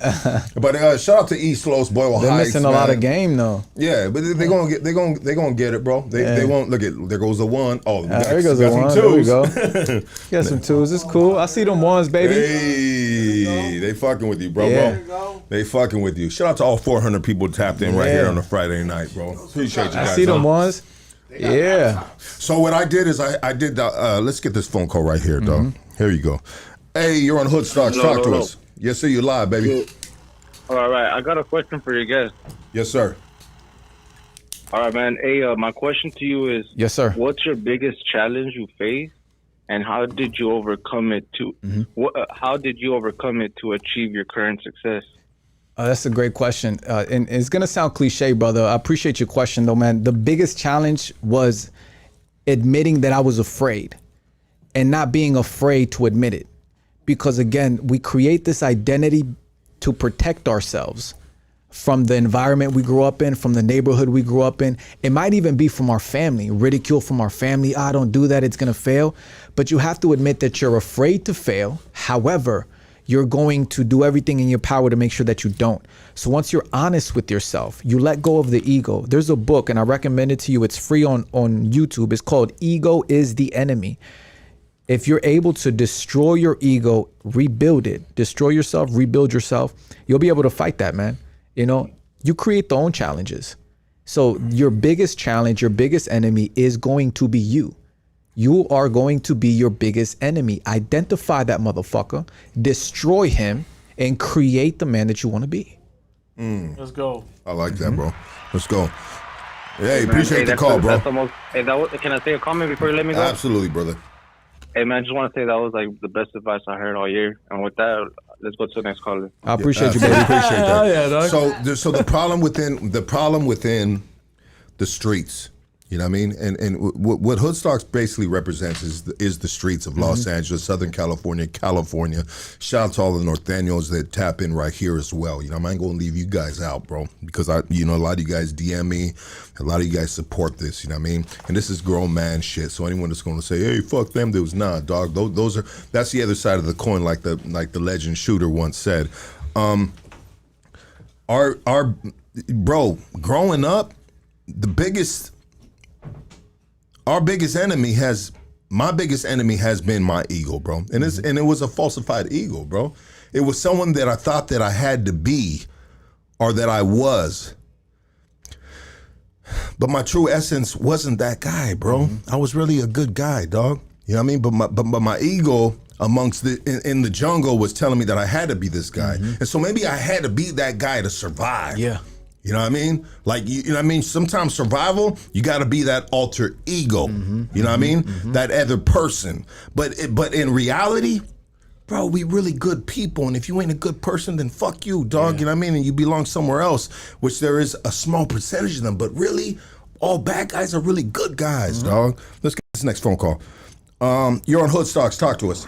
But shout out to East Los, Boyle Heights. They're missing a lot of game, though. Yeah, but they're gonna get it, bro. They won't. Look at, there goes a 1. Oh, there goes a 1. There we go. Got some 2s. It's cool. I see them 1s, baby. Hey, they fucking with you, bro. They fucking with you. Shout out to all 400 people tapped in right here on a Friday night, bro. Appreciate you guys. I see them 1s. Yeah. So what I did is I did let's get this phone call right here, dog. Here you go. Hey, you're on Hood Stocks. Talk to us. Yes, sir. You're live, baby. All right. I got a question for your guest. Yes, sir. All right, man. Hey, my question to you is, yes, sir. What's your biggest challenge you face, and how did you overcome it how did you overcome it to achieve your current success? That's a great question. And it's going to sound cliche, brother. I appreciate your question, though, man. The biggest challenge was admitting that I was afraid and not being afraid to admit it. Because, again, we create this identity to protect ourselves from the environment we grew up in, from the neighborhood we grew up in. It might even be from our family, ridicule from our family. Don't do that. It's going to fail. But you have to admit that you're afraid to fail. However, you're going to do everything in your power to make sure that you don't. So once you're honest with yourself, you let go of the ego. There's a book, and I recommend it to you. It's free on YouTube. It's called Ego is the Enemy. If you're able to destroy your ego, rebuild it, destroy yourself, rebuild yourself, you'll be able to fight that, man. You know, you create your own challenges. So your biggest challenge, your biggest enemy is going to be you. You are going to be your biggest enemy. Identify that motherfucker, destroy him, and create the man that you want to be. Let's go. I like that, bro. Let's go. Hey, appreciate the call, bro. That's the most, hey, can I say a comment before you let me go? Absolutely, brother. Hey, man, I just want to say that was like the best advice I heard all year. And with that, let's go to the next caller. I appreciate you, Really baby. appreciate Hell that. yeah, dog. So the problem within the streets, you know what I mean? And what Hoodstocks basically represents is the streets of Los Angeles, Southern California. Shout out to all the Norteños that tap in right here as well. You know, I ain't gonna leave you guys out, bro, because a lot of you guys DM me, a lot of you guys support this. You know what I mean? And this is grown man shit. So anyone that's gonna say, "Hey, fuck them," dudes, nah, dog. That's the other side of the coin, like the legend Shooter once said. Our bro, growing up, my biggest enemy has been my ego, bro. And it was a falsified ego, bro. It was someone that I thought that I had to be or that I was. But my true essence wasn't that guy, bro. I was really a good guy, dog. You know what I mean? But my ego amongst in the jungle was telling me that I had to be this guy. And so maybe I had to be that guy to survive. Yeah. You know what I mean? Like, you know what I mean? Sometimes survival, you got to be that alter ego. You know what I mean? That other person. But in reality, bro, we really good people. And if you ain't a good person, then fuck you, dog. You know what I mean? And you belong somewhere else, which there is a small percentage of them. But really, all bad guys are really good guys, dog. Let's get this next phone call. You're on Hoodstocks. Talk to us.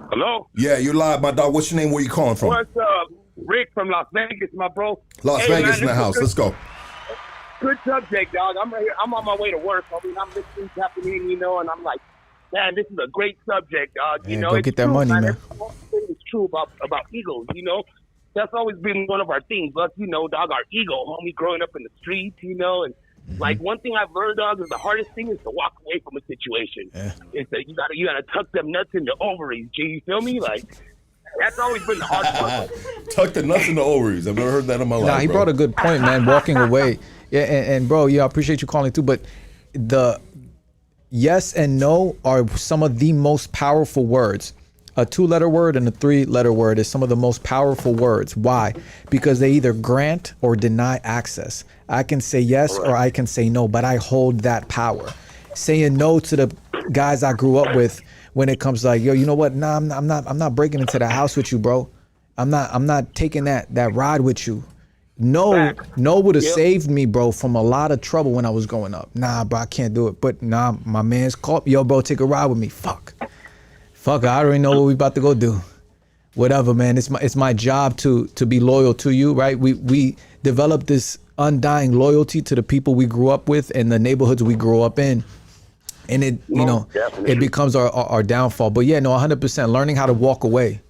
Hello? Yeah, you're live, my dog. What's your name? Where you calling from? What's up? Rick from Las Vegas, my bro. Las Vegas in the house. Let's go. Good subject, dog. I'm right here. I'm on my way to work. I mean, I'm listening, tapping in, and I'm like, man, this is a great subject, dog. Man, go get that money, man. It's true about egos, That's always been one of our things. But, dog, our ego, homie, growing up in the streets, and like one thing I've learned, dog, is the hardest thing is to walk away from a situation. It's that you gotta tuck them nuts in the ovaries, G. You feel me? Like, that's always been the hard part. Tuck the nuts in the ovaries. I've never heard that in my life. Nah, he brought a good point, man. Walking away. Yeah, and bro, I appreciate you calling too. But the yes and no are some of the most powerful words. A 2-letter word and a 3-letter word is some of the most powerful words. Why? Because they either grant or deny access. I can say yes or I can say no, but I hold that power. Saying no to the guys I grew up with when it comes to like, yo, you know what? Nah, I'm not breaking into the house with you, bro. I'm not taking that ride with you. No would have saved me, bro, from a lot of trouble when I was growing up. Nah, bro, I can't do it. But nah, my man's called, yo, bro, take a ride with me. Fuck, I already know what we about to go do. Whatever, man. It's my job to be loyal to you, right? We develop this undying loyalty to the people we grew up with and the neighborhoods we grew up in. And it, it becomes our downfall. But yeah, no, 100%. Learning how to walk away.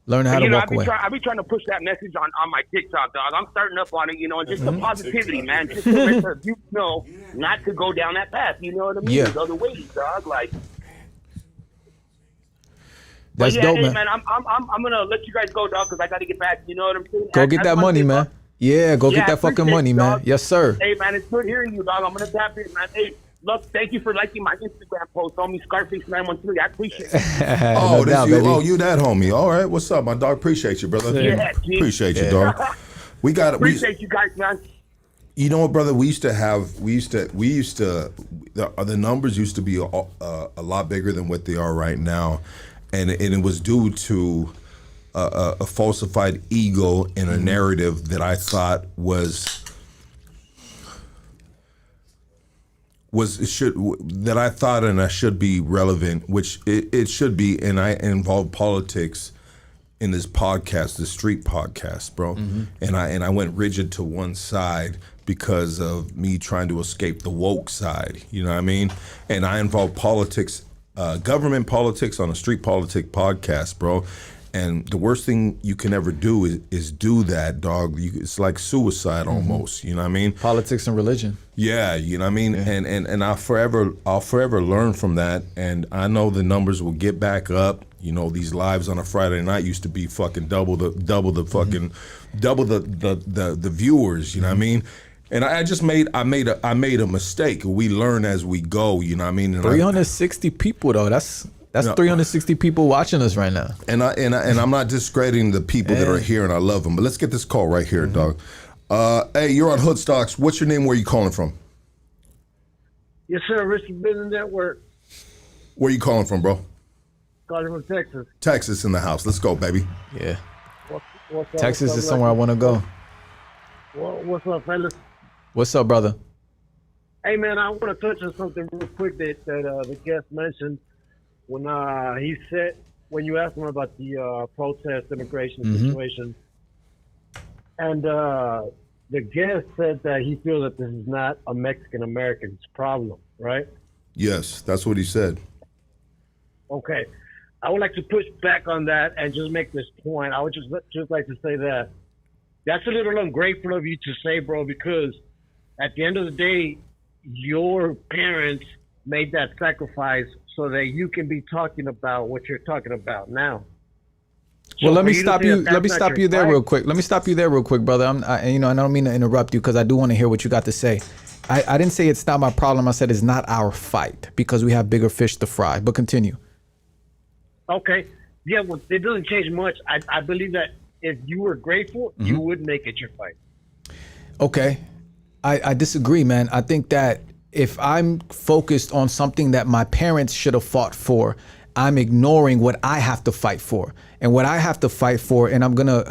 Learning how to walk away. I be trying to push that message on my TikTok, dog. I'm starting up on it, and just the positivity, man. Just to let the youth know not to go down that path. You know what I mean? Yeah. There's other ways, dog. Like. That's dope, man. I'm gonna let you guys go, dog, because I got to get back. You know what I'm saying? Go get that money, man. Yeah, go get that fucking money, man. Yes, sir. Hey, man, it's good hearing you, dog. I'm gonna tap in, man. Hey, look, thank you for liking my Instagram post on me, Scarface913. I appreciate it. You that homie. All right, what's up, my dog? Appreciate you, brother. Yeah, appreciate you, dog. Appreciate you guys, man. You know what, brother? The numbers used to be a lot bigger than what they are right now. And it was due to a falsified ego and a narrative that I thought and I should be relevant, which it should be. And I involve politics in this podcast, the street podcast, bro. And I went rigid to one side because of me trying to escape the woke side. You know what I mean? And I involve politics government politics on a street politic podcast, bro. And the worst thing you can ever do is do that, dog. It's like suicide almost. You know what I mean? Politics and religion. Yeah, you know what I mean? Yeah. And I'll forever learn from that. And I know the numbers will get back up. You know, these lives on a Friday night used to be fucking double the viewers, you know what I mean? And I made a mistake. We learn as we go, you know what I mean? And 360 people though. That's 360 people watching us right now. And I'm not discrediting the people that are here, and I love them. But let's get this call right here, dog. Hey, you're on Hoodstocks. What's your name? Where are you calling from? Yes, sir. Richard Business Network. Where are you calling from, bro? Calling from Texas. Texas in the house. Let's go, baby. Yeah. What's up, Texas is somewhere I want to go. What's up, fellas? What's up, brother? Hey, man, I want to touch on something real quick that the guest mentioned when you asked him about the protest immigration situation. And the guest said that he feels that this is not a Mexican American's problem, right? Yes, that's what he said. Okay. I would like to push back on that and just make this point. I would just like to say that that's a little ungrateful of you to say, bro, because at the end of the day, your parents made that sacrifice so that you can be talking about what you're talking about now. Well, let me stop you. Let me stop you there real quick. Let me stop you there real quick, brother. I don't mean to interrupt you because I do want to hear what you got to say. I didn't say it's not my problem. I said it's not our fight because we have bigger fish to fry. But continue. Okay. Yeah. Well, it doesn't change much. I believe that if you were grateful, you would make it your fight. Okay. I disagree, man. I think that if I'm focused on something that my parents should have fought for, I'm ignoring what I have to fight for. And what I have to fight for, and I'm gonna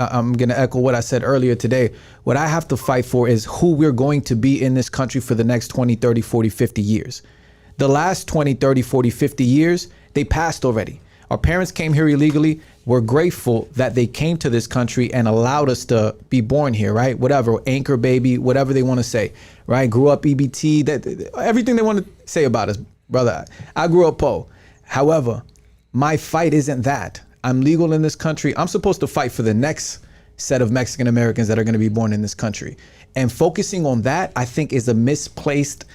echo what I said earlier today, what I have to fight for is who we're going to be in this country for the next 20, 30, 40, 50 years. The last 20, 30, 40, 50 years, they passed already. Our parents came here illegally. We're grateful that they came to this country and allowed us to be born here, right? Whatever, anchor baby, whatever they want to say, right? Grew up EBT, that everything they want to say about us, brother. I grew up poor. However, my fight isn't that. I'm legal in this country. I'm supposed to fight for the next set of Mexican Americans that are going to be born in this country. And focusing on that, I think, is a misplaced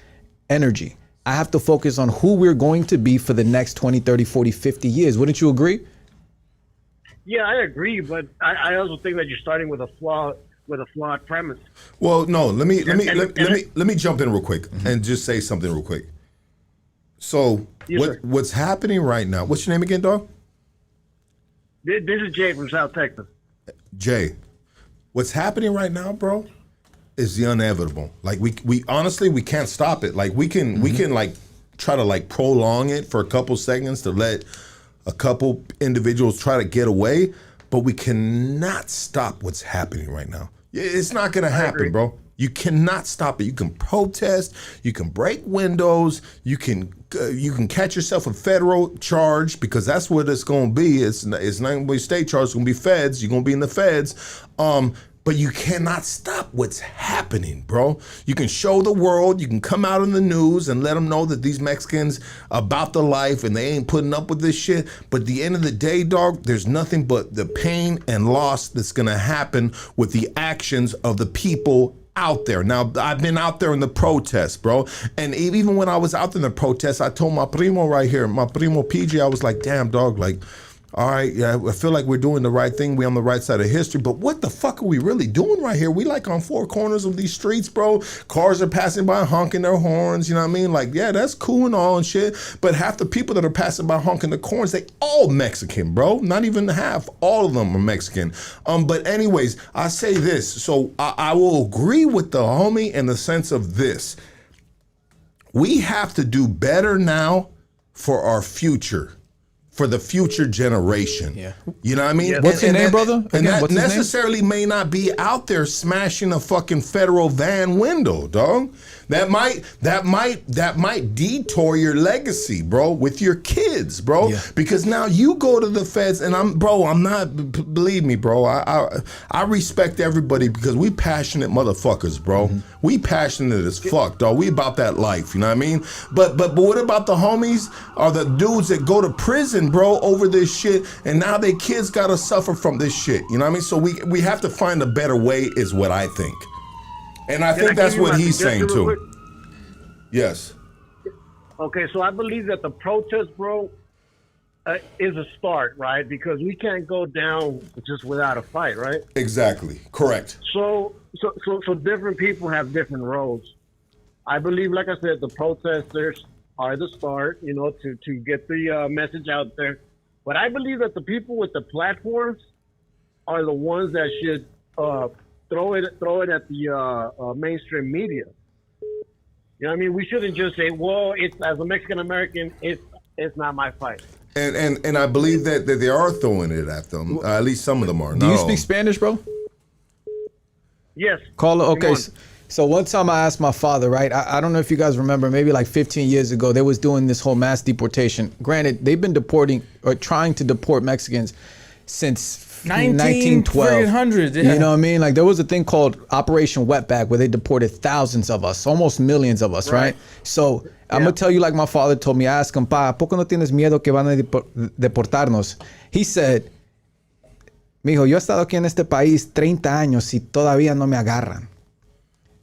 energy. I have to focus on who we're going to be for the next 20, 30, 40, 50 years. Wouldn't you agree? Yeah, I agree, but I also think that you're starting with a flawed premise. Well, no, let me jump in real quick and just say something real quick. So Yes, what's happening right now? What's your name again, dog? This is Jay from South Texas. Jay, what's happening right now, bro, is the inevitable. Like we honestly we can't stop it. Like we can like try to like prolong it for a couple seconds to let a couple individuals try to get away, but we cannot stop what's happening right now. It's not gonna happen, bro. You cannot stop it. You can protest, you can break windows, you can catch yourself a federal charge because that's what it's gonna be. It's not gonna be state charge. It's gonna be feds. You're gonna be in the feds. But you cannot stop what's happening, bro. You can show the world, you can come out in the news and let them know that these Mexicans about the life and they ain't putting up with this shit. But at the end of the day, dog, there's nothing but the pain and loss that's gonna happen with the actions of the people out there. Now, I've been out there in the protests, bro. And even when I was out there in the protests, I told my primo right here, my primo PJ, I was like, damn, dog, like, all right, yeah, I feel like we're doing the right thing. We're on the right side of history. But what the fuck are we really doing right here? We like on four corners of these streets, bro. Cars are passing by honking their horns. You know what I mean? Like, yeah, that's cool and all and shit. But half the people that are passing by honking the horns, they all Mexican, bro. Not even half. All of them are Mexican. But anyways, I say this. So I will agree with the homie in the sense of this. We have to do better now for our future. For the future generation. Yeah. You know what I mean? What's his name, brother? And that what's necessarily may not be out there smashing a fucking federal van window, dog. That might detour your legacy, bro, with your kids, bro. Yeah. Because now you go to the feds, and I'm not. Believe me, bro. I respect everybody because we passionate motherfuckers, bro. We passionate as fuck, dog. We about that life, you know what I mean? But what about the homies or the dudes that go to prison, bro, over this shit, and now their kids gotta suffer from this shit, you know what I mean? So we have to find a better way, is what I think. And I think that's what he's saying too. Yes. Okay, so I believe that the protest, bro, is a start, right? Because we can't go down just without a fight, right? Exactly. Correct. So different people have different roles. I believe, like I said, the protesters are the start, you know, to get the message out there. But I believe that the people with the platforms are the ones that should throw it at the mainstream media. You know what I mean? We shouldn't just say, well, it's, as a Mexican American, it's not my fight. And I believe that they are throwing it at them. At least some of them are. Do you speak Spanish, bro? Yes. Call it. Okay. So one time I asked my father, right? I don't know if you guys remember, maybe like 15 years ago, they was doing this whole mass deportation. Granted, they've been deporting or trying to deport Mexicans since 1912. Yeah. You know what I mean? Like there was a thing called Operation Wetback where they deported thousands of us, almost millions of us, right? So I'm gonna tell you like my father told me. I asked him, "Pa, ¿poco no tienes miedo que van a deportarnos?" He said, "Mijo, yo he estado aquí en este país 30 años y todavía no me agarran."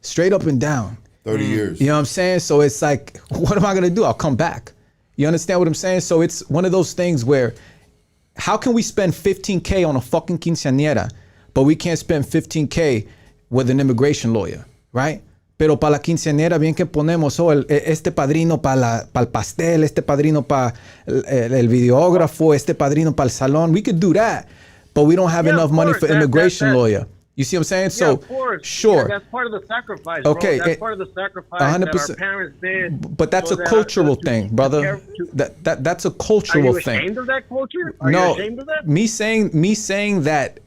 Straight up and down. 30 years. You know what I'm saying? So it's like, what am I gonna do? I'll come back. You understand what I'm saying? So it's one of those things where, how can we spend 15K on a fucking quinceañera, but we can't spend 15K with an immigration lawyer, right? Pero para la quinceañera, bien que ponemos, este padrino para el pastel, este padrino para el videógrafo, este padrino para el salón. We could do that, but we don't have enough money for immigration lawyer. You see what I'm saying? Yeah, So, of course. sure. Yeah, that's part of the sacrifice, Okay, bro. That's part of the sacrifice 100%. that our parents did. But that's so a that cultural to thing, care brother. to- That's a Are cultural you thing. ashamed of that culture? Are No, you ashamed of that? me saying that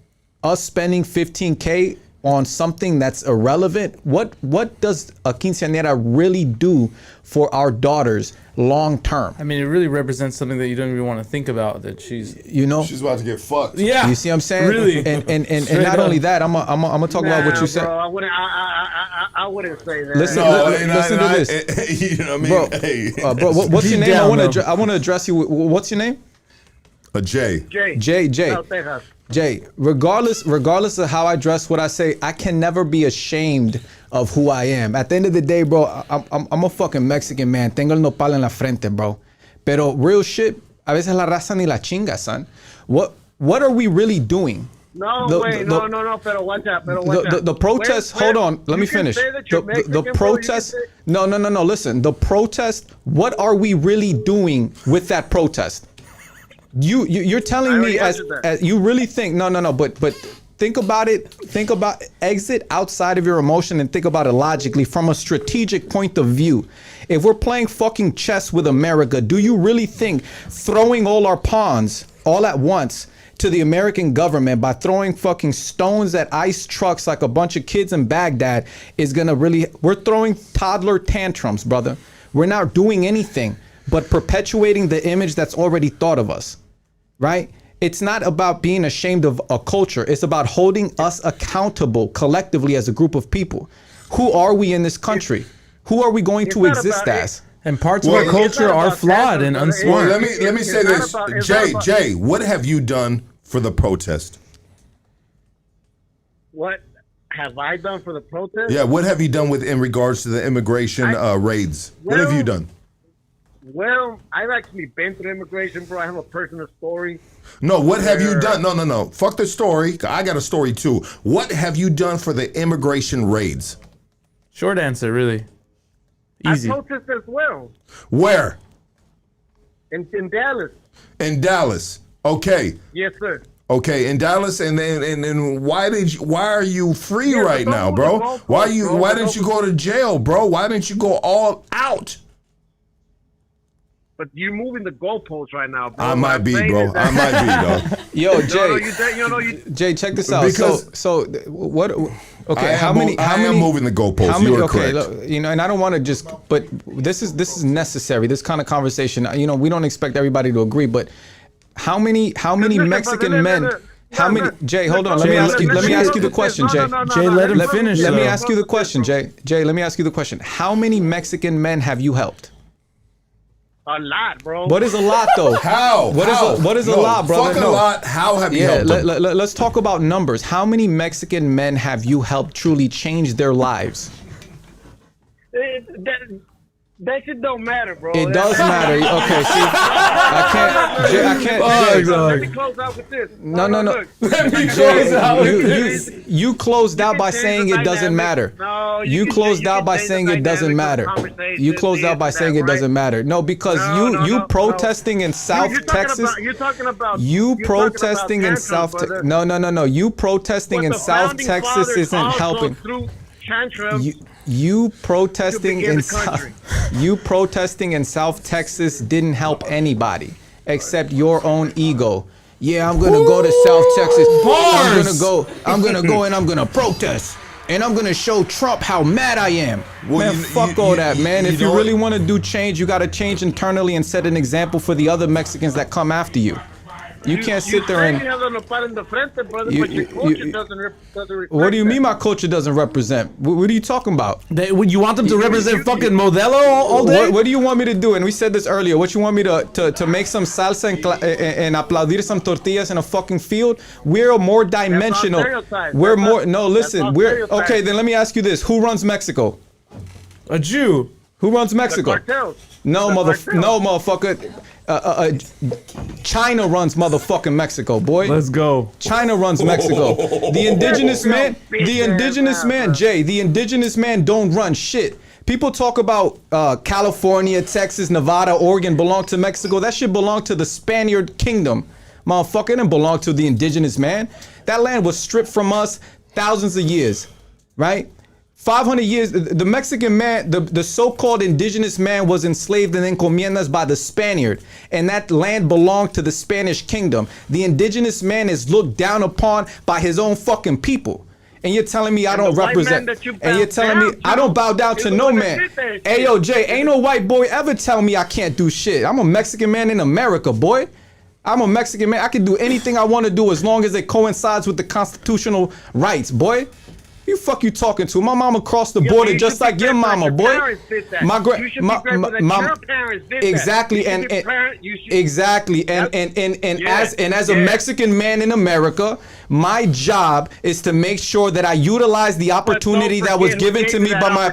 us spending 15K on something that's irrelevant, what does a quinceañera really do for our daughters long term? I mean, it really represents something that you don't even want to think about. That she's, You know? She's about to get fucked. yeah. You see what I'm saying? Really? And Straight not up. only that, I'm gonna talk about what you said. Bro, I wouldn't say that. Listen, listen to this. You know what I mean? Bro, Hey. what's your Deep name? down, I want to address you. What's your name? A J. Jay. Jay. No, Texas. Jay, regardless of how I dress, what I say, I can never be ashamed of who I am. At the end of the day, bro, I'm a fucking Mexican man. Tengo el nopal en la frente, bro. Pero real shit, a veces la raza ni la chinga, son. What are we really doing? No, The- wait, the- no, pero watch out, pero watch out. The protest, Where- hold on, let you me can finish. say that you're The Mexican, bro, you can protest, say- no, listen. The protest, what are we really doing with that protest? You're telling I me already as answered that. you really think, no, but think about it, exit outside of your emotion and think about it logically from a strategic point of view. If we're playing fucking chess with America, do you really think throwing all our pawns all at once to the American government by throwing fucking stones at ICE trucks like a bunch of kids in Baghdad is gonna really, we're throwing toddler tantrums, brother. We're not doing anything but perpetuating the image that's already thought of us, right? It's not about being ashamed of a culture. It's about holding us accountable collectively as a group of people. Who are we in this country? Who are we going It's to not exist about as? And parts Well, of our it's culture not are about flawed that, and but Well, unsmart. let me It's say not this. about- it's not about- Jay, what have you done for the protest? What have I done for the protest? Yeah, what have you done in regards to the immigration raids? What have you done? Well, I've actually been through immigration, bro. I have a personal story. No, what have you done? No. Fuck the story. I got a story too. What have you done for the immigration raids? Short answer, really. Easy. I protest as well Where? in Dallas. In Dallas. Okay. Yes, sir. Okay, in Dallas, and why are you free Yeah, right but now, don't bro? move the goalpost, bro. Why didn't you go to jail, bro? Why didn't you go all out? But you're moving the goalposts right now, bro. I What might I'm be, saying bro. is that- I might be, though. Yo, No, Jay. you Jay, check this out. Because- So what Okay, I am moving the goalposts. You are correct. Look, you know, and I don't want to just, but this is necessary. This kind of conversation, you know, we don't expect everybody to agree, but how many Mexican men? How many? Jay, hold on. Let me ask you the question, Jay. Jay, let him finish. Let me though. ask you the question, Jay. Jay, let me ask you the question. How many Mexican men have you helped? A lot, bro. What is a lot, though? How? What is a lot, brother? Fuck a lot. How have you Yeah, helped them? let's talk about numbers. How many Mexican men have you helped truly change their lives? That shit don't matter, bro. It does matter. Okay, see, I can't. Jay, Let me close out with this. No. Look. Jay, you closed out by saying it doesn't matter. No, You closed out by saying it doesn't matter. You closed out by saying it doesn't matter. No, because you protesting in South Texas. You're talking about You protesting in South Texas. No. You protesting in South Texas isn't helping. You protesting in South Texas didn't help anybody except your own ego. Yeah, I'm gonna go to South Texas. I'm gonna go and I'm gonna protest. And I'm gonna show Trump how mad I am. Well, Man, fuck all that, man. If you really want to do change, you gotta change internally and set an example for the other Mexicans that come after you. You can't sit there and. What do you mean my culture doesn't represent? What are you talking about? You want them to represent fucking Modelo all day? What do you want me to do? And we said this earlier. What you want me to make some salsa and aplaudir some tortillas in a fucking field? We're more dimensional. We're more. No, listen. We're okay. Then let me ask you this: who runs Mexico? A Jew. Who runs Mexico? No, motherfucker. China runs motherfucking Mexico, boy. Let's go. China runs Mexico. The indigenous man, Jay, the indigenous man don't run shit. People talk about California, Texas, Nevada, Oregon belong to Mexico. That shit belonged to the Spaniard kingdom. Motherfucker, it didn't belong to the indigenous man. That land was stripped from us thousands of years, right? 500 years, the Mexican man, the so-called indigenous man was enslaved in encomiendas by the Spaniard, and that land belonged to the Spanish kingdom. The indigenous man is looked down upon by his own fucking people. And you're telling me I don't represent, and you're telling me I don't bow down to no man. Hey, yo, Jay, ain't no white boy ever tell me I can't do shit. I'm a Mexican man in America, boy. I'm a Mexican man. I can do anything I want to do as long as it coincides with the constitutional rights, boy. You fuck you talking to? My mama crossed the border just like your mama, boy. My exactly, and as a Mexican man in America, my job is to make sure that I utilize the opportunity that was given to me by my.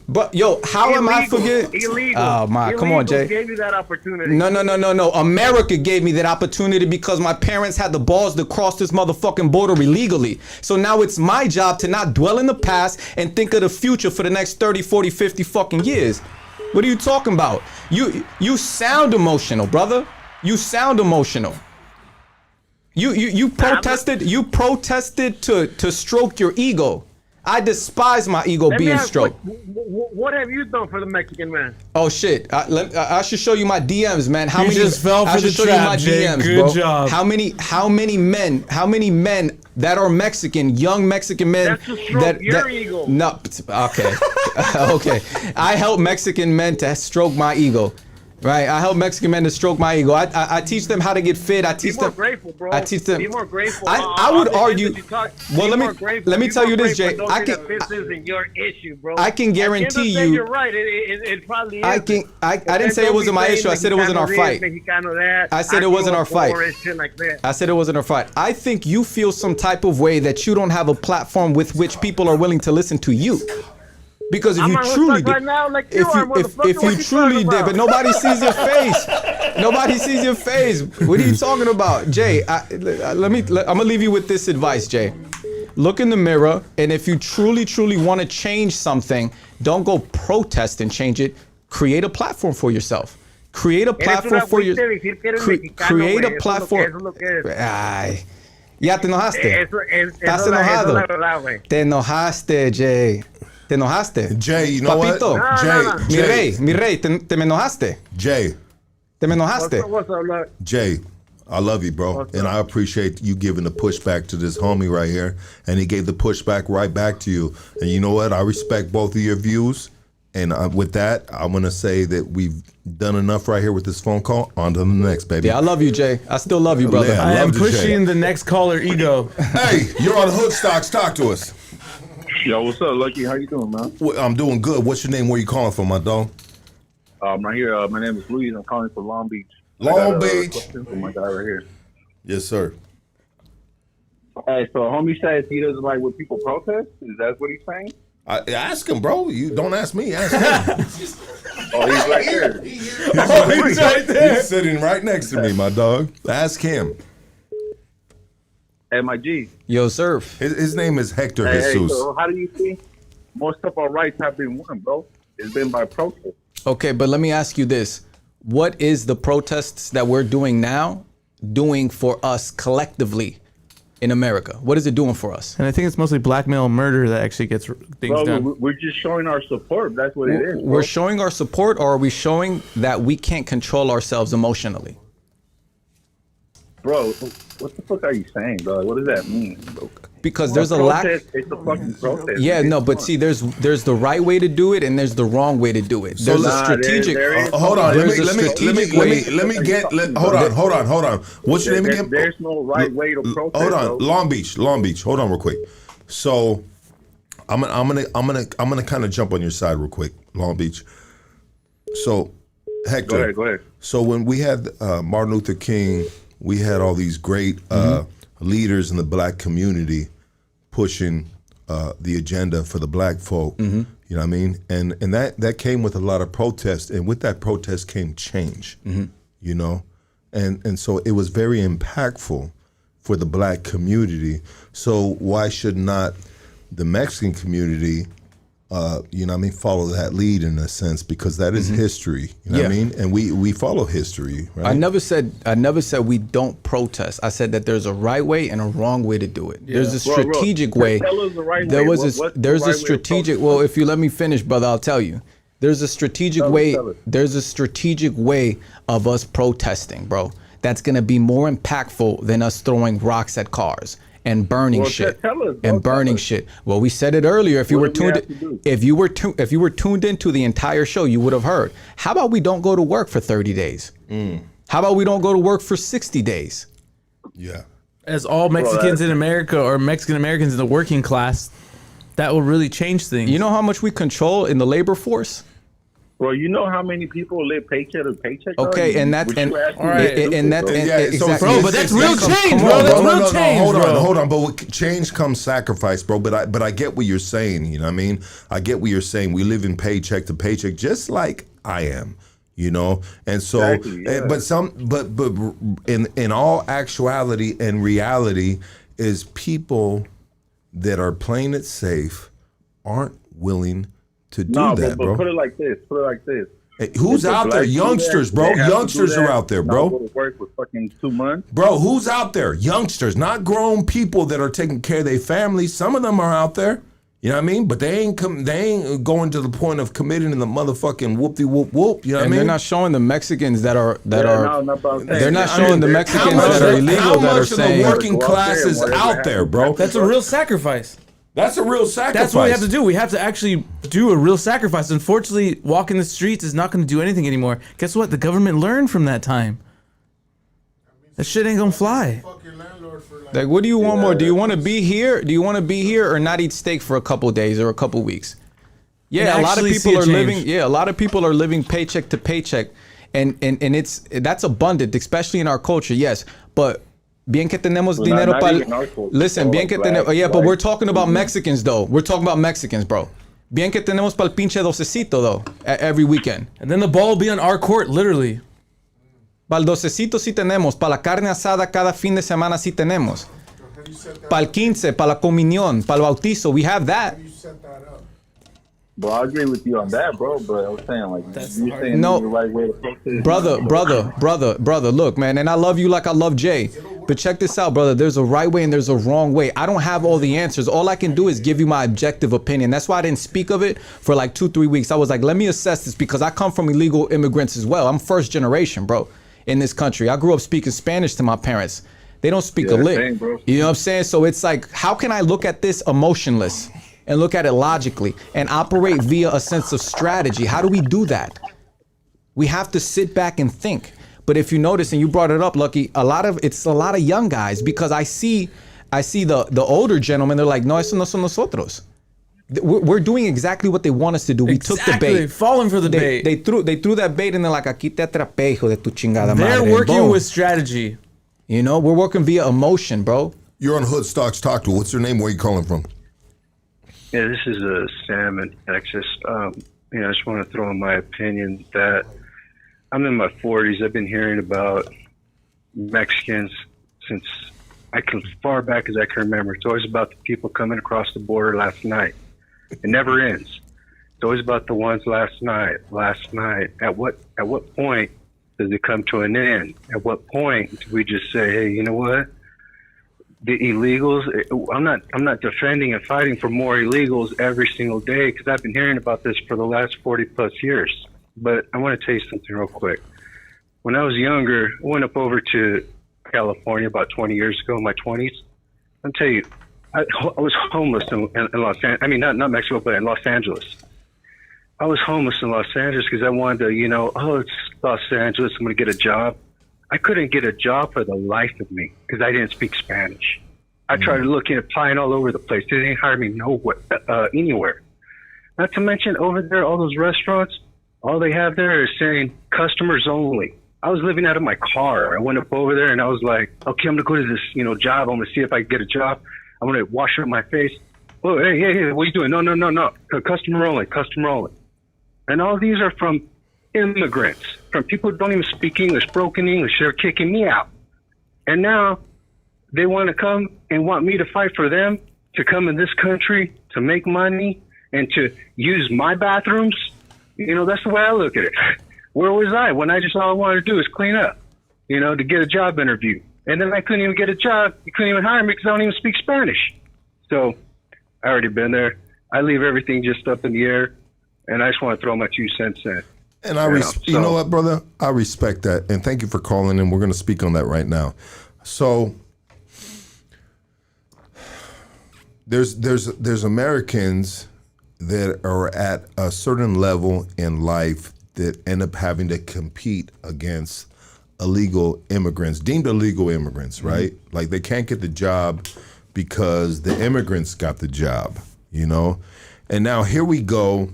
But yo, how am I forgetting? Oh my, come on, Jay. Gave you that opportunity. No. America gave me that opportunity because my parents had the balls to cross this motherfucking border illegally. So now it's my job to not dwell in the past and think of the future for the next 30, 40, 50 fucking years. What are you talking about? You sound emotional, brother. You sound emotional. You protested to stroke your ego. I despise my ego being stroked. What have you done for the Mexican man? Oh shit! I should show you my DMs, man. How you many? Just fell for I should the show trap, you my Jay. DMs, Good bro. job. How many men that are Mexican, young Mexican men? That's to stroke your ego. No, okay, okay. I help Mexican men to stroke my ego. Right, I help Mexican men to stroke my ego. I teach them how to get fit. I teach them. Be more grateful, bro. I teach them. Be more grateful. I would argue. Well, let me tell you this, Jay. I can. This isn't your issue, bro. I can guarantee you. You're right. It probably is. I didn't say it wasn't my issue. I said it wasn't our fight. I said it wasn't our fight. I said it wasn't our fight. I think you feel some type of way that you don't have a platform with which people are willing to listen to you. Because if you truly did, if you truly did, but nobody sees your face. Nobody sees your face. What are you talking about, Jay? I'm gonna leave you with this advice, Jay. Look in the mirror, and if you truly want to change something, don't go protest and change it. Create a platform for yourself. Create a platform for your. Create a platform. Ay, ya te enojaste. Estás enojado. Te enojaste, Jay. ¿Te enojaste? Jay, you know Papito. what? Jay, Mi rey, te me enojaste. Jay. Te me enojaste. What's up, look? Jay, I love you, bro. And I appreciate you giving the pushback to this homie right here. And he gave the pushback right back to you. And you know what? I respect both of your views. And with that, I'm going to say that we've done enough right here with this phone call. On to the next, baby. Yeah, I love you, Jay. I still love you, brother. Yeah, I am love you, Jay. pushing the next caller ego. Hey, you're on Hoodstocks. Talk to us. Yo, what's up, Lucky? How you doing, man? Well, I'm doing good. What's your name? Where you calling from, my dog? Right here. My name is Luis. I'm calling from Long Beach. Long Beach. From my guy right here. Yes, sir. Hey, so homie says he doesn't like when people protest. Is that what he's saying? Ask him, bro. You don't ask me. Ask him. Oh, he's right there. He's right there. He's sitting right next to me, my dog. Ask him. Hey, my G. Yo, Surf. His name is Hector Hey, Jesus. so how do you think most of our rights have been won, bro? It's been by protest. Okay, but let me ask you this. What is the protests that we're doing now doing for us collectively in America? What is it doing for us? And I think it's mostly blackmail and murder that actually gets things Bro, done. we're just showing our support. That's what it is. We're showing our support, or are we showing that we can't control ourselves emotionally? Bro, what the fuck are you saying, bro? What does that mean? Because there's a lack. It's a fucking protest. Yeah, no, but see, there's the right way to do it and there's the wrong way to do it. There's a strategic. Hold on. There's a Let me get. Hold on. What's your name again? There's no right way to protest. Hold on. Bro. Long Beach. Hold on real quick. So I'm gonna kind of jump on your side real quick, Long Beach. So Hector. Go ahead. So when we had Martin Luther King, we had all these great leaders in the black community pushing the agenda for the black folk. You know what I mean? And that came with a lot of protest, and with that protest came change. You know, and so it was very impactful for the black community. So why should not the Mexican community, you know what I mean, follow that lead in a sense, because that is history. You know what I mean? And we follow history, right? I never said we don't protest. I said that there's a right way and a wrong way to do it. Yeah. There's a strategic way. Tell us the right there way. was there's a strategic. Well, if you let me finish, brother, I'll tell you. There's a strategic way. There's a strategic way of us protesting, bro. That's gonna be more impactful than us throwing rocks at cars and burning shit. Shit. Well, we said it earlier. If you were tuned into the entire show, you would have heard. How about we don't go to work for 30 days? How about we don't go to work for 60 days? Yeah. As all Mexicans in America, or Mexican Americans in the working class, that will really change things. You know how much we control in the labor force? Well, you know how many people live paycheck to paycheck? Okay, bro? and that's right. exactly. Bro, but that's real change, bro. That's real change, bro. Hold on. But with change comes sacrifice, bro. But I get what you're saying. You know what I mean? I get what you're saying. We live in paycheck to paycheck, just like I am. You know, and so, exactly, yeah. but in all actuality and reality, is people that are playing it safe aren't willing to do that, but bro. Put it like this. Hey, who's out there? Youngsters, bro. Youngsters are out there, bro. Go to work for fucking 2 months. Bro, who's out there? Youngsters, not grown people that are taking care of their families. Some of them are out there. You know what I mean? But they ain't going to the point of committing the motherfucking whoop-de-whoop-whoop. You know what I mean? They're not showing the Mexicans that are They're not showing the Mexicans that are illegal that are saying. How much of the working class is out there, bro? That's a real sacrifice. That's a real sacrifice. That's what we have to do. We have to actually do a real sacrifice. Unfortunately, walking the streets is not going to do anything anymore. Guess what? The government learned from that time. That shit ain't going to fly. Like, what do you want more? Do you want to be here? Do you want to be here or not eat steak for a couple days or a couple weeks? Yeah, a lot of people are living. Yeah, a lot of people are living paycheck to paycheck, and that's abundant, especially in our culture. Yes, but bien que tenemos dinero para. Listen, bien que tenemos. Yeah, but we're talking about Mexicans though. We're talking about Mexicans, bro. Bien que tenemos para el pinche docecito though every weekend. And then the ball will be on our court, literally. Para el docecito sí tenemos. Para la carne asada cada fin de semana sí tenemos. Para el 15, para la comunión, para el bautizo, we have that. Bro, I agree with you on that, bro. But I was saying, like, you're saying no, the right way to protest. Brother, look, man, and I love you like I love Jay. But check this out, brother. There's a right way and there's a wrong way. I don't have all the answers. All I can do is give you my objective opinion. That's why I didn't speak of it for like 2-3 weeks. I was like, let me assess this because I come from illegal immigrants as well. I'm first generation, bro. in this country. I grew up speaking Spanish to my parents. They don't speak a lick. same, bro. You know what I'm saying? So it's like, how can I look at this emotionless and look at it logically and operate via a sense of strategy? How do we do that? We have to sit back and think. But if you notice, and you brought it up, Lucky, it's a lot of young guys, because I see the older gentlemen, they're like, no, eso no son nosotros. We're doing exactly what they want us to do. We took the bait. Falling for the bait. They threw that bait, and they're like, aquí te atrapé, hijo de tu chingada madre. They're working Boom. with strategy. You know, we're working via emotion, bro. You're on Hood Stocks Talk to. What's your name? Where you calling from? Yeah, this is Sam in Texas. I just want to throw in my opinion that I'm in my 40s. I've been hearing about Mexicans since far back as I can remember. It's always about the people coming across the border last night. It never ends. It's always about the ones last night. At what point does it come to an end? At what point do we just say, hey, you know what? The illegals, I'm not defending and fighting for more illegals every single day, because I've been hearing about this for the last 40 plus years. But I want to tell you something real quick. When I was younger, I went up over to California about 20 years ago in my 20s. I'll tell you, I was homeless in Los Angeles. I mean, not Mexico, but in Los Angeles. I was homeless in Los Angeles because I wanted to, it's Los Angeles, I'm going to get a job. I couldn't get a job for the life of me because I didn't speak Spanish. I tried looking, applying all over the place. They didn't hire me anywhere. Not to mention over there, all those restaurants, all they have there is saying customers only. I was living out of my car. I went up over there and I was like, okay, I'm going to go to this, job. I'm going to see if I can get a job. I'm going to wash up my face. Oh, hey, what are you doing? No. Customer only. And all these are from immigrants, from people who don't even speak English, broken English. They're kicking me out. And now they want to come and want me to fight for them, to come in this country, to make money, and to use my bathrooms. That's the way I look at it. Where was I when all I wanted to do is clean up, to get a job interview? And then I couldn't even get a job. You couldn't even hire me because I don't even speak Spanish. So I already been there. I leave everything just up in the air, and I just want to throw my 2 cents in. And you know what, brother? I respect that, and thank you for calling in. We're going to speak on that right now. So there's Americans that are at a certain level in life that end up having to compete against illegal immigrants, deemed illegal immigrants, right? Mm-hmm. Like they can't get the job because the immigrants got the job, And now here we go.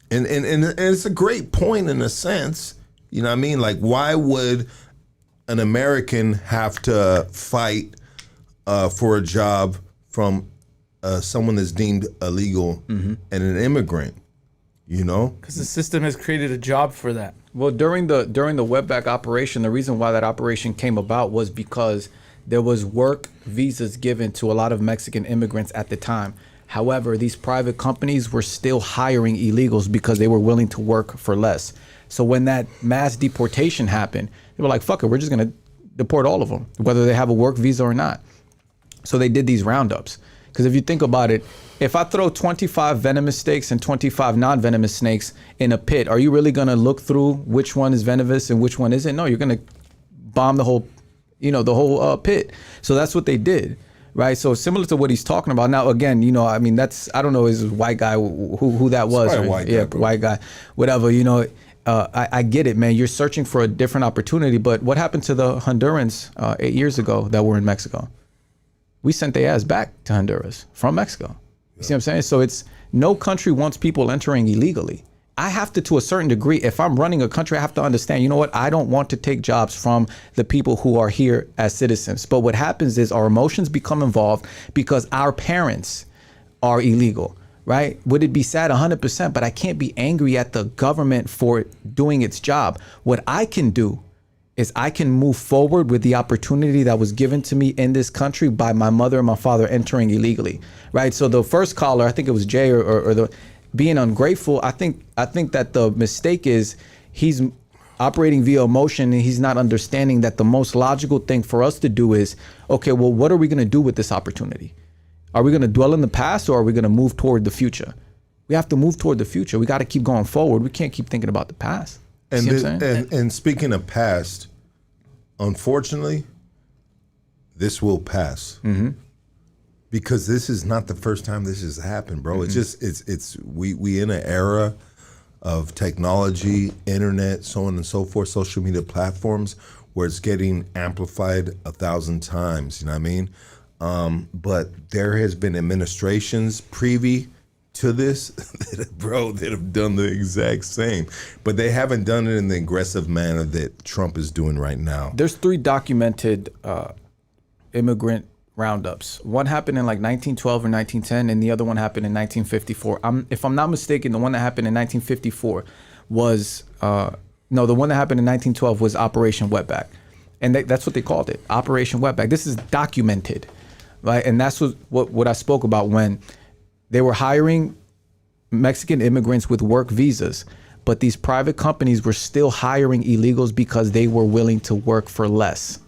And it's a great point in a sense, you know what I mean? Like, why would an American have to fight for a job from someone that's deemed illegal and an immigrant, Because the system has created a job for that. Well, during the wetback operation, the reason why that operation came about was because there was work visas given to a lot of Mexican immigrants at the time. However, these private companies were still hiring illegals because they were willing to work for less. So when that mass deportation happened, they were like, fuck it, we're just going to deport all of them, whether they have a work visa or not. So they did these roundups. Because if you think about it, if I throw 25 venomous snakes and 25 non-venomous snakes in a pit, are you really going to look through which one is venomous and which one isn't? No, you're going to bomb the whole pit. So that's what they did. Right, so similar to what he's talking about. Now, again, I don't know, is a white guy who that was. Right? White guy, whatever. I get it, man. You're searching for a different opportunity. But what happened to the Hondurans 8 years ago that were in Mexico? We sent their ass back to Honduras from Mexico. You see what I'm saying? So it's no country wants people entering illegally. I have to a certain degree, if I'm running a country, I have to understand, you know what? I don't want to take jobs from the people who are here as citizens. But what happens is our emotions become involved because our parents are illegal, right? Would it be sad? 100%, but I can't be angry at the government for doing its job. What I can do is I can move forward with the opportunity that was given to me in this country by my mother and my father entering illegally, right? So the first caller, I think it was Jay or the being ungrateful, I think that the mistake is he's operating via emotion and he's not understanding that the most logical thing for us to do is, okay, well, what are we going to do with this opportunity? Are we going to dwell in the past or are we going to move toward the future? We have to move toward the future. We got to keep going forward. We can't keep thinking about the past. And See what I'm saying? and speaking of past, unfortunately, this will pass. Because this is not the first time this has happened, bro. It's just we in an era of technology, internet, so on and so forth, social media platforms, where it's getting amplified 1,000 times. You know what I mean? But there has been administrations privy to this, that have done the exact same, but they haven't done it in the aggressive manner that Trump is doing right now. There's 3 documented immigrant roundups. One happened in like 1912 or 1910, and the other one happened in 1954. If I'm not mistaken, the one that happened in 1954 was the one that happened in 1912 was Operation Wetback, and that's what they called it, Operation Wetback. This is documented, right? And that's what I spoke about when they were hiring Mexican immigrants with work visas, but these private companies were still hiring illegals because they were willing to work for less.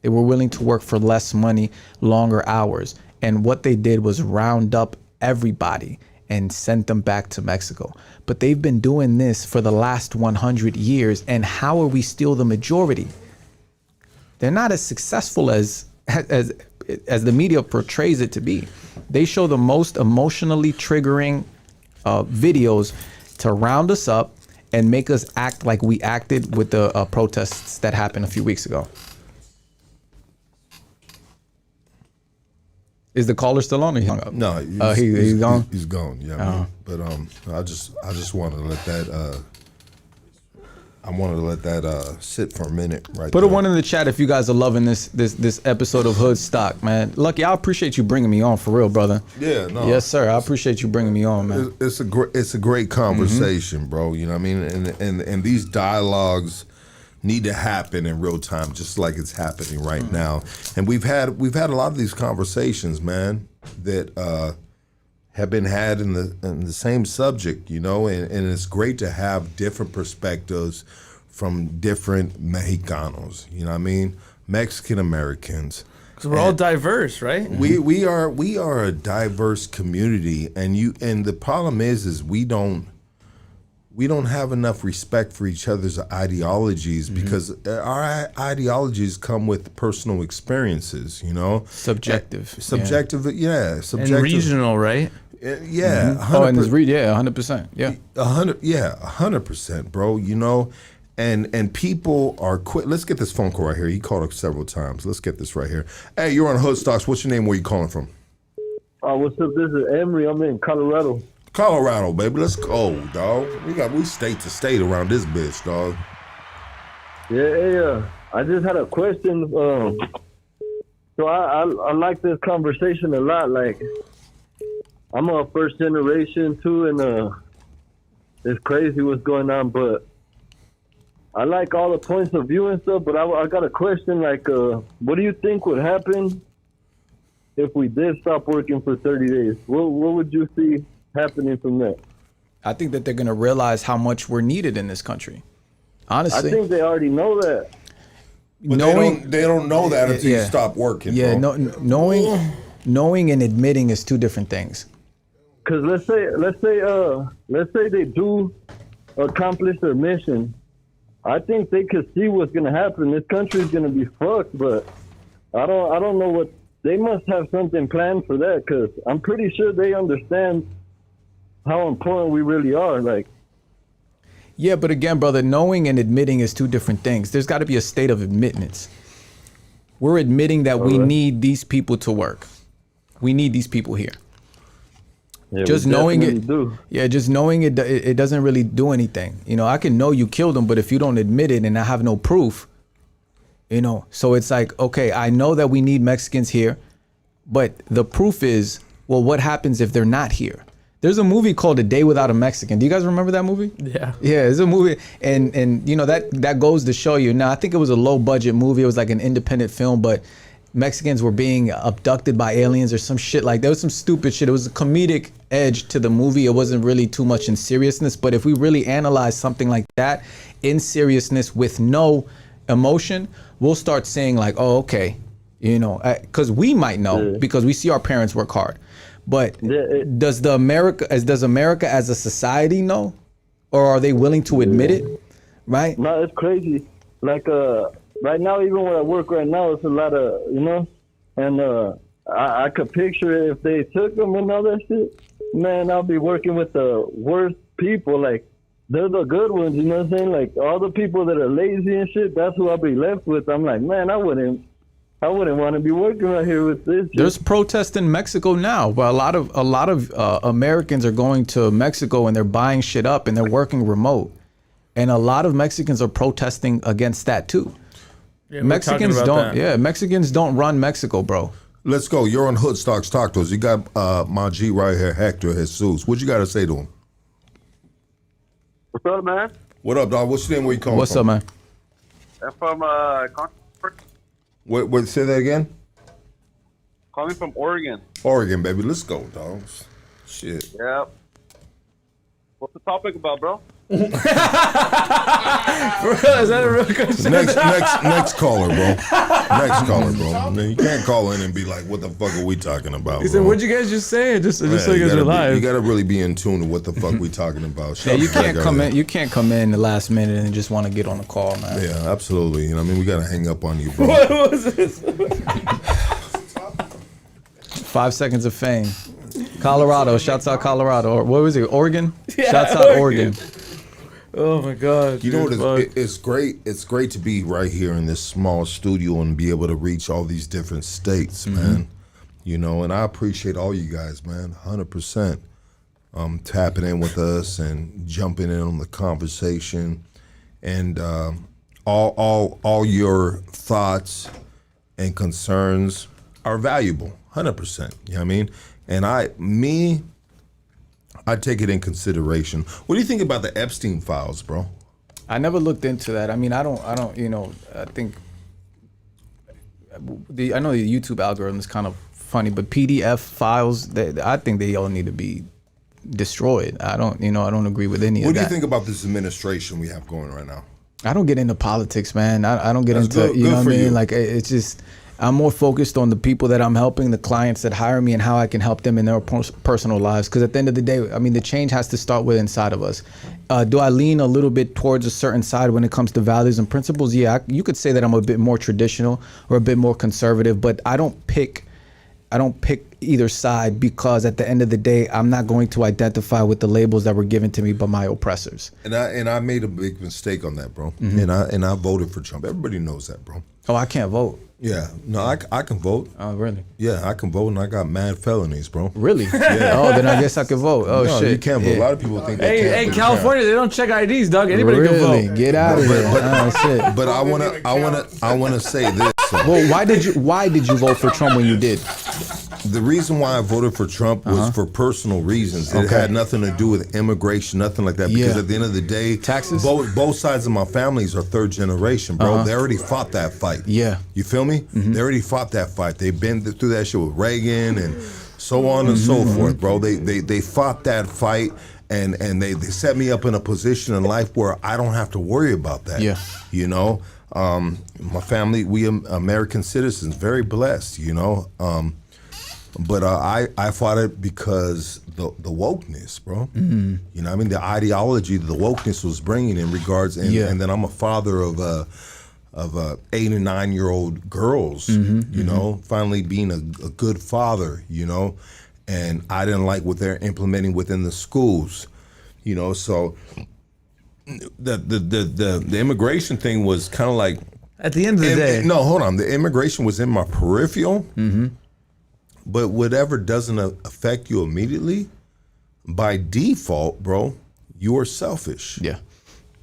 They were willing to work for less money, longer hours. And what they did was round up everybody and sent them back to Mexico. But they've been doing this for the last 100 years. And how are we still the majority? They're not as successful as the media portrays it to be. They show the most emotionally triggering videos to round us up and make us act like we acted with the protests that happened a few weeks ago. Is the caller still on or he hung up? No, he's gone. He's gone. Yeah, I mean, but I just wanted to let that. I wanted to let that sit for a minute. Right. Put a 1 in the chat if you guys are loving this episode of Hood Stock, man. Lucky, I appreciate you bringing me on for real, brother. Yeah. No. Yes, sir. I appreciate you bringing me on, man. It's a great conversation, bro. You know what I mean? And these dialogues need to happen in real time, just like it's happening right now. And we've had a lot of these conversations, man, that have been had in the same subject, you know, and it's great to have different perspectives from different Mexicanos, you know what I mean? Mexican Americans. Because we're all diverse, right? We are a diverse community, and the problem is we don't have enough respect for each other's ideologies because our ideologies come with personal experiences, you know? Subjective. Subjective. And regional, right? Yeah. 100%. Yeah. 100%, bro, you know? And people are quick. Let's get this phone call right here. He called up several times. Let's get this right here. Hey, you're on Hood Stocks. What's your name? Where you calling from? What's up? This is Emery. I'm in Colorado. Colorado, baby. Let's go, dog. We state to state around this bitch, dog. Yeah. I just had a question. So I like this conversation a lot. Like, I'm a first generation too, and it's crazy what's going on. But I like all the points of view and stuff. But I got a question. Like, what do you think would happen if we did stop working for 30 days? What would you see happening from that? I think that they're going to realize how much we're needed in this country. Honestly, I think they already know that. But they don't know that until you stop working. Yeah, bro. knowing and admitting is 2 different things. Because let's say they do accomplish their mission. I think they could see what's going to happen. This country is going to be fucked, but I don't know what. They must have something planned for that, because I'm pretty sure they understand how important we really are. Like, yeah, but again, brother, knowing and admitting is 2 different things. There's got to be a state of admittance. We're admitting that we need these people to work. We need these people here. Yeah, just knowing it, just knowing it, it doesn't really do anything. You know, I can know you killed them, but if you don't admit it and I have no proof, you know, so it's like, okay, I know that we need Mexicans here, but the proof is, well, what happens if they're not here? There's a movie called A Day Without a Mexican. Do you guys remember that movie? Yeah. Yeah, it's a movie. And you know, that goes to show you. Now, I think it was a low budget movie. It was like an independent film, but Mexicans were being abducted by aliens or some shit. Like, there was some stupid shit. It was a comedic edge to the movie. It wasn't really too much in seriousness. But if we really analyze something like that in seriousness with no emotion, we'll start saying like, oh, okay, you know, because we might know because we see our parents work hard. But does America as a society know, or are they willing to admit it? right? No, it's crazy. Like right now, even where I work right now, it's a lot of and I could picture it if they took them and all that shit. Man, I'll be working with the worst people. Like they're the good ones, you know what I'm saying? Like all the people that are lazy and shit. That's who I'll be left with. I'm like, man, I wouldn't want to be working right here with this shit. There's protests in Mexico now, but a lot of Americans are going to Mexico and they're buying shit up and they're working remote, and a lot of Mexicans are protesting against that too. Yeah, Mexicans don't run Mexico, bro. Let's go. You're on Hood Stocks Talk to Us. You got my G right here, Hector Jesus. What you got to say to him? What's up, man? What up, dog? What's your name? Where you calling What's from? up, man? I'm from What? Say that again? calling from Oregon. Oregon, baby. Let's go, dog. Shit. Yep. What's the topic about, bro? Is that a real question? Next caller, bro. Next caller, bro. Man, you can't call in and be like, "What the fuck are we talking about?" He said, bro? "What'd you guys just say?" Just so you guys are You live. gotta really be in tune to what the fuck we talking about. Yeah, you can't come in. You can't come in the last minute and just want to get on the call, man. Yeah, absolutely. You know, what I mean, we gotta hang up on you, bro. What was this? 5 seconds of fame. Colorado, shouts out Colorado. Or what was it? Oregon? Yeah, Shouts out Oregon. Oh my God! You know dude, what? fuck. It's great. It's great to be right here in this small studio and be able to reach all these different states, man. You know, and I appreciate all you guys, man. 100%. Tapping in with us and jumping in on the conversation, and all your thoughts and concerns are valuable. 100%. You know what I mean? And I take it in consideration. What do you think about the Epstein files, bro? I never looked into that. I mean, I don't, I think I know the YouTube algorithm is kind of funny, but PDF files, I think they all need to be destroyed. I don't agree with any of that. What do you think about this administration we have going right now? I don't get into politics, man. I don't get That's into, good- you good know what for I mean? you. Like, it's just, I'm more focused on the people that I'm helping, the clients that hire me, and how I can help them in their personal lives. Because at the end of the day, I mean, the change has to start with inside of us. Do I lean a little bit towards a certain side when it comes to values and principles? Yeah, you could say that I'm a bit more traditional or a bit more conservative, but I don't pick either side, because at the end of the day, I'm not going to identify with the labels that were given to me by my oppressors. And I made a big mistake on that, bro. And I voted for Trump. Everybody knows that, bro. Oh, I can't vote. Yeah, no, I can vote. Oh, really? Yeah, I can vote, and I got mad felonies, bro. Really? Yeah. Oh, then I guess I can vote. Oh, No, shit. you can't vote. Yeah. A lot of people think they can't. Hey, but you California, they don't check IDs, dog. Anybody Really? can vote. Get out of here. Oh, shit. can. But I wanna say this. Well, why did you vote for Trump when you did? The reason why I voted for Trump was for personal reasons. It Okay. had nothing to do with immigration, nothing like that. Because Yeah. at the end of the day, Taxes? Both sides of my families are third generation, bro. They already fought that fight. Yeah. You feel me? They already fought that fight. They've been through that shit with Reagan and so on and so forth, bro. They fought that fight, and they set me up in a position in life where I don't have to worry about that. Yeah. You know, my family, we American citizens, very blessed. You know, but I fought it because the wokeness, bro. You know, what I mean, the ideology the wokeness was bringing in regards, and then I'm a father of 8 and 9 year old girls. You know, finally being a good father. You know, and I didn't like what they're implementing within the schools. You know, so the immigration thing was kind of like, At the end of the day. no, hold on. The immigration was in my peripheral, but whatever doesn't affect you immediately, by default, bro, you are selfish. Yeah.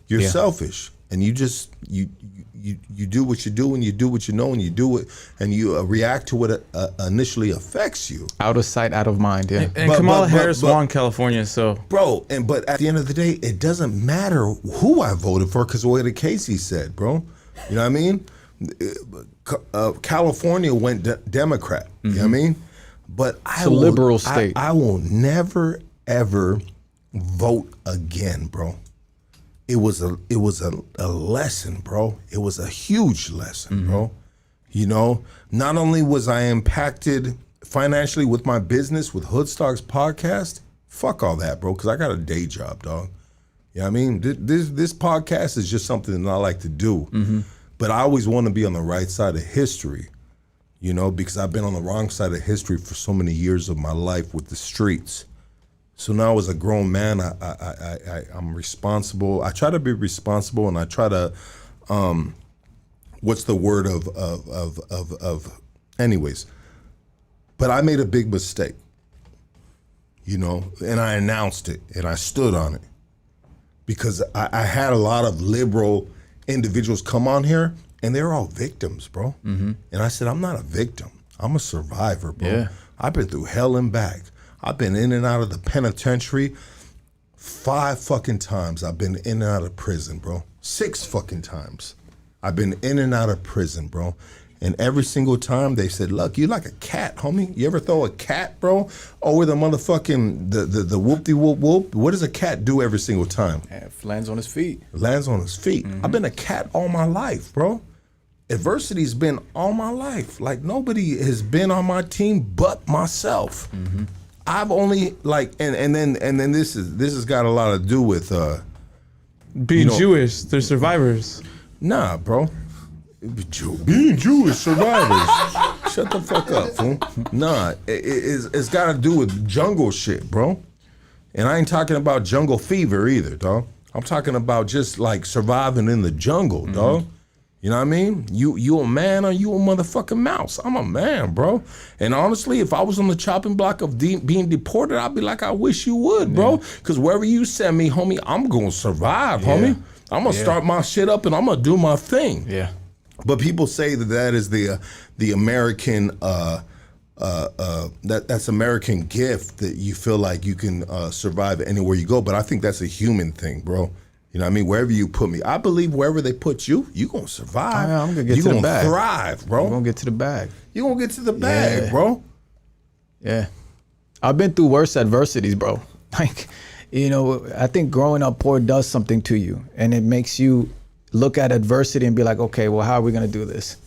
You're Yeah. selfish, and you just you do what you do, and you do what you know, and you do it, and you react to what initially affects you, Out of sight, out of mind. Yeah. And Kamala Harris won California, so. bro. But at the end of the day, it doesn't matter who I voted for, because what Casey said, bro. You know what I mean? California went Democrat. You know what I mean? But It's a liberal state. I will never ever vote again, bro. It was a lesson, bro. It was a huge lesson, bro. You know, not only was I impacted financially with my business with Hood Stocks podcast, fuck all that, bro, because I got a day job, dog. You know You know what I mean? This podcast is just something that I like to do. But I always want to be on the right side of history, you know, because I've been on the wrong side of history for so many years of my life with the streets. So now as a grown man, I'm responsible. I try to be responsible, and I try to, what's the word anyways. But I made a big mistake, you know, and I announced it, and I stood on it. Because I had a lot of liberal individuals come on here, and they're all victims, bro. And I said, I'm not a victim. I'm a survivor, bro. Yeah. I've been through hell and back. I've been in and out of the penitentiary 5 fucking times. I've been in and out of prison, bro. 6 fucking times. I've been in and out of prison, bro. And every single time they said, look, you like a cat, homie. You ever throw a cat, bro, over the motherfucking, the whoop-de-whoop-whoop? What does a cat do every single time? Lands on his feet. Lands on his feet. I've been a cat all my life, bro. Adversity's been all my life. Like, nobody has been on my team but myself. I've only, like, and then this has got a lot to do with being Jewish. They're survivors. Nah, bro. Being Jewish survivors. Shut the fuck up, fool. Nah, it's got to do with jungle shit, bro. And I ain't talking about jungle fever either, dog. I'm talking about just like surviving in the jungle, dog. You know what I mean? You a man or you a motherfucking mouse? I'm a man, bro. And honestly, if I was on the chopping block of being deported, I'd be like, I wish you would, bro. Because wherever you send me, homie, I'm going to survive, homie. I'm going to start my shit up and I'm going to do my thing. Yeah. But people say that is the American that's American gift, that you feel like you can survive anywhere you go. But I think that's a human thing, bro. You know what I mean? Wherever you put me, I believe wherever they put you, you gonna survive. I'm gonna get to the bag. You gonna thrive, bro. I'm gonna get to the bag. You gonna get to the bag, bro. Yeah, I've been through worse adversities, bro. Like, you know, I think growing up poor does something to you, and it makes you look at adversity and be like, okay, well, how are we gonna do this,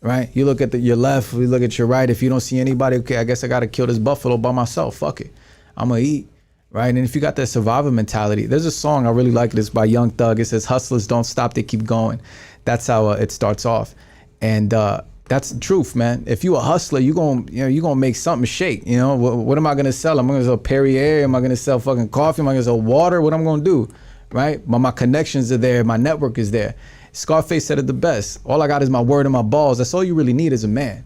right? You look at your left, we look at your right. If you don't see anybody, okay, I guess I gotta kill this buffalo by myself. Fuck it, I'm gonna eat, right? And if you got that survivor mentality, there's a song I really like. It's by Young Thug. It says, "Hustlers don't stop, they keep going." That's how it starts off, and that's the truth, man. If you a hustler, you gonna make something shake. You know, what am I gonna sell? I'm gonna sell Perrier. Am I gonna sell fucking coffee? Am I gonna sell water? What I'm gonna do? Right? But my connections are there. My network is there. Scarface said it the best. All I got is my word and my balls. That's all you really need as a man,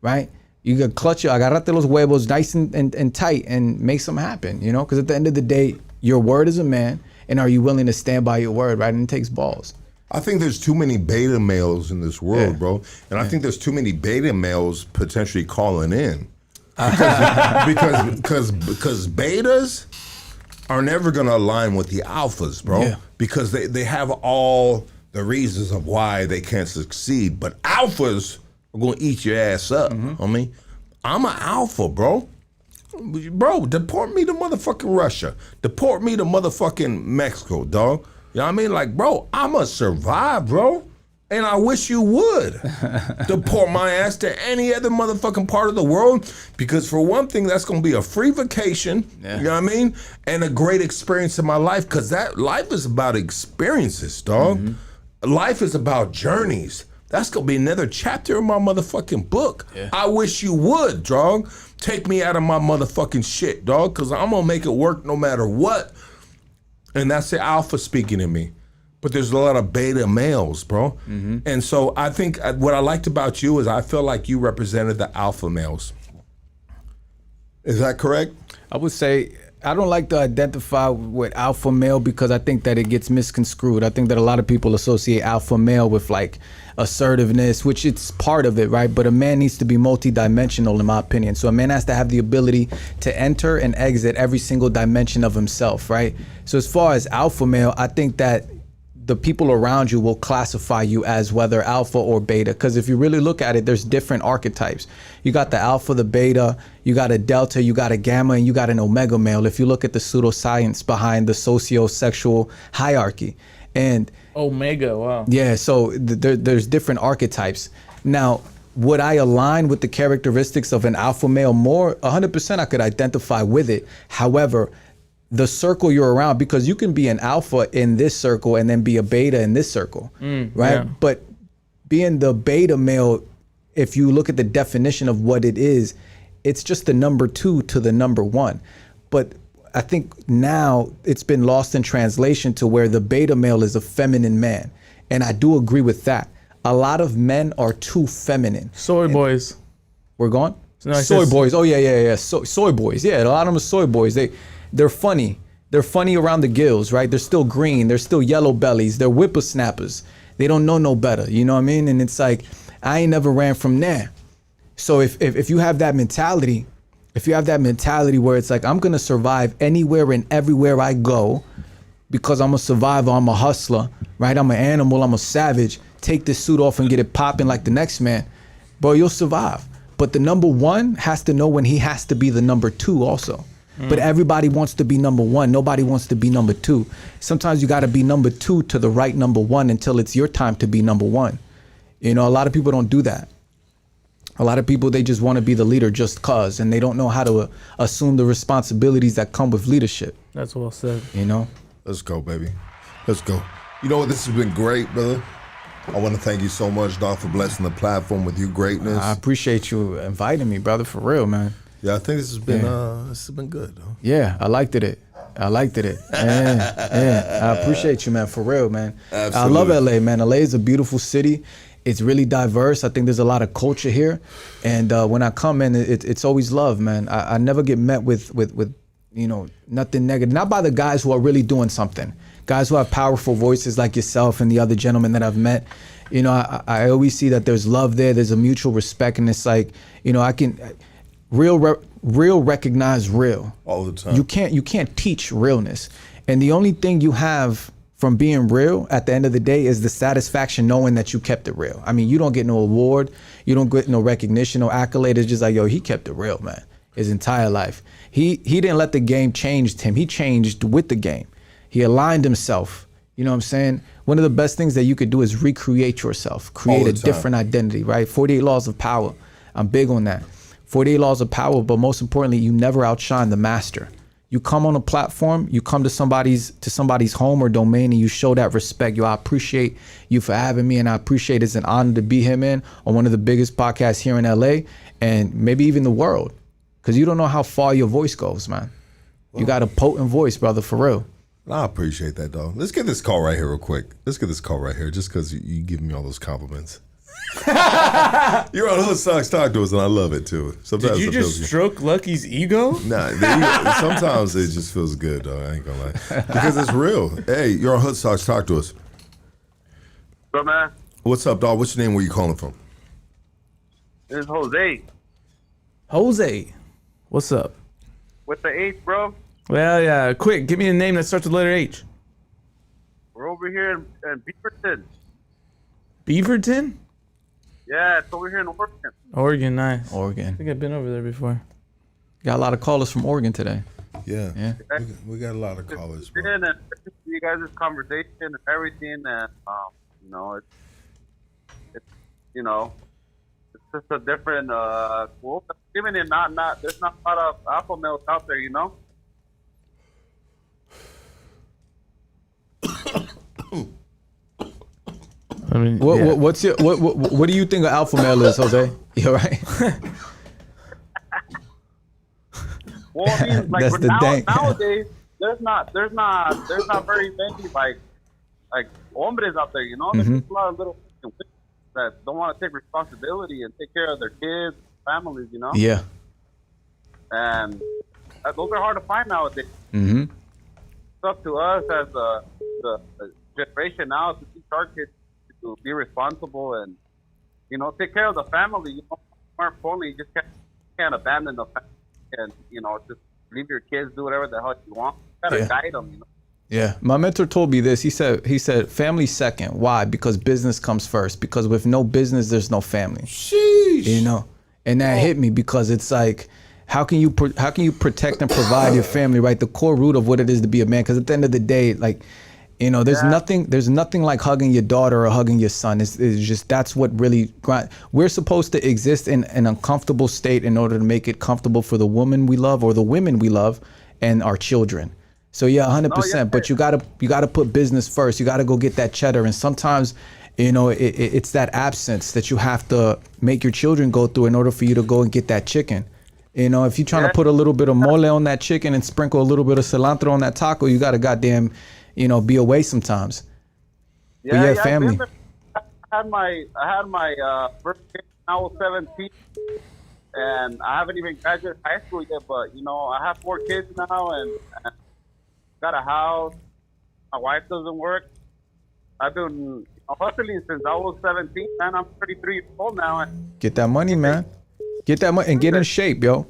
right? You can clutch your agarrate los huevos nice and tight and make something happen, you know? Because at the end of the day, your word is a man, and are you willing to stand by your word, right? And it takes balls. I think there's too many beta males in this world, bro. And I think there's too many beta males potentially calling in. Because betas are never gonna align with the alphas, bro. Because they have all the reasons of why they can't succeed. But alphas are gonna eat your ass up, homie. I'm an alpha, bro. Bro, deport me to motherfucking Russia. Deport me to motherfucking Mexico, dog. You know what I mean? Like, bro, I'ma survive, bro. And I wish you would deport my ass to any other motherfucking part of the world, because for one thing, that's gonna be a free vacation, you know what I mean? And a great experience in my life, because that life is about experiences, dog. Life is about journeys. That's gonna be another chapter in my motherfucking book. I wish you would, dog. Take me out of my motherfucking shit, dog, because I'm gonna make it work no matter what. And that's the alpha speaking in me. But there's a lot of beta males, bro. And so I think what I liked about you is I feel like you represented the alpha males. Is that correct? I would say I don't like to identify with alpha male because I think that it gets misconstrued. I think that a lot of people associate alpha male with like assertiveness, which it's part of it, right? But a man needs to be multidimensional, in my opinion. So a man has to have the ability to enter and exit every single dimension of himself, right? So as far as alpha male, I think that the people around you will classify you as whether alpha or beta. Because if you really look at it, there's different archetypes. You got the alpha, the beta, you got a delta, you got a gamma, and you got an omega male. If you look at the pseudoscience behind the socio-sexual hierarchy. And omega, wow. Yeah, so there's different archetypes. Now, would I align with the characteristics of an alpha male more? 100% I could identify with it. However, the circle you're around, because you can be an alpha in this circle and then be a beta in this circle, right? Yeah. But being the beta male, if you look at the definition of what it is, it's just the number 2 to the number 1. But I think now it's been lost in translation to where the beta male is a feminine man. And I do agree with that. A lot of men are too feminine. Soy boys. We're gone? No, I soy said- boys. Oh yeah. Soy boys. Yeah, a lot of them are soy boys. They're funny. They're funny around the gills, right? They're still green. They're still yellow bellies. They're whippersnappers. They don't know no better. You know what I mean? And it's like, I ain't never ran from there. So if you have that mentality, where it's like, I'm gonna survive anywhere and everywhere I go, because I'm a survivor, I'm a hustler, right? I'm an animal, I'm a savage. Take this suit off and get it popping like the next man, bro, you'll survive. But the number 1 has to know when he has to be the number 2 also. But everybody wants to be number 1. Nobody wants to be number 2. Sometimes you got to be number 2 to the right number 1 until it's your time to be number 1. You know, a lot of people don't do that. A lot of people, they just want to be the leader just cause, and they don't know how to assume the responsibilities that come with leadership. That's well said. You know? Let's go, baby. Let's go. You know what? This has been great, brother. I want to thank you so much, dog, for blessing the platform with your greatness. I appreciate you inviting me, brother, for real, man. Yeah, I think this has been good, though. Yeah, I liked it. Yeah, I appreciate you, man, for real, man. Absolutely. I love LA, man. LA is a beautiful city. It's really diverse. I think there's a lot of culture here. And when I come in, it's always love, man. I never get met with you know, nothing negative. Not by the guys who are really doing something. Guys who have powerful voices like yourself and the other gentlemen that I've met. You know, I always see that there's love there. There's a mutual respect. And it's like, you know, I can real recognize real. All the time. You can't teach realness. And the only thing you have from being real at the end of the day is the satisfaction knowing that you kept it real. I mean, you don't get no award. You don't get no recognition, no accolade. It's just like, yo, he kept it real, man. His entire life. He didn't let the game change him. He changed with the game. He aligned himself. You know what I'm saying? One of the best things that you could do is recreate yourself, create a different identity, right? 48 laws of power. I'm big on that. 48 laws of power, but most importantly, you never outshine the master. You come on a platform, you come to somebody's home or domain, and you show that respect. Yo, I appreciate you for having me, and I appreciate it's an honor to be here, man, on one of the biggest podcasts here in LA and maybe even the world. Because you don't know how far your voice goes, man. You got a potent voice, brother, for real. I appreciate that, dog. Let's get this call right here real quick. Let's get this call right here just because you give me all those compliments. You're on Hood Socks Talk to us, and I love it, too. Sometimes Did you just stroke Lucky's ego? Nah, sometimes it just feels good, dog. I ain't gonna lie. Because it's real. Hey, you're on Hood Socks Talk to us. Bro, man, What's up, dog? What's your name? Where you calling from? this is Jose Jose. What's up? with the H, bro. Well, yeah, quick, give me a name that starts with the letter H. We're over here in Beaverton. Beaverton? Yeah, it's over here in Oregon. Oregon, nice. Oregon. I think I've been over there before. Got a lot of callers from Oregon today. Yeah. We got a lot of callers, bro. And you guys' conversation and everything, and you know, it's you know, it's just a different well, even in not there's not a lot of alpha males out there, you know. I mean, What do you think an alpha male is, Jose? You all right? Well, I mean, like That's the dank. nowadays, there's not very many like hombres out there, you know. There's just a lot of little that don't want to take responsibility and take care of their kids, families, you know. Yeah. And those are hard to find nowadays. Mm-hmm. It's up to us as the generation now to teach our kids to be responsible and, you know, take care of the family. You know, more importantly, you just can't abandon the family and, you know, just leave your kids do whatever the hell you want. You gotta guide them, you know. Yeah, my mentor told me this. He said, family second. Why? Because business comes first. Because with no business, there's no family. Sheesh. You know, and that hit me because it's like, how can you protect and provide your family, right? The core root of what it is to be a man. Because at the end of the day, like, you know, there's nothing like hugging your daughter or hugging your son. It's just, that's what really, we're supposed to exist in an uncomfortable state in order to make it comfortable for the woman we love or the women we love and our children. So yeah, 100%. But you gotta put business first. You gotta go get that cheddar. And sometimes, you know, it's that absence that you have to make your children go through in order for you to go and get that chicken. You know, if you're trying to put a little bit of mole on that chicken and sprinkle a little bit of cilantro on that taco, you gotta goddamn, you know, be away sometimes. Yeah, but yeah, family. I had my first kid when I was 17, and I haven't even graduated high school yet. But you know, I have 4 kids now, and got a house. My wife doesn't work. I've been hustling since I was 17, man. I'm 33 years old now. And get that money, man. Get that money and get in shape, yo.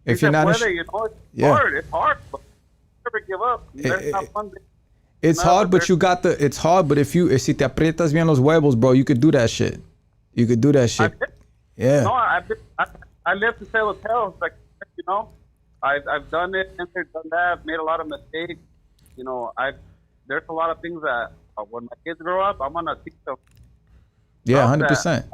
If you're not in shape, you know, it's hard. It's hard. But never give up. There's not fun. It's hard, but it's hard, but if si te aprietas bien los huevos, bro, you could do that shit. You could do that shit. Yeah. No, I live to tell tales. Like, you know, I've done it, done that. I've made a lot of mistakes. You know, there's a lot of things that when my kids grow up, I'm gonna teach them. Yeah, 100%.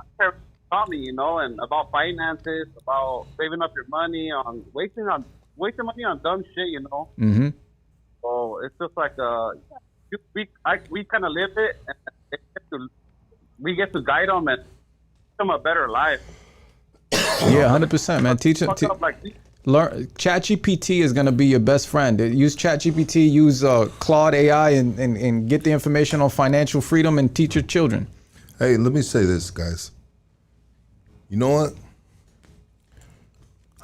Taught me, you know, and about finances, about saving up your money, on wasting money on dumb shit, you know. Mm-hmm. So it's just like we kind of live it, and we get to guide them and give them a better life. Yeah, 100%, man. Teach them. Learn. ChatGPT is gonna be your best friend. Use ChatGPT. Use Claude AI, and get the information on financial freedom and teach your children. Hey, let me say this, guys. You know what?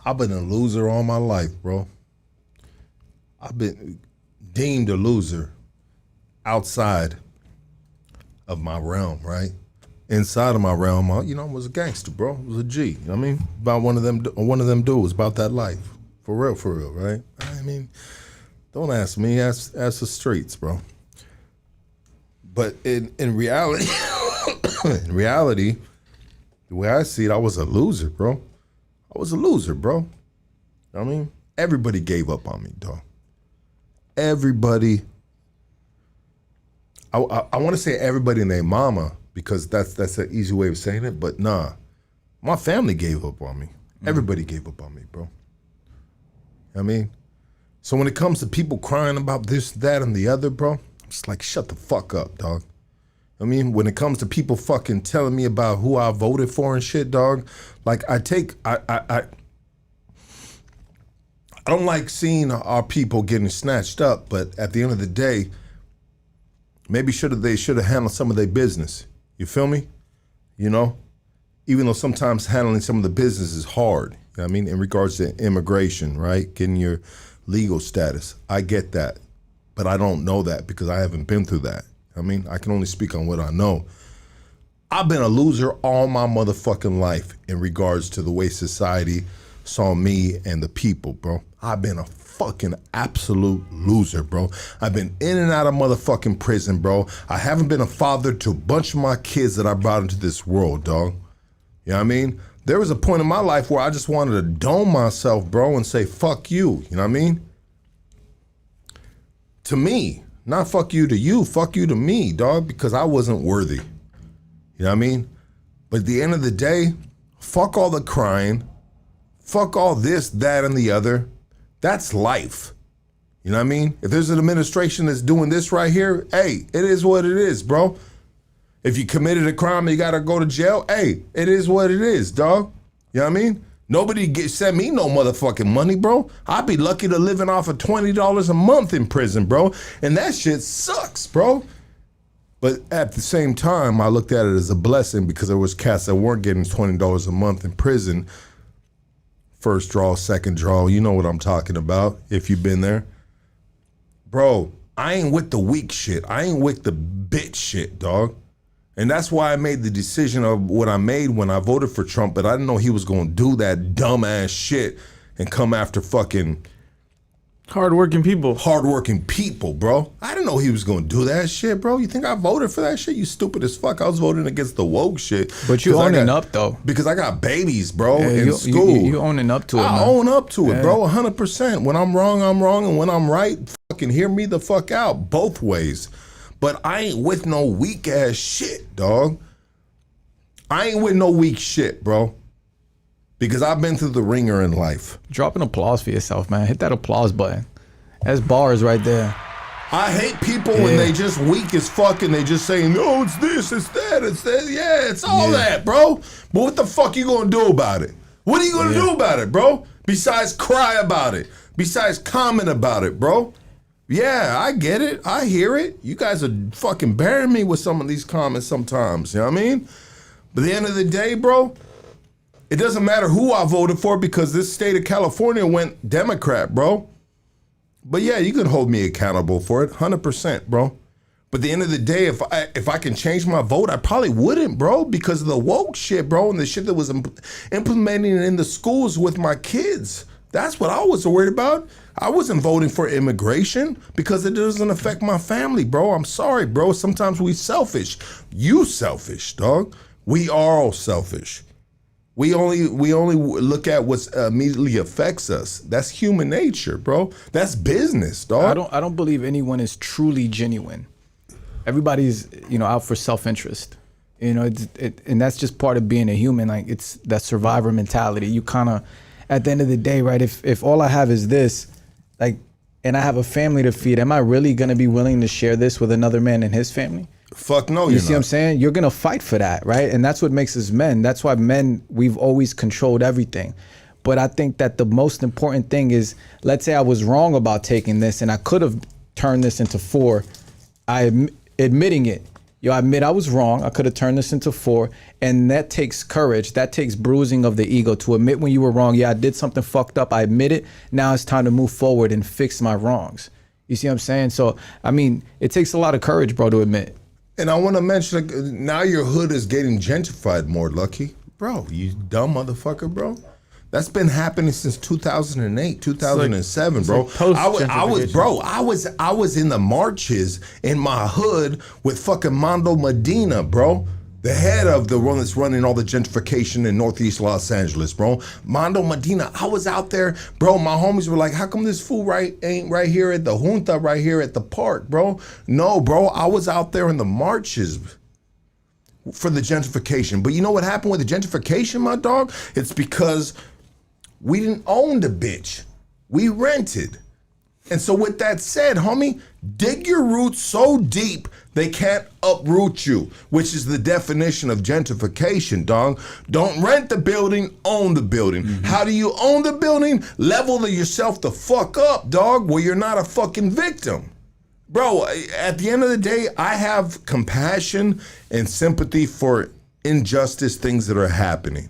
I've been a loser all my life, bro. I've been deemed a loser outside of my realm, right? Inside of my realm, I was a gangster, bro. I was a G. You know what I mean? About one of them dudes, about that life. For real, right? I mean, don't ask me, ask the streets, bro. But in reality, the way I see it, I was a loser, bro. I was a loser, bro. You know what I mean? Everybody gave up on me, dog. Everybody. I want to say everybody and their mama, because that's an easy way of saying it, but nah. My family gave up on me. Everybody gave up on me, bro. You know what I mean? So when it comes to people crying about this, that, and the other, bro, I'm just like, shut the fuck up, dog. I mean, when it comes to people fucking telling me about who I voted for and shit, dog, like I don't like seeing our people getting snatched up, but at the end of the day, maybe they should have handled some of their business. You feel me? You know? Even though sometimes handling some of the business is hard, you know what I mean, in regards to immigration, right? Getting your legal status. I get that, but I don't know that because I haven't been through that. I mean, I can only speak on what I know. I've been a loser all my motherfucking life in regards to the way society saw me and the people, bro. I've been a fucking absolute loser, bro. I've been in and out of motherfucking prison, bro. I haven't been a father to a bunch of my kids that I brought into this world, dog. You know what I mean? There was a point in my life where I just wanted to dome myself, bro, and say, fuck you. You know what I mean? To me. Not fuck you to you, fuck you to me, dog, because I wasn't worthy. You know what I mean? But at the end of the day, fuck all the crying, fuck all this, that, and the other. That's life. You know what I mean? If there's an administration that's doing this right here, hey, it is what it is, bro. If you committed a crime and you gotta go to jail, hey, it is what it is, dog. You know what I mean? Nobody sent me no motherfucking money, bro. I'd be lucky to living off of $20 a month in prison, bro. And that shit sucks, bro. But at the same time, I looked at it as a blessing because there was cats that weren't getting $20 a month in prison. First draw, second draw, you know what I'm talking about if you've been there. Bro, I ain't with the weak shit. I ain't with the bitch shit, dog. And that's why I made the decision of what I made when I voted for Trump, but I didn't know he was going to do that dumbass shit and come after fucking hardworking people. Hardworking people, bro. I didn't know he was going to do that shit, bro. You think I voted for that shit? You stupid as fuck. I was voting against the woke shit. But you owning up, though. Because I got babies, bro, in school. You owning up to it, man. I own up to it, bro, 100%. When I'm wrong, I'm wrong. And when I'm right, fucking hear me the fuck out both ways. But I ain't with no weak ass shit, dog. I ain't with no weak shit, bro. Because I've been through the ringer in life. Drop an applause for yourself, man. Hit that applause button. That's bars right there. I hate people when they just weak as fuck and they just saying, no, it's this, it's that, it's that. Yeah, it's all that, bro. But what the fuck you gonna do about it? What are you gonna do about it, bro? Besides cry about it. Besides comment about it, bro. Yeah, I get it. I hear it. You guys are fucking burying me with some of these comments sometimes. You know what I mean? But at the end of the day, bro, it doesn't matter who I voted for because this state of California went Democrat, bro. But yeah, you can hold me accountable for it, 100%, bro. But at the end of the day, if I can change my vote, I probably wouldn't, bro, because of the woke shit, bro, and the shit that was implementing in the schools with my kids. That's what I was worried about. I wasn't voting for immigration because it doesn't affect my family, bro. I'm sorry, bro. Sometimes we selfish. You selfish, dog. We are all selfish. We only look at what immediately affects us. That's human nature, bro. That's business, dog. I don't believe anyone is truly genuine. Everybody's, out for self-interest. And that's just part of being a human. Like, it's that survivor mentality. You kind of, at the end of the day, right, if all I have is this, like, and I have a family to feed, am I really going to be willing to share this with another man and his family? Fuck no, you see what I'm saying? You're going to fight for that, right? And that's what makes us men. That's why men, we've always controlled everything. But I think that the most important thing is, let's say I was wrong about taking this and I could have turned this into 4. Admitting it. I admit I was wrong. I could have turned this into 4. And that takes courage. That takes bruising of the ego to admit when you were wrong. Yeah, I did something fucked up. I admit it. Now it's time to move forward and fix my wrongs. You see what I'm saying? So, I mean, it takes a lot of courage, bro, to admit. And I want to mention, like, now your hood is getting gentrified more, Lucky. Bro, you dumb motherfucker, bro. That's been happening since 2008, 2007, bro. I was in the marches in my hood with fucking Mondo Medina, bro. The head of the one that's running all the gentrification in Northeast Los Angeles, bro. Mondo Medina, I was out there, bro. My homies were like, how come this fool ain't right here at the junta, right here at the park, bro? No, bro, I was out there in the marches for the gentrification. But you know what happened with the gentrification, my dog? It's because we didn't own the bitch. We rented. And so with that said, homie, dig your roots so deep they can't uproot you, which is the definition of gentrification, dog. Don't rent the building, own the building. Mm-hmm. How do you own the building? Level yourself the fuck up, dog, where you're not a fucking victim. Bro, at the end of the day, I have compassion and sympathy for injustice, things that are happening.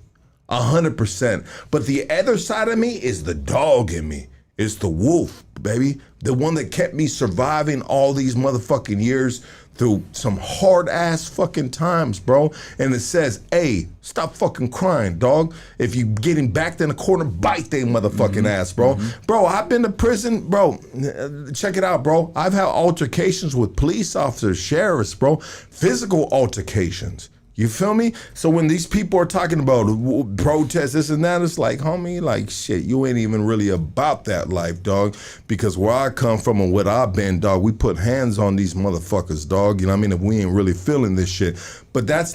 100%. But the other side of me is the dog in me. It's the wolf, baby. The one that kept me surviving all these motherfucking years through some hard ass fucking times, bro. And it says, hey, stop fucking crying, dog. If you getting backed in a corner, bite they motherfucking ass, bro. Bro, I've been to prison, bro. Check it out, bro. I've had altercations with police officers, sheriffs, bro. Physical altercations. You feel me? So when these people are talking about protests, this and that, it's like, homie, like, shit, you ain't even really about that life, dog. Because where I come from and what I've been, dog, we put hands on these motherfuckers, dog. You know what I mean? If we ain't really feeling this shit. But that's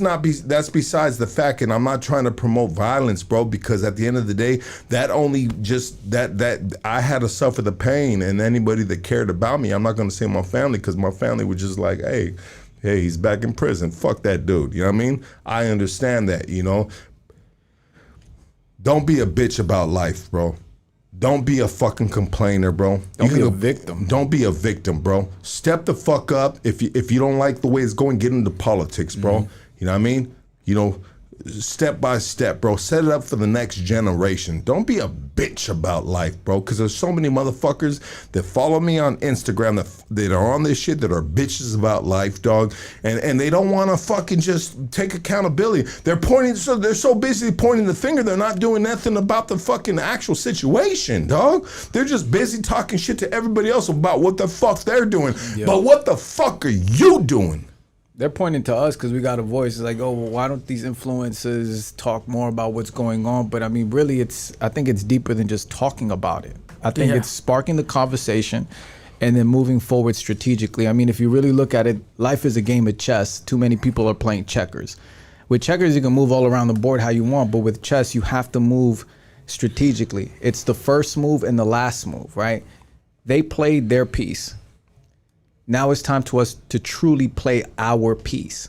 besides the fact, and I'm not trying to promote violence, bro, because at the end of the day, that only just, that I had to suffer the pain, and anybody that cared about me, I'm not going to say my family, because my family was just like, hey, he's back in prison. Fuck that dude. You know what I mean? I understand that, you know? Don't be a bitch about life, bro. Don't be a fucking complainer, bro. Don't be a victim. Don't be a victim, bro. Step the fuck up. If you don't like the way it's going, get into politics, bro. Mm-hmm. You know what I mean? You know, step by step, bro. Set it up for the next generation. Don't be a bitch about life, bro, because there's so many motherfuckers that follow me on Instagram that are on this shit that are bitches about life, dog, and they don't want to fucking just take accountability. They're so busy pointing the finger, they're not doing nothing about the fucking actual situation, dog. They're just busy talking shit to everybody else about what the fuck they're doing. Yo. But what the fuck are you doing? They're pointing to us because we got a voice. It's like, oh, well, why don't these influencers talk more about what's going on? But I mean, really, I think it's deeper than just talking about it. I think it's sparking the conversation and then moving forward strategically. I mean, if you really look at it, life is a game of chess. Too many people are playing checkers. With checkers, you can move all around the board how you want, but with chess, you have to move strategically. It's the first move and the last move, right? They played their piece. Now it's time to us to truly play our piece,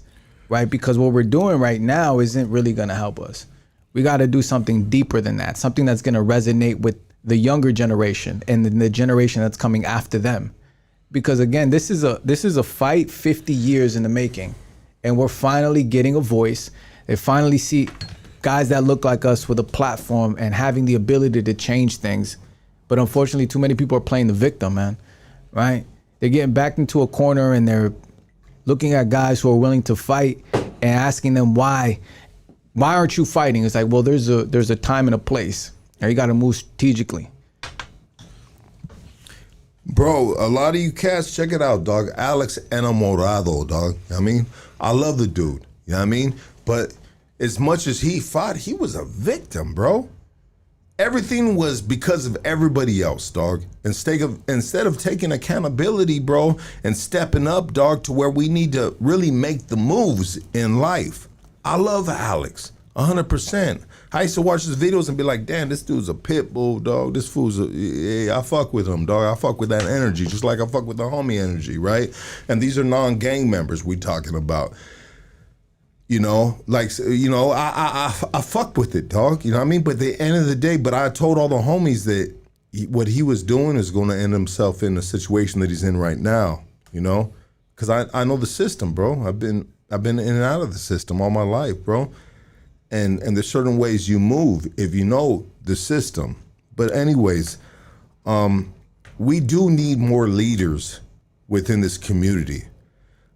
right? Because what we're doing right now isn't really going to help us. We got to do something deeper than that, something that's going to resonate with the younger generation and the generation that's coming after them. Because again, this is a fight 50 years in the making, and we're finally getting a voice. They finally see guys that look like us with a platform and having the ability to change things. But unfortunately, too many people are playing the victim, man, right? They're getting backed into a corner and they're looking at guys who are willing to fight and asking them why aren't you fighting? It's like, well, there's a time and a place. Now you got to move strategically. Bro, a lot of you cats, check it out, dog. Alex Enamorado, dog. I mean, I love the dude. You know what I mean? But as much as he fought, he was a victim, bro. Everything was because of everybody else, dog. Instead of taking accountability, bro, and stepping up, dog, to where we need to really make the moves in life. I love Alex, 100%. I used to watch his videos and be like, damn, this dude's a pit bull, dog. This fool's I fuck with him, dog. I fuck with that energy, just like I fuck with the homie energy, right? And these are non-gang members we talking about. You know, like, you know, I fucked with it, dog. You know what I mean? But at the end of the day, but I told all the homies that what he was doing is going to end himself in the situation that he's in right now, you know? Because I know the system, bro. I've been in and out of the system all my life, bro. And there's certain ways you move if you know the system. But anyways, we do need more leaders within this community.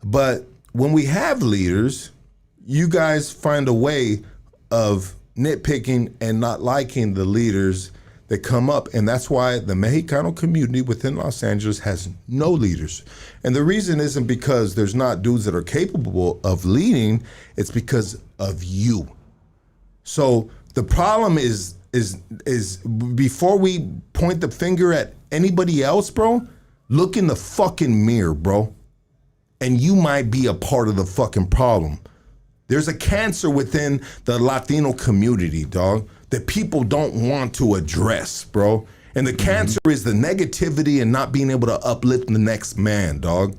But when we have leaders, you guys find a way of nitpicking and not liking the leaders that come up. And that's why the Mexicano community within Los Angeles has no leaders. And the reason isn't because there's not dudes that are capable of leading, it's because of you. So the problem is before we point the finger at anybody else, bro, look in the fucking mirror, bro. And you might be a part of the fucking problem. There's a cancer within the Latino community, dog, that people don't want to address, bro. And the cancer is the negativity and not being able to uplift the next man, dog.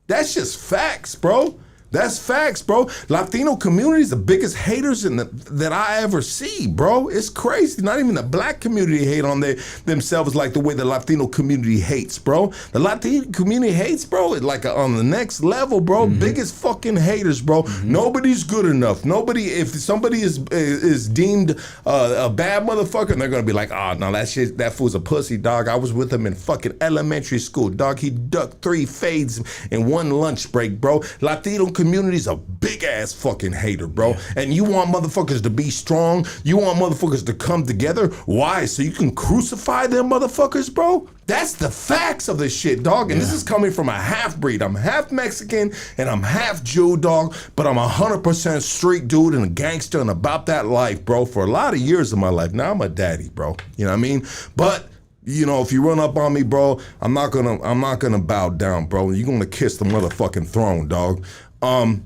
That's just facts, bro. That's facts, bro. Latino community is the biggest haters that I ever see, bro. It's crazy. Not even the black community hate on themselves like the way the Latino community hates, bro. The Latino community hates, bro, like on the next level, bro. Biggest fucking haters, bro. Nobody's good enough. If somebody is deemed a bad motherfucker, they're gonna be like, oh, no, that fool's a pussy, dog. I was with him in fucking elementary school, dog. He ducked 3 fades in 1 lunch break, bro. Latino community's a big ass fucking hater, bro. Yeah. And you want motherfuckers to be strong. You want motherfuckers to come together. Why? So you can crucify them motherfuckers, bro? That's the facts of this shit, dog. And this is coming from a half breed. I'm half Mexican and I'm half Jew, dog. But I'm 100% street dude and a gangster and about that life, bro. For a lot of years of my life. Now I'm a daddy, bro. You know what I mean? But you know, if you run up on me, bro, I'm not gonna bow down, bro. You're gonna kiss the motherfucking throne, dog. And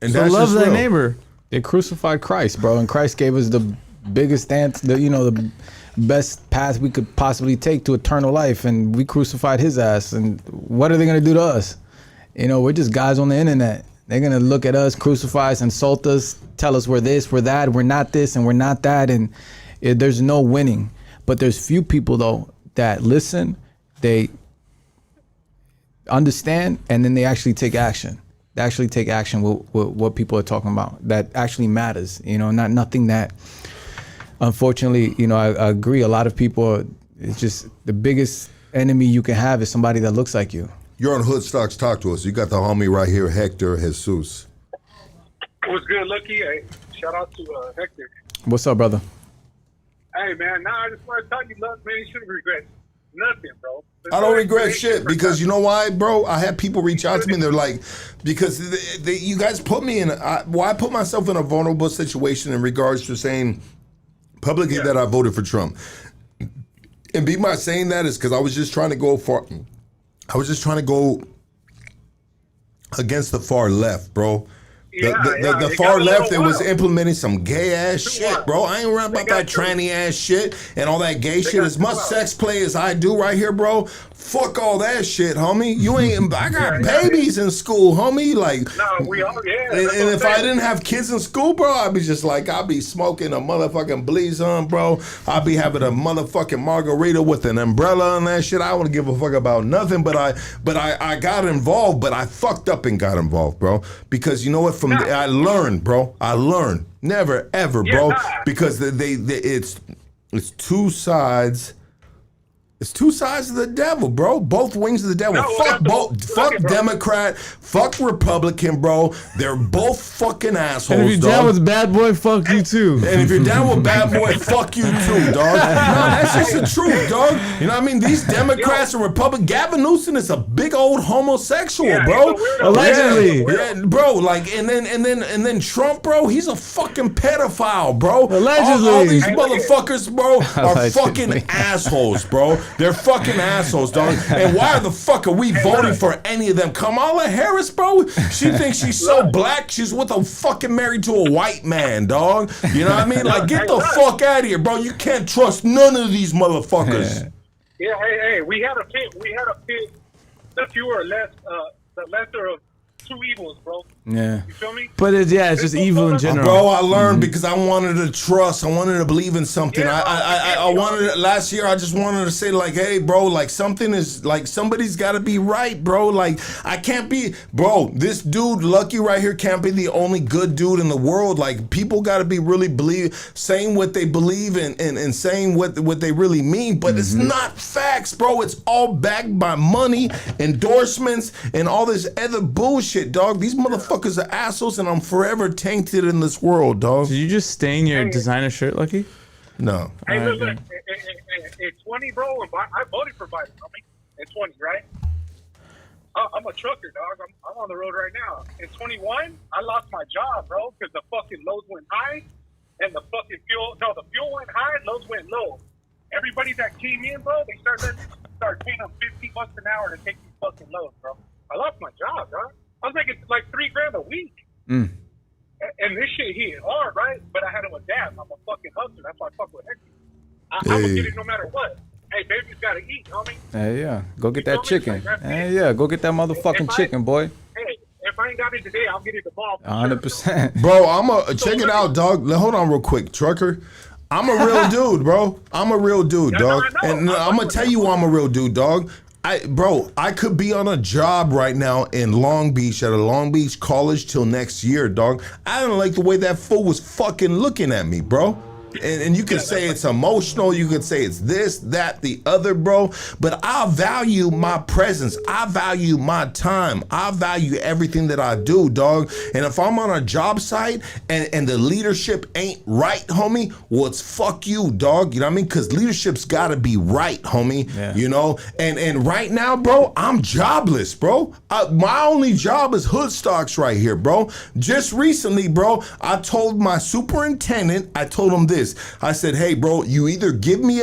so that's love just thy real. neighbor. They crucified Christ, bro, and Christ gave us the biggest answer, the best path we could possibly take to eternal life, and we crucified his ass. And what are they gonna do to us? You know, we're just guys on the internet. They're gonna look at us, crucify us, insult us, tell us we're this, we're that, we're not this, and we're not that, and there's no winning. But there's few people though that listen, they understand, and then they actually take action. They actually take action with what people are talking about. That actually matters, not nothing that, unfortunately, I agree. A lot of people, it's just the biggest enemy you can have is somebody that looks like you. You're on Hood Stocks. Talk to us. You got the homie right here, Hector Jesus. What's good, Lucky? Hey, shout out to Hector. What's up, brother? Hey, man, I just want to tell you, look, man, you shouldn't regret nothing, bro. I don't regret shit because you know why, bro? I had people reach out to me and they're like, because you guys put me in, I put myself in a vulnerable situation in regards to saying publicly that I voted for Trump. And be my saying that is because I was just trying to go against the far left, bro. The far left, it was implementing some gay ass shit, bro. I ain't worried about that tranny ass shit and all that gay shit. As much sex play as I do right here, bro, fuck all that shit, homie. You ain't. I got babies in school, homie. Like, no, we all, and if I didn't have kids in school, bro, I'd be just like, I'd be smoking a motherfucking Blazon, bro. I'd be having a motherfucking margarita with an umbrella and that shit. I wouldn't give a fuck about nothing. But I got involved, but I fucked up and got involved, bro. Because you know what? I learned, bro. I learned. Never ever, bro. Because it's two sides. It's two sides of the devil, bro. Both wings of the devil. Fuck Democrat. Fuck Republican, bro. They're both fucking assholes. And if you're down with bad boy, fuck you too. And if you're down with bad boy, fuck you too, dog. No, that's just the truth, dog. You know what I mean? These Democrats and Republicans. Gavin Newsom is a big old homosexual, bro. Allegedly. Yeah, bro. Like, and then Trump, bro. He's a fucking pedophile, bro. Allegedly. All these motherfuckers, bro, are fucking assholes, bro. They're fucking assholes, dog. And why the fuck are we voting for any of them? Kamala Harris, bro, she thinks she's so black, she's with a fucking married to a white man, dog. You know what I mean? Like, get the fuck out of here, bro. You can't trust none of these motherfuckers. Yeah, hey, we had a pit, the fewer or less, the lesser of two evils, bro. Yeah. You feel me? But it's just evil in general. Bro, I learned because I wanted to trust. I wanted to believe in something. I wanted last year. I just wanted to say like, hey, bro, like something is like somebody's got to be right, bro. Like I can't be, bro. This dude, Lucky right here, can't be the only good dude in the world. Like people got to be really saying what they believe in and saying what they really mean. But it's not facts, bro. It's all backed by money, endorsements, and all this other bullshit, dog. These motherfuckers are assholes, and I'm forever tainted in this world, dog. Did you just stain your designer shirt, Lucky? No. Hey, listen, in 20, bro, I voted for Biden. I mean, in 20, right? I'm a trucker, dog. I'm on the road right now. In 21, I lost my job, bro, because the fucking loads went high, and the fuel went high, loads went low. Everybody that came in, bro, they started paying them $50 an hour to take these fucking loads, bro. I lost my job, bro. I was making like $3,000 a week. And this shit hit hard, right? But I had to adapt. I'm a fucking hustler. That's why I fuck with Hector. I'm gonna get it no matter what. Hey, baby's gotta eat, homie. Hey, yeah. Go get that chicken. Hey, yeah. Go get that motherfucking chicken, boy. Hey, if I ain't got it today, I'll get it tomorrow. 100%. Bro, I'm a check it out, dog. Hold on real quick, trucker. I'm a real dude, bro. I'm a real dude, dog. And I'm gonna tell you why I'm a real dude, dog. I could be on a job right now in Long Beach at a Long Beach college till next year, dog. I don't like the way that fool was fucking looking at me, bro. And you could say it's emotional, you could say it's this, that, the other, bro. But I value my presence. I value my time. I value everything that I do, dog. And if I'm on a job site and the leadership ain't right, homie, well, it's fuck you, dog. You know what I mean? Because leadership's got to be right, homie. Yeah. You know? And right now, bro, I'm jobless, bro. My only job is hood stocks right here, bro. Just recently, bro, I told my superintendent, I told him this. I said, hey, bro, you either give me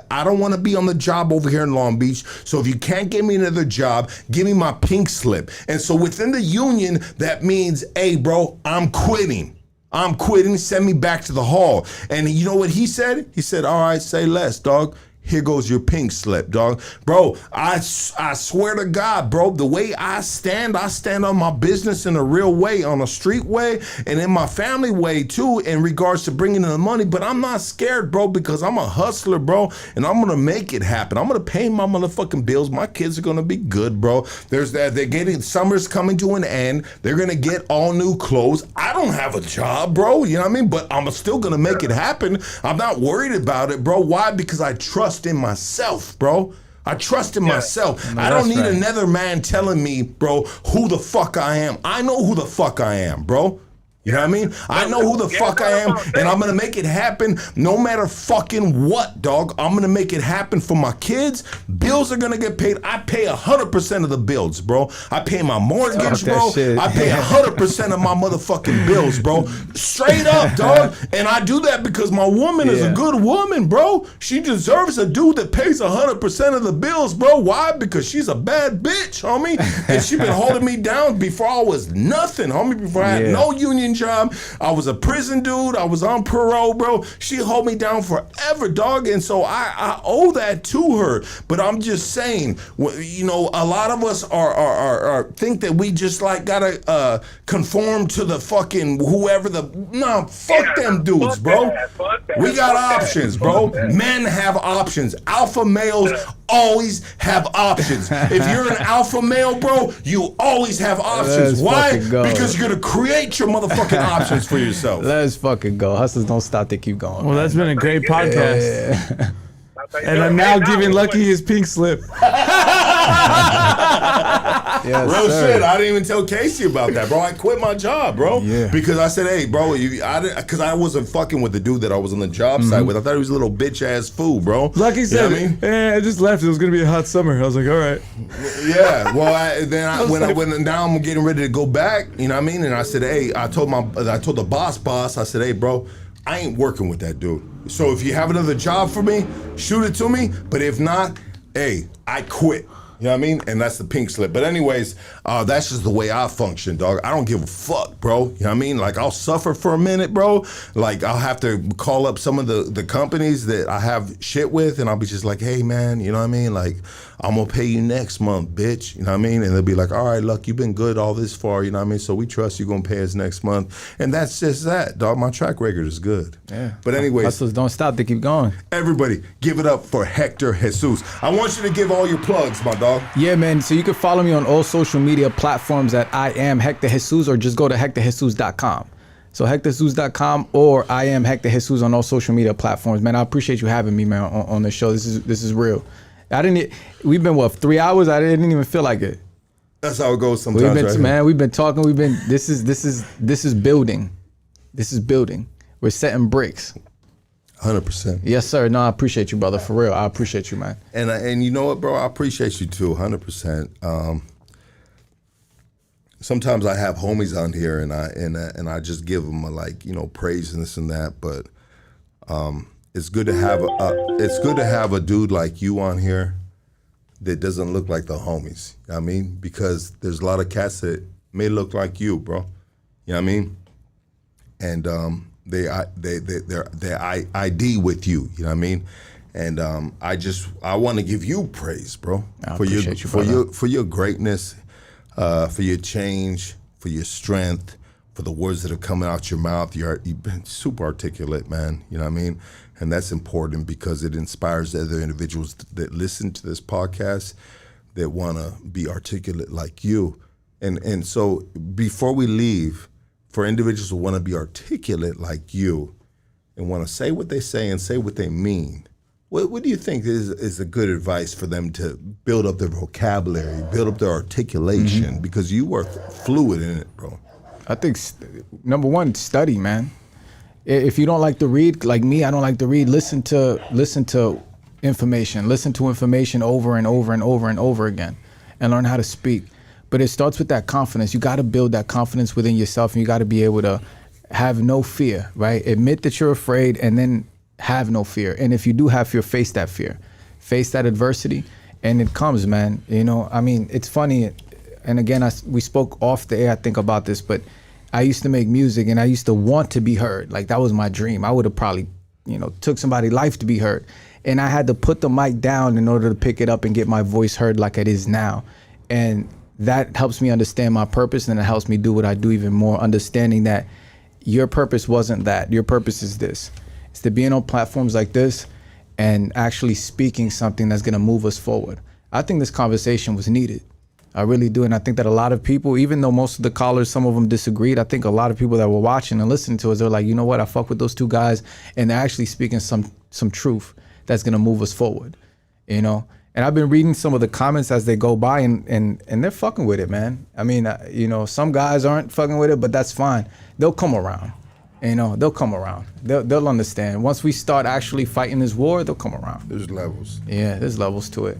I don't want to be on the job over here in Long Beach. So if you can't give me another job, give me my pink slip. And so within the union, that means, hey, bro, I'm quitting. I'm quitting. Send me back to the hall. And you know what he said? He said, all right, say less, dog. Here goes your pink slip, dog. Bro, I swear to God, bro, the way I stand on my business in a real way, on a street way, and in my family way too, in regards to bringing in the money. But I'm not scared, bro, because I'm a hustler, bro, and I'm gonna make it happen. I'm gonna pay my motherfucking bills. My kids are gonna be good, bro. There's that. They're getting, summer's coming to an end. They're gonna get all new clothes. I don't have a job, bro. You know what I mean? But I'm still gonna make it happen. I'm not worried about it, bro. Why? Because I trust in myself, bro. I trust in myself. I don't need another man telling me, bro, who the fuck I am. I know who the fuck I am, bro. You know what I mean? I know who the fuck I am, and I'm gonna make it happen no matter fucking what, dog. I'm gonna make it happen for my kids. Bills are gonna get paid. I pay 100% of the bills, bro. I pay my mortgage, bro. I pay 100% of my motherfucking bills, bro. Straight up, dog. And I do that because my woman is a good woman, bro. She deserves a dude that pays 100% of the bills, bro. Why? Because she's a bad bitch, homie. And she been holding me down before I was nothing, homie. Before I had no union job. I was a prison dude. I was on parole, bro. She held me down forever, dog. And so I owe that to her. But I'm just saying, you know, a lot of us are think that we just like gotta conform to the fucking whoever fuck them dudes, bro. We got options, bro. Men have options. Alpha males always have options. If you're an alpha male, bro, you always have options. Why? Because you're gonna create your motherfucking options for yourself. Let's fucking go. Hustlers don't stop, they keep going. Well, that's been a great podcast. Yeah. And I'm now giving Lucky his pink slip. Yes, real shit. I didn't even tell Casey about that, bro. I quit my job, bro. Yeah. Because I said, hey, bro, because I wasn't fucking with the dude that I was on the job site with. I thought he was a little bitch ass fool, bro. Lucky said, you know I just left. It was gonna be a hot summer. I was like, all right. Yeah. Well, now I'm getting ready to go back. You know what I mean? And I said, hey, I told the boss. I said, hey, bro, I ain't working with that dude. So if you have another job for me, shoot it to me. But if not, hey, I quit. You know what I mean? And that's the pink slip. But anyways, that's just the way I function, dog. I don't give a fuck, bro. You know what I mean? Like, I'll suffer for a minute, bro. Like, I'll have to call up some of the companies that I have shit with, and I'll be just like, hey, man, you know what I mean? Like, I'm going to pay you next month, bitch. You know what I mean? And they'll be like, all right, look, you've been good all this far, you know what I mean? So we trust you're going to pay us next month. And that's just that, dog. My track record is good. Yeah. But anyways. Hustlers don't stop, they keep going. Everybody, give it up for Hector Jesus. I want you to give all your plugs, my dog. Yeah, man. So you can follow me on all social media platforms at I am Hector Jesus, or just go to hectorjesus.com. So hectorjesus.com or I am Hector Jesus on all social media platforms. Man, I appreciate you having me, man, on the show. This is real. We've been 3 hours? I didn't even feel like it. That's how it goes sometimes, right? We've been talking. This is building. This is building. We're setting bricks. 100%. Yes, sir. No, I appreciate you, brother. For real, I appreciate you, man. And you know what, bro? I appreciate you too, 100%. Sometimes I have homies on here, and I just give them praise and this and that. But it's good to have a dude like you on here that doesn't look like the homies. You know what I mean? Because there's a lot of cats that may look like you, bro. You know what I mean? And they ID with you. You know what I mean? And I want to give you praise, bro, for your greatness, for your change, for your strength, for the words that are coming out your mouth. You've been super articulate, man. You know what I mean? And that's important because it inspires other individuals that listen to this podcast that want to be articulate like you. And so before we leave, for individuals who want to be articulate like you and want to say what they say and say what they mean, what do you think is a good advice for them to build up their vocabulary, build up their articulation? Mm-hmm. Because you are fluid in it, bro. I think, number one, study, man. If you don't like to read, like me, I don't like to read, listen to information. Listen to information over and over and over and over again and learn how to speak. But it starts with that confidence. You got to build that confidence within yourself, and you got to be able to have no fear, right? Admit that you're afraid and then have no fear. And if you do have fear, face that fear. Face that adversity, and it comes, man. You know, I mean, it's funny. And again, we spoke off the air, I think, about this, but I used to make music and I used to want to be heard. Like, that was my dream. I would have probably, took somebody's life to be heard. And I had to put the mic down in order to pick it up and get my voice heard like it is now. And that helps me understand my purpose, and it helps me do what I do even more, understanding that your purpose wasn't that. Your purpose is this. It's to be on platforms like this and actually speaking something that's gonna move us forward. I think this conversation was needed. I really do. And I think that a lot of people, even though most of the callers, some of them disagreed, I think a lot of people that were watching and listening to us, they're like, you know what, I fuck with those two guys, and they're actually speaking some truth that's gonna move us forward, And I've been reading some of the comments as they go by, and they're fucking with it, man. I mean, you know, some guys aren't fucking with it, but that's fine. They'll come around. You know, they'll come around. They'll understand. Once we start actually fighting this war, they'll come around. There's levels. Yeah, there's levels to it.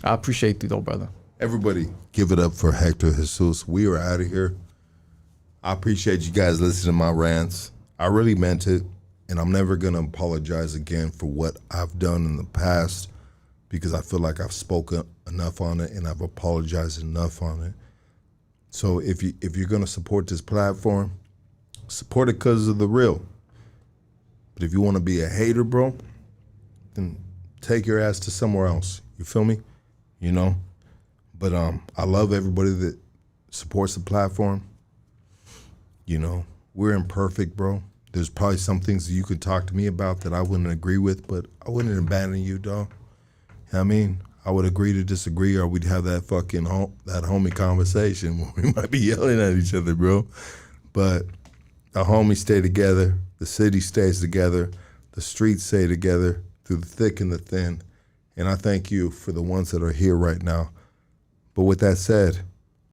I appreciate you though, brother. Everybody, give it up for Hector Jesus. We are out of here. I appreciate you guys listening to my rants. I really meant it, and I'm never gonna apologize again for what I've done in the past, because I feel like I've spoken enough on it and I've apologized enough on it. So if you're gonna support this platform, support it because of the real. But if you want to be a hater, bro, then take your ass to somewhere else. You feel me? You know? But I love everybody that supports the platform. You know, we're imperfect, bro. There's probably some things that you could talk to me about that I wouldn't agree with, but I wouldn't abandon you, dog. You know what I mean? I would agree to disagree, or we'd have that fucking that homie conversation where we might be yelling at each other, bro. But the homies stay together, the city stays together, the streets stay together through the thick and the thin. And I thank you for the ones that are here right now. But with that said,